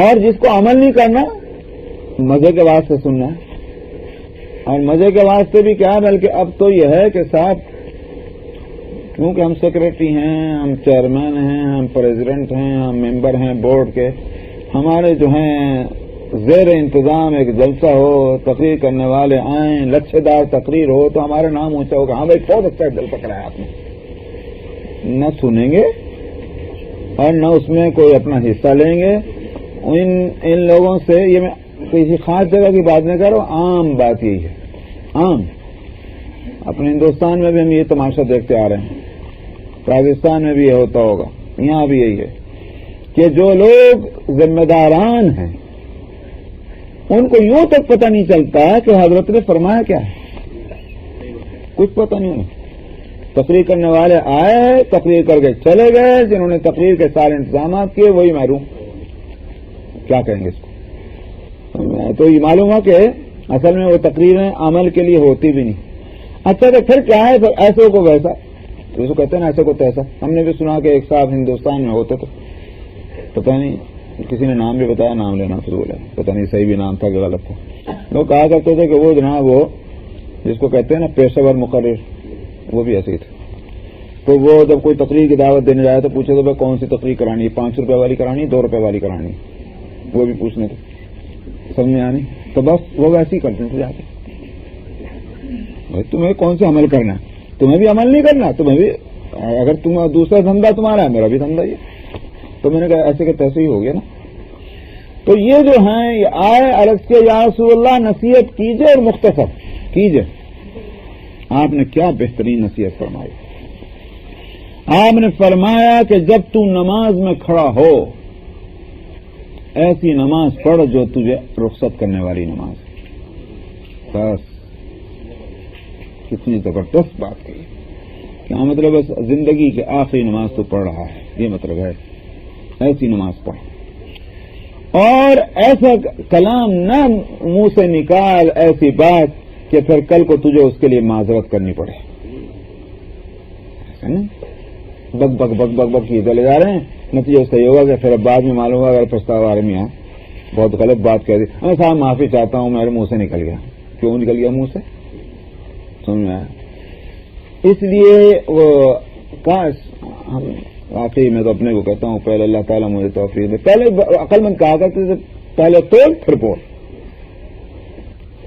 اور جس کو عمل نہیں کرنا مزے کے واسطے سننا ہے. اور مزے کے واسطے بھی کیا، بلکہ اب تو یہ ہے کہ صاحب کیونکہ ہم سیکرٹری ہیں، ہم چیئرمین ہیں، ہم پریزیڈنٹ ہیں، ہم ممبر ہیں بورڈ کے، ہمارے جو ہیں زیر انتظام ایک جلسہ ہو، تقریر کرنے والے آئیں، لچھے دار تقریر ہو تو ہمارا نام اونچا ہوگا. ہاں بھائی بہت اچھا جلسہ کرایا آپ نے. نہ سنیں گے اور نہ اس میں کوئی اپنا حصہ لیں گے. ان لوگوں سے یہ میں کسی خاص جگہ کی بات نہیں کر رہا ہوں، عام بات یہی ہے. عام اپنے ہندوستان میں بھی ہم یہ تماشا دیکھتے آ رہے ہیں، پاکستان میں بھی یہ ہوتا ہوگا، یہاں بھی یہی ہے کہ جو لوگ ذمہ داران ہیں ان کو یوں تک پتہ نہیں چلتا کہ حضرت نے فرمایا کیا ہے، کچھ پتہ نہیں انہیں۔ تقریر کرنے والے آئے، تقریر کر کے چلے گئے، جنہوں نے تقریر کے سارے انتظامات کیے وہی محروم، کیا کہیں گے اس کو؟ تو یہ معلوم ہوا کہ اصل میں وہ تقریریں عمل کے لیے ہوتی بھی نہیں۔ اچھا تو پھر کیا ہے، پھر ایسے کو ویسا، تو کہتے ہیں نا ایسے کو تیسا۔ ہم نے بھی سنا کہ ایک صاحب ہندوستان میں ہوتے تھے، پتہ نہیں کسی نے نام بھی بتایا، نام لینا فضول ہے، پتہ نہیں صحیح بھی نام تھا کہ غلط تھا۔ لوگ کہا کرتے تھے کہ وہ جناب وہ جس کو کہتے ہیں نا پیشہ ور مقرر، وہ بھی ایسے ہی تھے۔ تو وہ جب کوئی تقریر کی دعوت دینے جائے تو پوچھے تو بھائی کون سی تقریر کرانی ہے، 5 روپے والی کرانی ہے، 2 روپے والی کرانی ہے، وہ بھی پوچھنے تھے، سمجھ میں آنی۔ تو بس وہ ویسے ہی کرتے تھے جا کے، بھائی تمہیں کون سے عمل کرنا ہے، تمہیں بھی عمل نہیں کرنا، تمہیں بھی اگر تم دوسرا دھندا تمہارا ہے، میرا بھی دھندا یہ، تو میں نے کہا ایسے کہ تیسے ہی ہو گیا نا۔ تو یہ جو ہیں یہ آئے عرض کے یا رسول اللہ نصیحت کیجئے اور مختصر کیجئے۔ آپ نے کیا بہترین نصیحت فرمائی، آپ نے فرمایا کہ جب تو نماز میں کھڑا ہو ایسی نماز پڑھ جو تجھے رخصت کرنے والی نماز۔ بس کتنی زبردست بات کہی، کیا مطلب بس زندگی کے آخری نماز تو پڑھ رہا ہے، یہ مطلب ہے ایسی نماز پڑھ، اور ایسا کلام نہ منہ سے نکال، ایسی بات کہ پھر کل کو تجھے اس کے لیے معذرت کرنی پڑے۔ بک بک بک بک بک کیے چلے جا رہے ہیں، نتیجہ اس کا یہ ہوگا کہ پھر اب بعد میں معلوم ہوگا اگر پچھتاوا آدمی ہے بہت غلط بات کہہ دی، میں صاحب معافی چاہتا ہوں میرے منہ سے نکل گیا۔ کیوں نکل گیا منہ سے؟ سمجھ میں آیا؟ اس لیے وہ کاش واقعی میں تو اپنے کو کہتا ہوں پہلے اللہ تعالیٰ مجھے توفیق دے، پہلے عقل مند کہا کرتے تھے پہلے توڑ پھر بول،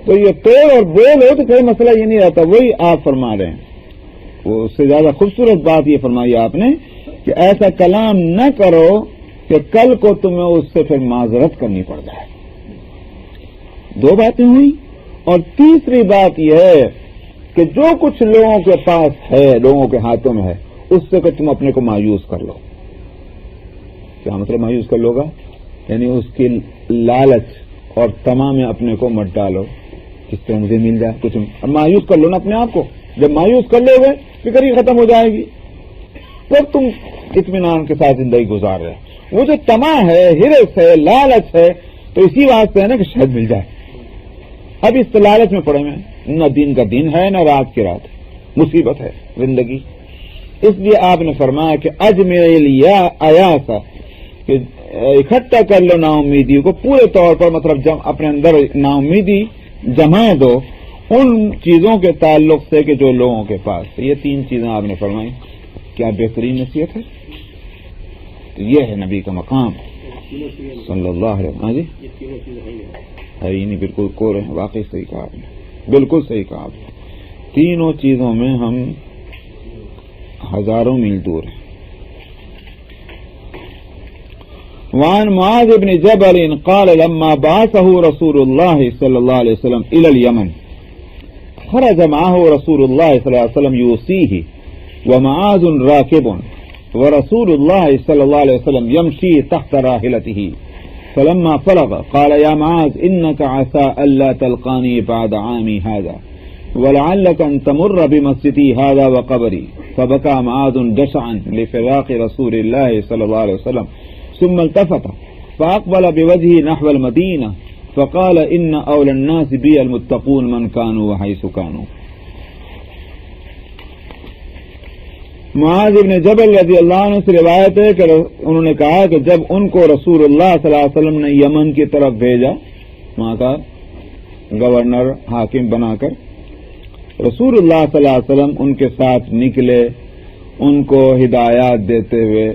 تو یہ توڑ اور بول ہو تو کوئی مسئلہ یہ نہیں رہتا، وہی آپ فرما رہے ہیں۔ وہ اس سے زیادہ خوبصورت بات یہ فرمائی آپ نے کہ ایسا کلام نہ کرو کہ کل کو تمہیں اس سے پھر معذرت کرنی پڑ جائے۔ 2 باتیں ہوئی، اور تیسری بات یہ ہے کہ جو کچھ لوگوں کے پاس ہے، لوگوں کے ہاتھوں میں ہے، اس سے کہ تم اپنے کو مایوس کر لو۔ کیا مطلب مایوس کر لو گا؟ یعنی اس کی لالچ اور تمام اپنے کو مت ڈالو، کس طرح مجھے مل جائے کچھ، مایوس کر لو نا اپنے آپ کو۔ جب مایوس کر لو گے فکر ہی ختم ہو جائے گی، پھر تم اطمینان کے ساتھ زندگی گزار رہے۔ وہ جو طمع ہے، ہرس ہے، لالچ ہے، تو اسی واسطے ہے نا کہ شاید مل جائے۔ اب اس لالچ میں پڑے ہوئے، نہ دن کا دن ہے نہ رات کی رات، مصیبت ہے زندگی۔ اس لیے آپ نے فرمایا کہ اج میرے لیے آیا تھا کہ اکٹھا کر لو نا امیدیوں کو پورے طور پر، مطلب اپنے اندر نا امیدی جما دو ان چیزوں کے تعلق سے کہ جو لوگوں کے پاس ہے۔ یہ 3 چیزیں آپ نے فرمائی، کیا بہترین نصیحت ہے۔ تو یہ ہے نبی کا مقام صلی اللہ علیہ وسلم۔ جی ہے ہی نہیں، بالکل کو رہے ہیں، واقعی صحیح کہا آپ نے، بالکل صحیح کہا آپ نے۔ تینوں چیزوں میں ہم ہزاروں میل دور ہیں۔ وعن معاذ بن جبل قال لما بعثه رسول الله صلى الله عليه وسلم إلى اليمن خرج معه رسول الله صلى الله عليه وسلم يوصيه ومعاذ راكب ورسول الله صلى الله عليه وسلم يمشي تحت راحلته فلما فرغ قال يا معاذ إنك عسى ألا تلقاني بعد عامي هذا ولعلك أن تمر بمسجدي هذا وقبري فبكى معاذ جشعا لفراق رسول الله صلى الله عليه وسلم ثم التفت فأقبل بوجهه نحو المدينة فقال إن أولى الناس بي المتقون من كانوا وحيث كانوا۔ معاذ بن جبل رضی اللہ عنہ سے روایت ہے کہ انہوں نے کہا کہ جب ان کو رسول اللہ صلی اللہ علیہ وسلم نے یمن کی طرف بھیجا، وہاں کا گورنر حاکم بنا کر، رسول اللہ صلی اللہ علیہ وسلم ان کے ساتھ نکلے، ان کو ہدایات دیتے ہوئے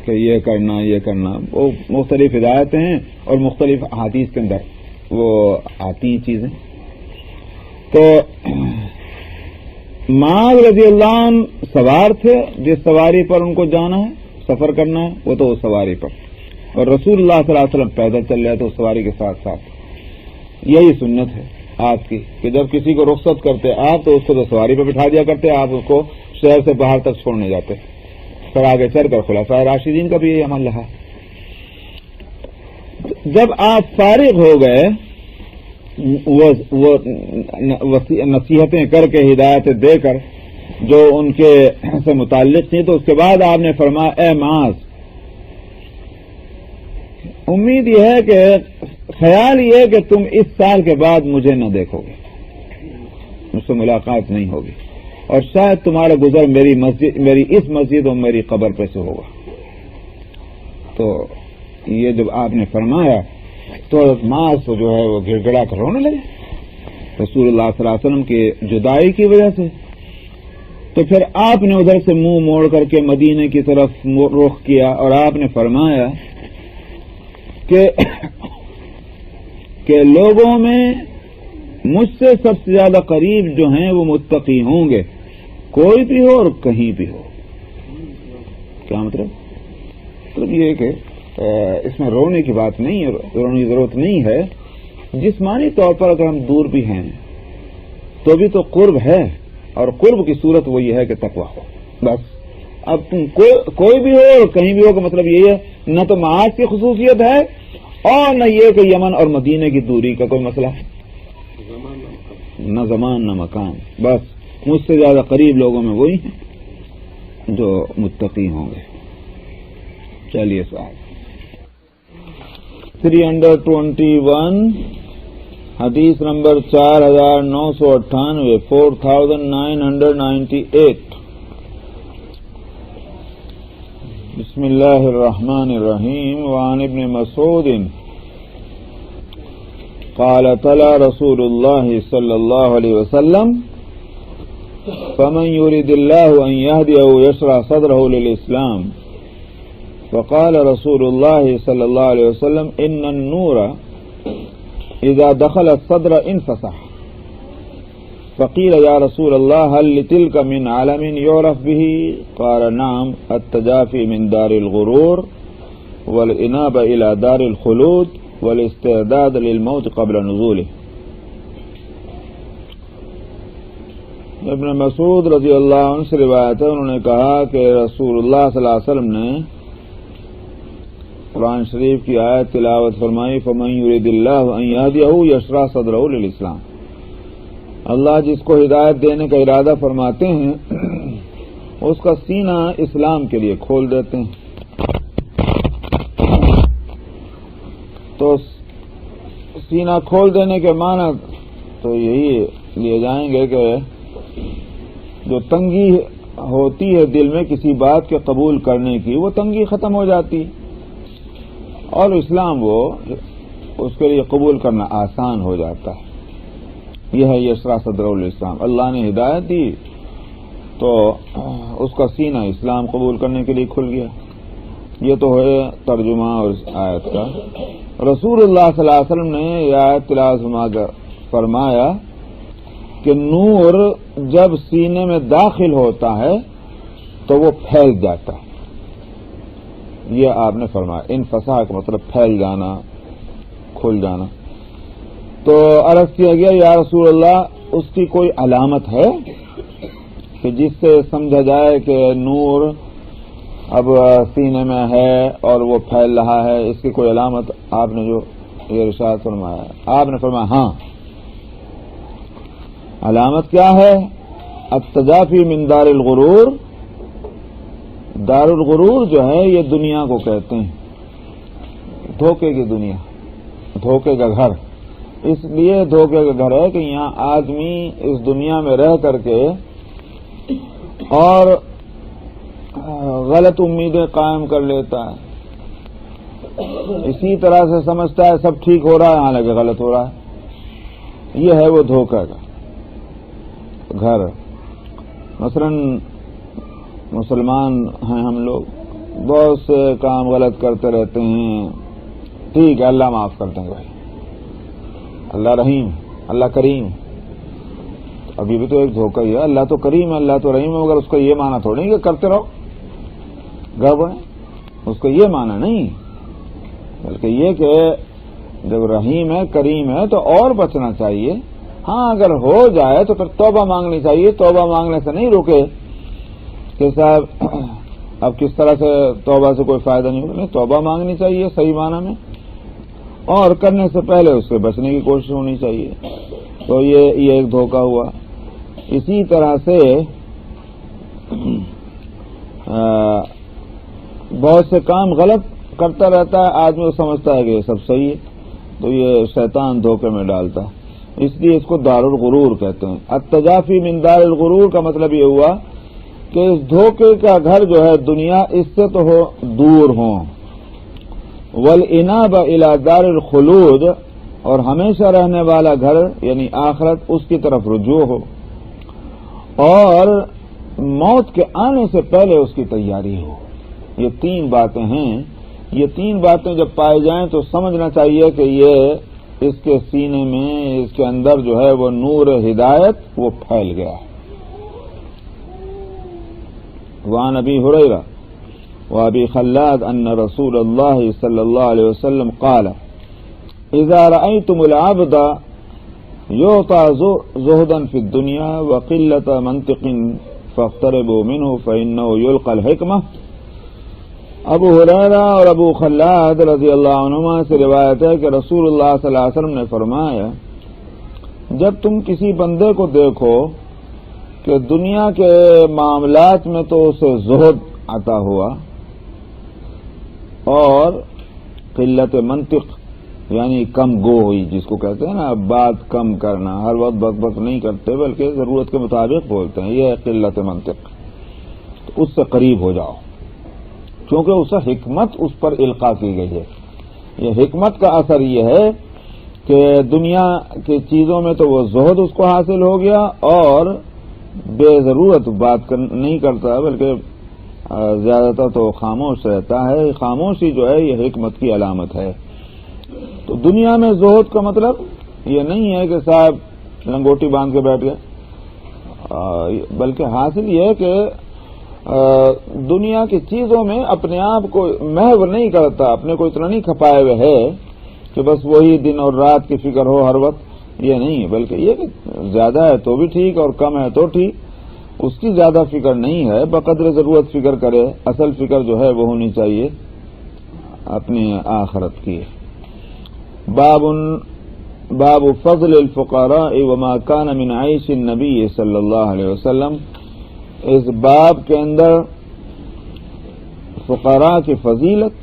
کہ یہ کرنا یہ کرنا، وہ مختلف ہدایتیں ہیں اور مختلف احادیث کے اندر وہ آتی ہیں چیزیں۔ تو معاذ رضی اللہ عنہ سوار تھے، جس سواری پر ان کو جانا ہے، سفر کرنا ہے، وہ تو سواری پر، اور رسول اللہ صلی اللہ علیہ وسلم پیدل چل رہے تھے اس سواری کے ساتھ ساتھ۔ یہی سنت ہے آپ کی کہ جب کسی کو رخصت کرتے آپ تو اس کو تو سواری پہ بٹھا دیا کرتے، آپ اس کو شہر سے باہر تک چھوڑنے جاتے، پھر آگے چل کر خلفائے راشدین کا بھی یہی عمل رہا۔ جب آپ فارغ ہو گئے وہ نصیحتیں کر کے ہدایتیں دے کر جو ان کے سے متعلق تھی، تو اس کے بعد آپ نے فرمایا اے معاذ، امید یہ ہے کہ خیال یہ ہے کہ تم اس سال کے بعد مجھے نہ دیکھو گے، مجھ سے ملاقات نہیں ہوگی، اور شاید تمہارا گزر میری اس مسجد اور میری قبر پہ سے ہوگا۔ تو یہ جب آپ نے فرمایا تو معاذ جو ہے وہ گڑ گڑا کر رونے لگے رسول اللہ صلی اللہ علیہ وسلم کی جدائی کی وجہ سے۔ تو پھر آپ نے ادھر سے منہ موڑ کر کے مدینے کی طرف رخ کیا اور آپ نے فرمایا کہ لوگوں میں مجھ سے سب سے زیادہ قریب جو ہیں وہ متقی ہوں گے، کوئی بھی ہو اور کہیں بھی ہو۔ کیا مطلب یہ کہ اس میں رونے کی بات نہیں ہے، رونے کی ضرورت نہیں ہے۔ جسمانی طور پر اگر ہم دور بھی ہیں تو بھی تو قرب ہے، اور قرب کی صورت وہ یہ ہے کہ تقویٰ ہو بس۔ اب تم کوئی بھی ہو اور کہیں بھی ہو کا مطلب یہی ہے، نہ تو معاذ کی خصوصیت ہے اور نہ یہ کہ یمن اور مدینے کی دوری کا کوئی مسئلہ ہے، نہ زمان نہ مکان، بس مجھ سے زیادہ قریب لوگوں میں وہی ہیں جو متقی ہوں گے۔ چلیے سوال 321 حدیث نمبر 4998 4998 بسم اللہ الرحمن الرحیم وعن ابن مسعود قال تلا رسول اللہ صلی اللہ علیہ وسلم فمن يريد الله أن يهديه يشرح صدره للإسلام فقال رسول الله صلى الله عليه وسلم إن النور إذا دخل الصدر انفسح فقيل يا رسول الله هل لتلك من علم يعرف به قال نعم التجافي من دار الغرور والإنابة إلى دار الخلود والاستعداد للموت قبل نزوله۔ ابن مسعود رضی اللہ عنہ سے روایت ہے، انہوں نے کہا کہ رسول اللہ صلی اللہ علیہ وسلم نے قرآن شریف کی آیت تلاوت فرمائی فمن یرید اللہ ان یہدیہ یشرح صدرہ للاسلام، اللہ جس کو ہدایت دینے کا ارادہ فرماتے ہیں اس کا سینہ اسلام کے لیے کھول دیتے ہیں۔ تو سینہ کھول دینے کے معنی تو یہی لیے جائیں گے کہ جو تنگی ہوتی ہے دل میں کسی بات کے قبول کرنے کی، وہ تنگی ختم ہو جاتی اور اسلام وہ اس کے لیے قبول کرنا آسان ہو جاتا ہے۔ یہ ہے یشرح صدرہ الاسلام، اللہ نے ہدایت دی تو اس کا سینہ اسلام قبول کرنے کے لیے کھل گیا۔ یہ تو ہے ترجمہ اور اس آیت کا۔ رسول اللہ صلی اللہ علیہ وسلم نے یہ آیت تلاوت فرمایا کہ نور جب سینے میں داخل ہوتا ہے تو وہ پھیل جاتا ہے، یہ آپ نے فرمایا۔ انفساح کا مطلب پھیل جانا، کھل جانا۔ تو عرض کیا گیا یا رسول اللہ اس کی کوئی علامت ہے کہ جس سے سمجھا جائے کہ نور اب سینے میں ہے اور وہ پھیل رہا ہے، اس کی کوئی علامت آپ نے جو یہ ارشاد فرمایا؟ آپ نے فرمایا ہاں، علامت کیا ہے؟ التجافی من دار الغرور، دار الغرور جو ہے یہ دنیا کو کہتے ہیں، دھوکے کی دنیا، دھوکے کا گھر۔ اس لیے دھوکے کا گھر ہے کہ یہاں آدمی اس دنیا میں رہ کر کے اور غلط امیدیں قائم کر لیتا ہے، اسی طرح سے سمجھتا ہے سب ٹھیک ہو رہا ہے حالانکہ غلط ہو رہا ہے۔ یہ ہے وہ دھوکہ کا گھر۔ مثلا مسلمان ہیں ہم لوگ، بہت سے کام غلط کرتے رہتے ہیں، ٹھیک ہے اللہ معاف کر دیں گے بھائی، اللہ رحیم، اللہ کریم۔ ابھی بھی تو ایک دھوکہ ہی ہے، اللہ تو کریم ہے، اللہ تو رحیم ہے، مگر اس کا یہ معنی تھوڑی کہ کرتے رہو گڑبڑ ہے، اس کا یہ معنی نہیں، بلکہ یہ کہ جب رحیم ہے کریم ہے تو اور بچنا چاہیے۔ ہاں اگر ہو جائے تو پھر توبہ مانگنی چاہیے، توبہ مانگنے سے نہیں روکے کہ صاحب اب کس طرح سے توبہ سے کوئی فائدہ نہیں ہوگا، نہیں توبہ مانگنی چاہیے صحیح معنی میں، اور کرنے سے پہلے اس سے بچنے کی کوشش ہونی چاہیے. تو یہ ایک دھوکہ ہوا. اسی طرح سے بہت سے کام غلط کرتا رہتا ہے آدمی، وہ سمجھتا ہے کہ یہ سب صحیح ہے، تو یہ شیطان دھوکے میں ڈالتا ہے. اس لیے اس کو دار الغرور کہتے ہیں. التجافی من دار الغرور کا مطلب یہ ہوا کہ اس دھوکے کا گھر جو ہے دنیا اس سے تو دور ہوں. والاناب الى دار الخلود، اور ہمیشہ رہنے والا گھر یعنی آخرت، اس کی طرف رجوع ہو، اور موت کے آنے سے پہلے اس کی تیاری ہو. یہ تین باتیں ہیں. یہ تین باتیں جب پائی جائیں تو سمجھنا چاہیے کہ یہ اس کے سینے میں، اس کے اندر جو ہے وہ نور ہدایت وہ پھیل گیا ہے. وعن ابی ہریرہ وابی خلاد ان رسول اللہ صلی اللہ علیہ وسلم قال اذا رأيتم العبد يعطى زهدا في الدنيا وقلة منطق فاقتربوا منه فإنه يلقى الحكمة. ابو ہریرہ اور ابو خلاد رضی اللہ عنہما سے روایت ہے کہ رسول اللہ صلی اللہ علیہ وسلم نے فرمایا، جب تم کسی بندے کو دیکھو کہ دنیا کے معاملات میں تو اسے زہد عطا ہوا اور قلت منطق یعنی کم گو ہوئی، جس کو کہتے ہیں نا بات کم کرنا، ہر وقت بک بک نہیں کرتے بلکہ ضرورت کے مطابق بولتے ہیں، یہ ہے قلت منطق. تو اس سے قریب ہو جاؤ، کیونکہ اسے حکمت اس پر القاء کی گئی ہے. یہ حکمت کا اثر یہ ہے کہ دنیا کی چیزوں میں تو وہ زہد اس کو حاصل ہو گیا اور بے ضرورت بات نہیں کرتا بلکہ زیادہ تر تو خاموش رہتا ہے. خاموشی جو ہے یہ حکمت کی علامت ہے. تو دنیا میں زہد کا مطلب یہ نہیں ہے کہ صاحب لنگوٹی باندھ کے بیٹھ گئے، بلکہ حاصل یہ ہے کہ دنیا کی چیزوں میں اپنے آپ کو محو نہیں کرتا، اپنے کو اتنا نہیں کھپائے ہوئے ہے کہ بس وہی دن اور رات کی فکر ہو ہر وقت. یہ نہیں، بلکہ یہ کہ زیادہ ہے تو بھی ٹھیک اور کم ہے تو ٹھیک، اس کی زیادہ فکر نہیں ہے، بقدر ضرورت فکر کرے. اصل فکر جو ہے وہ ہونی چاہیے اپنی آخرت کی. باب فضل الفقراء وما كان من عيش النبي صلی اللہ علیہ وسلم. اس باب کے اندر فقراء کی فضیلت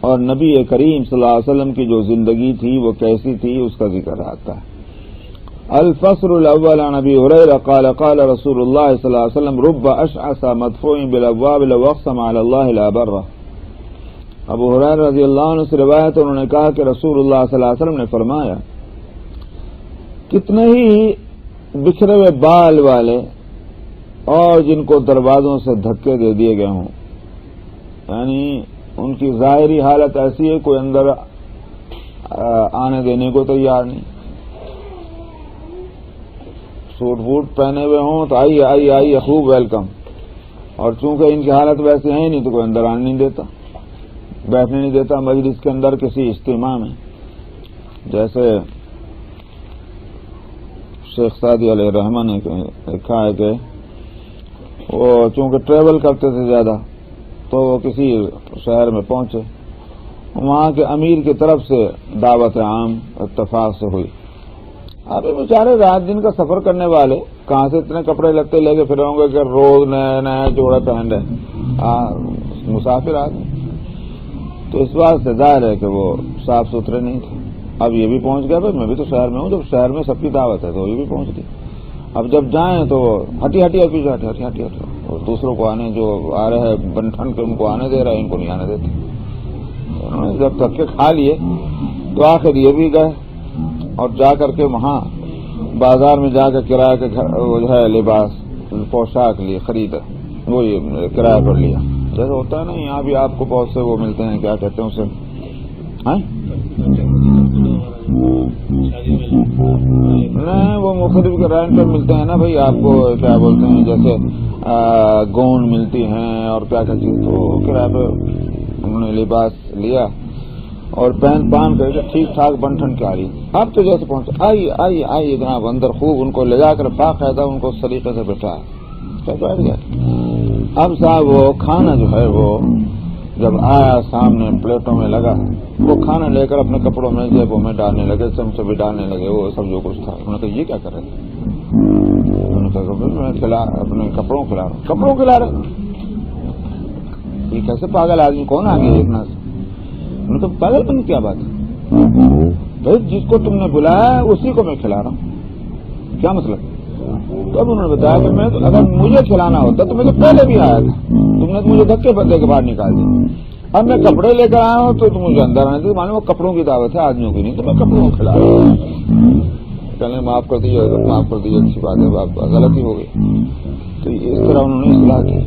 اور نبی کریم صلی اللہ علیہ وسلم کی جو زندگی تھی وہ کیسی تھی اس کا ذکر آتا ہے. الفصل الاول عن ابی ہریرہ قال قال رسول اللہ صلی اللہ علیہ وسلم رب اشعث مدفوع بالابواب لو اقسم علی اللہ لا برہ. ابو ہریرہ رضی اللہ عنہ سے روایت انہوں نے کہا کہ رسول اللہ صلی اللہ علیہ وسلم نے فرمایا، کتنے ہی بکھرے ہوئے بال والے اور جن کو دروازوں سے دھکے دے دیے گئے ہوں، یعنی ان کی ظاہری حالت ایسی ہے کوئی اندر آنے دینے کو تیار نہیں، سوٹ بوٹ پہنے ہوئے ہوں تو آئیے آئیے آئیے خوب ویلکم، اور چونکہ ان کی حالت ویسے ہے نہیں تو کوئی اندر آنے نہیں دیتا، بیٹھنے نہیں دیتا مجلس کے اندر کسی اجتماع میں. جیسے شیخ سعدی علیہ الرحمہ نے لکھا ہے کہ وہ چونکہ ٹریول کرتے تھے زیادہ تو وہ کسی شہر میں پہنچے، وہاں کے امیر کی طرف سے دعوت عام اتفاق سے ہوئی. اب بیچارے رات دن کا سفر کرنے والے کہاں سے اتنے کپڑے لتے لے کے پھر ہوں گے کہ روز نئے نئے جوڑے پہن رہے مسافر آدمی، تو اس بات سے ظاہر ہے کہ وہ صاف ستھرے نہیں تھے. اب یہ بھی پہنچ گیا، بھائی میں بھی تو شہر میں ہوں، جب شہر میں سب کی دعوت ہے تو یہ بھی پہنچ گئی. اب جب جائیں تو ہٹی ہٹی ابھی ہٹی ہٹی ہٹی ہٹی اور دوسروں کو آنے جو آ رہے ہیں بنٹھن کے ان کو آنے دے رہا ہے، ان کو نہیں آنے دیتے. انہوں نے جب تک کے کھا لیے تو آخر یہ بھی گئے اور جا کر کے وہاں بازار میں جا کے کرایہ کے جو ہے لباس پوشاک لیے خریدا، وہ یہ کرایہ پر لیا. جیسے ہوتا ہے نا یہاں بھی آپ کو بہت سے وہ ملتے ہیں، کیا کہتے ہیں اسے، نہیں وہ مختلف کے رینٹ پر ملتے ہیں نا بھائی، آپ کو کیا بولتے ہیں جیسے گون ملتی ہیں اور کیا کیا چیز، تو کرایہ پہ انہوں نے لباس لیا اور پہن کر کے ٹھیک ٹھاک بنٹھن کے آ رہی. اب تو جیسے پہنچے آئیے آئیے آئیے جناب اندر، خوب ان کو لے جا کر باقاعدہ ان کو اس طریقے سے بٹھا بیٹھ گیا. اب صاحب وہ کھانا جو ہے وہ جب آیا سامنے پلیٹوں میں لگا، وہ کھانا لے کر اپنے کپڑوں میں جیبوں میں ڈالنے لگے، چمچے بھی ڈالنے لگے، وہ سب جو کچھ تھا. انہوں نے کہا یہ کیا کر رہے تھے؟ انہوں نے کہا میں اپنے کپڑوں کھلا رہا ہوں. کپڑوں کھلا رہے؟ یہ کیسے پاگل آدمی، کون آ گیا اتنا سے؟ انہوں نے کہا پاگل پن کیا بات ہے بھائی، جس کو تم نے بلایا اسی کو میں کھلا رہا ہوں، کیا مطلب؟ تو اب انہوں نے بتایا کہ میں اگر مجھے کھلانا ہوتا تو میں تو پہلے بھی آیا تھا، تم نے مجھے دھکے بدلے کے باہر نکال دیا. اب میں کپڑے لے کر آیا ہوں تو تم مجھے اندر آنے دے، معلوم وہ کپڑوں کی دعوت ہے، آدمیوں کی نہیں، تو میں کپڑوں کو کھلا رہا ہوں. کہنے معاف کر دیجیے، معاف کر دیجیے، اچھی بات ہے، غلطی ہو گئی. تو اس طرح انہوں نے اصلاح کی.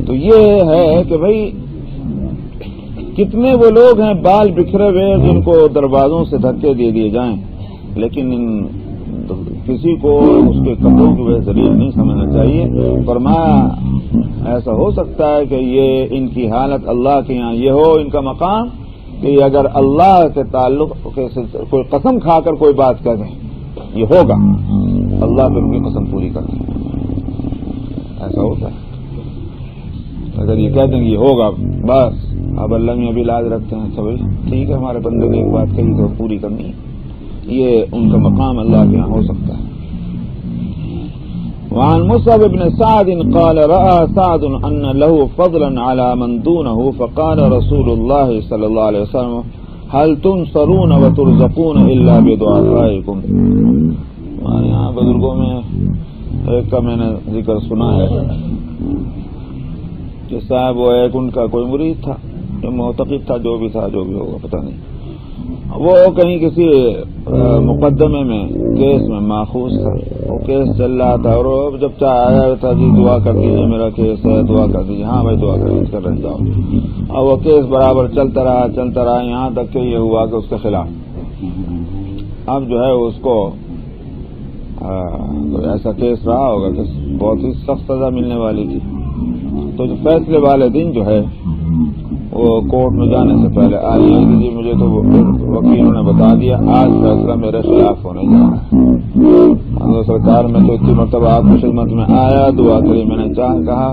تو یہ ہے کہ بھائی کتنے وہ لوگ ہیں بال بکھرے ہوئے جن کو دروازوں سے دھکے دے دیے جائیں، لیکن کسی کو اس کے کپڑوں کی وجہ سے ذلیل نہیں سمجھنا چاہیے. فرمایا ایسا ہو سکتا ہے کہ یہ ان کی حالت اللہ کے یہاں یہ ہو، ان کا مقام، کہ اگر اللہ کے تعلق سے کوئی قسم کھا کر کوئی بات کہہ دیں یہ ہوگا، اللہ پہ ان کی قسم پوری کر دیں. ایسا ہوتا ہے، اگر یہ کہہ دیں گے یہ ہوگا بس، اب اللہ میں ابھی لاز رکھتے ہیں تو ٹھیک ہے، ہمارے بندے نے ایک بات کہی تو پوری کرنی ہے. یہ ان کا مقام اللہ کے یہاں ہو سکتا ہے. وعن مصعب بن سعد قال رأى سعد أن له فضلا على من دونه فقال رسول الله صلى الله عليه وسلم هل تنصرون وترزقون إلا بدعائكم. ہمارے یہاں بزرگوں میں ایک کا میں نے ذکر سنا ہے کہ صاحب وہ ایک ان کا کوئی مرید تھا، معتقد تھا، جو بھی تھا، جو بھی ہوگا پتہ نہیں، وہ کہیں کسی مقدمے میں کیس میں ماخوذ تھا، وہ کیس چل رہا تھا، اور جب چاہ آیا تھا جی دعا کر دیجیے، میرا کیس ہے، دعا کر دیجیے. ہاں بھائی دعا کر رہے جاؤ. اور وہ کیس برابر چلتا رہا یہاں تک کہ یہ ہوا کہ اس کے خلاف اب جو ہے اس کو ایسا کیس رہا ہوگا کہ بہت ہی سخت سزا ملنے والی تھی. تو جو فیصلے والے دن جو ہے وہ کورٹ میں جانے سے پہلے آئی ہے کہ جی مجھے تو وکیلوں نے بتا دیا آج فیصلہ میرے خلاف ہونے جا رہا ہے. سرکار میں تو اتنی مرتبہ آپ کی خدمت میں آیا، دعا کری، میں نے کہا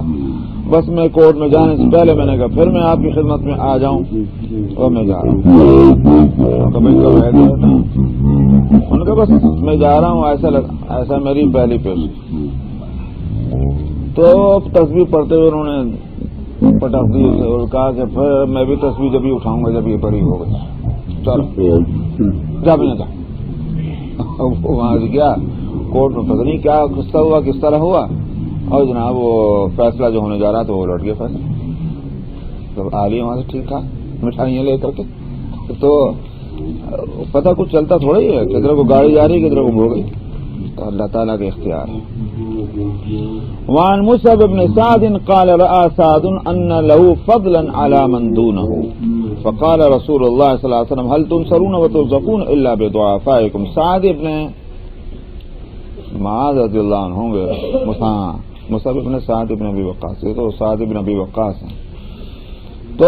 بس میں کورٹ میں جانے سے پہلے میں نے کہا پھر میں آپ کی خدمت میں آ جاؤں، اور میں جا رہا ہوں. کبھی کب ہے ان کا بس میں جا رہا ہوں، ایسا میری پہلی پیش. تو تصویر پڑھتے ہوئے انہوں نے پٹخ دی اور کہا کہ پھر میں بھی تصویر جب ہی اٹھاؤں گا جب یہ بری ہو گئی. چلو جا بھی نہ جا. وہاں سے کیا کورٹ میں پتہ نہیں کیا قصہ ہوا، کس طرح ہوا، اور جناب وہ فیصلہ جو ہونے جا رہا تھا وہ لوٹ گیا فیصلہ. جب آ رہی وہاں سے ٹھیک ٹھاک مٹھائیاں لے کر کے، تو پتہ کچھ چلتا تھوڑا ہی ہے، کدھر کو گاڑی جا رہی کدھر کو مڑ گئی. تو اللہ تعالیٰ کے اختیار ہے. وعن مصعب بن سعد قال رأى سعد أن له فضلا على من دونه فقال رسول الله صلى الله عليه وسلم هل تنصرون وترزقون إلا بدعافائكم. سعد ابن معاذ رضی اللہ عنہ ہوں گے، مصعب ابن سعد ابن ابی وقاص، تو سعد ابن ابی وقاص ہیں. تو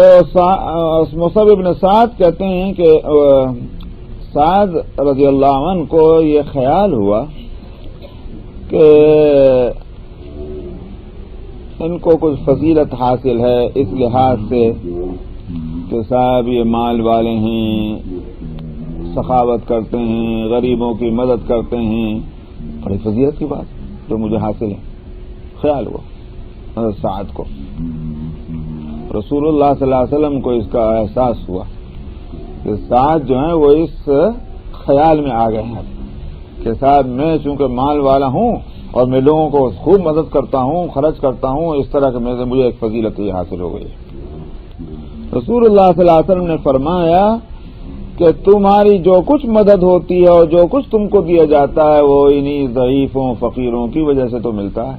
مصعب ابن سعد کہتے ہیں کہ سعد رضی اللہ عنہ کو یہ خیال ہوا کہ ان کو کچھ فضیلت حاصل ہے اس لحاظ سے کہ صاحب یہ مال والے ہیں، سخاوت کرتے ہیں، غریبوں کی مدد کرتے ہیں، بڑی فضیلت کی بات جو مجھے حاصل ہے. خیال ہوا حضرت سعد کو. رسول اللہ صلی اللہ علیہ وسلم کو اس کا احساس ہوا کہ سعد جو ہیں وہ اس خیال میں آ گئے ہیں کہ صاحب میں چونکہ مال والا ہوں اور میں لوگوں کو خوب مدد کرتا ہوں، خرچ کرتا ہوں، اس طرح کہ مجھے ایک فضیلت یہ حاصل ہو گئی. رسول اللہ صلی اللہ علیہ وسلم نے فرمایا کہ تمہاری جو کچھ مدد ہوتی ہے اور جو کچھ تم کو دیا جاتا ہے وہ انہی ضعیفوں فقیروں کی وجہ سے تو ملتا ہے.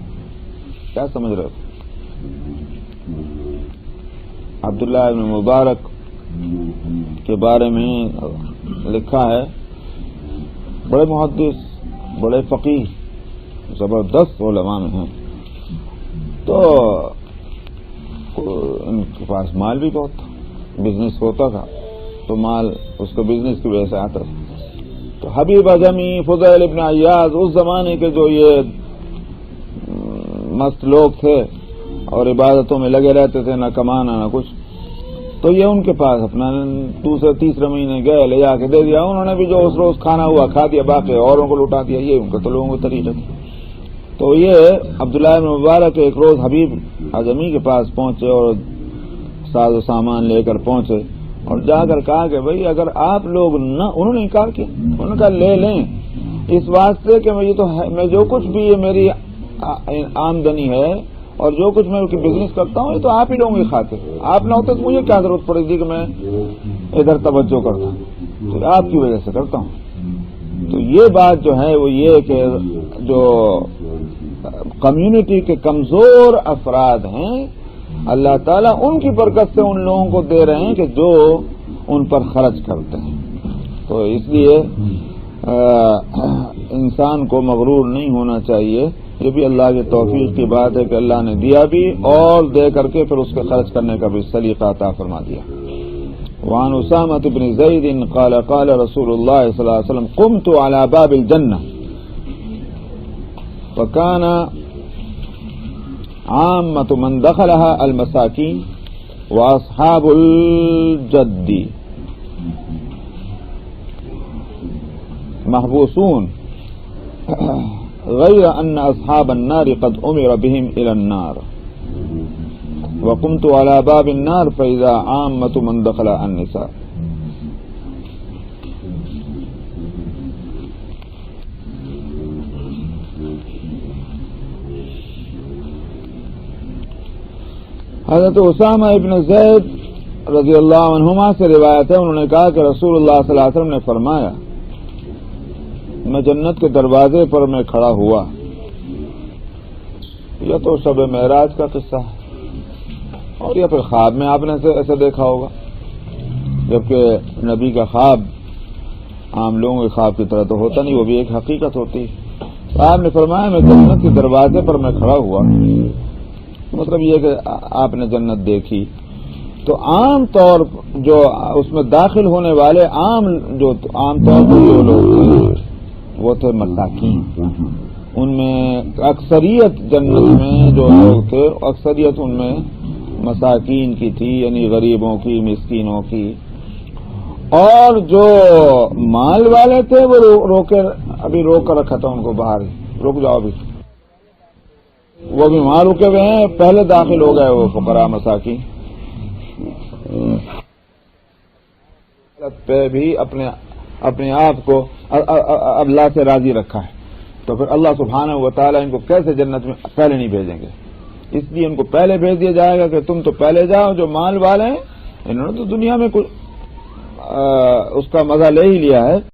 کیا سمجھ رہے ہو؟ عبداللہ بن مبارک کے بارے میں لکھا ہے، بڑے محدث، بڑے فقیہ، زبردست علماء میں ہیں. تو ان کے پاس مال بھی بہت تھا، بزنس ہوتا تھا تو مال اس کو بزنس کی وجہ سے آتا تھا. تو حبیب اعظمی، فضیل ابن عیاض، اس زمانے کے جو یہ مست لوگ تھے اور عبادتوں میں لگے رہتے تھے، نہ کمانا نہ کچھ، تو یہ ان کے پاس اپنا دوسرے تیسرے مہینے گئے لے جا کے دے دیا، انہوں نے بھی جو اس روز کھانا ہوا کھا دیا، باقی اوروں کو لوٹا دیا، یہ ان کا تو لوگوں کو طریقہ تھا۔ تو یہ عبداللہ بن مبارک ایک روز حبیب اعظمی کے پاس پہنچے اور ساز و سامان لے کر پہنچے اور جا کر کہا کہ بھئی اگر آپ لوگ نہ، انہوں نے انکار کیا، انہوں نے کہا لے لیں اس واسطے کہ یہ تو میں جو کچھ بھی یہ میری آمدنی ہے اور جو کچھ میں بزنس کرتا ہوں یہ تو آپ ہی لوگوں کے کھاتے، آپ نہ ہوتے تو مجھے کیا ضرورت پڑے گی کہ میں ادھر توجہ کرتا ہوں، تو آپ کی وجہ سے کرتا ہوں۔ تو یہ بات جو ہے وہ یہ کہ جو کمیونٹی کے کمزور افراد ہیں اللہ تعالیٰ ان کی برکت سے ان لوگوں کو دے رہے ہیں کہ جو ان پر خرچ کرتے ہیں۔ تو اس لیے انسان کو مغرور نہیں ہونا چاہیے، یہ بھی اللہ کی توفیق کی بات ہے کہ اللہ نے دیا بھی اور دے کر کے پھر اس کے خرچ کرنے کا بھی سلیقہ عطا فرما دیا۔ وعن اسامة بن زید قال قال رسول اللہ صلی اللہ علیہ وسلم قمت على باب الجنة فكان عامة من دخلها المساكين واصحاب الجد محبوسون غير أن أصحاب النار قد أمر بهم إلى النار وقمت على باب النار فإذا عامة من دخل النساء۔ حضرت اسامہ ابن زید رضی اللہ عنہما سے روایت ہے، انہوں نے کہا کہ رسول اللہ صلی اللہ علیہ وسلم نے فرمایا میں جنت کے دروازے پر میں کھڑا ہوا، یہ تو شب معراج کا قصہ ہے، اور یا پھر خواب میں آپ نے ایسے دیکھا ہوگا، جبکہ نبی کا خواب عام لوگوں کے خواب کی طرح تو ہوتا نہیں، وہ بھی ایک حقیقت ہوتی ہے۔ آپ نے فرمایا میں جنت کے دروازے پر میں کھڑا ہوا، مطلب یہ کہ آپ نے جنت دیکھی، تو عام طور جو اس میں داخل ہونے والے عام طور پر جو لوگ تھے وہ تھے مساکین، ان میں اکثریت جنت میں جو لوگ تھے اکثریت ان میں مساکین کی تھی، یعنی غریبوں کی، مسکینوں کی، اور جو مال والے تھے وہ روک کر رکھا تھا ان کو باہر، رک جاؤ بھی، وہ بھی وہاں رکے ہوئے ہیں، پہلے داخل ہو گئے وہ فقراء مساکین پہ بھی اپنے آپ کو اللہ سے راضی رکھا ہے، تو پھر اللہ سبحانہ و تعالیٰ ان کو کیسے جنت میں پہلے نہیں بھیجیں گے؟ اس لیے ان کو پہلے بھیج دیا جائے گا کہ تم تو پہلے جاؤ، جو مال والے ہیں انہوں نے تو دنیا میں اس کا مزہ لے ہی لیا ہے۔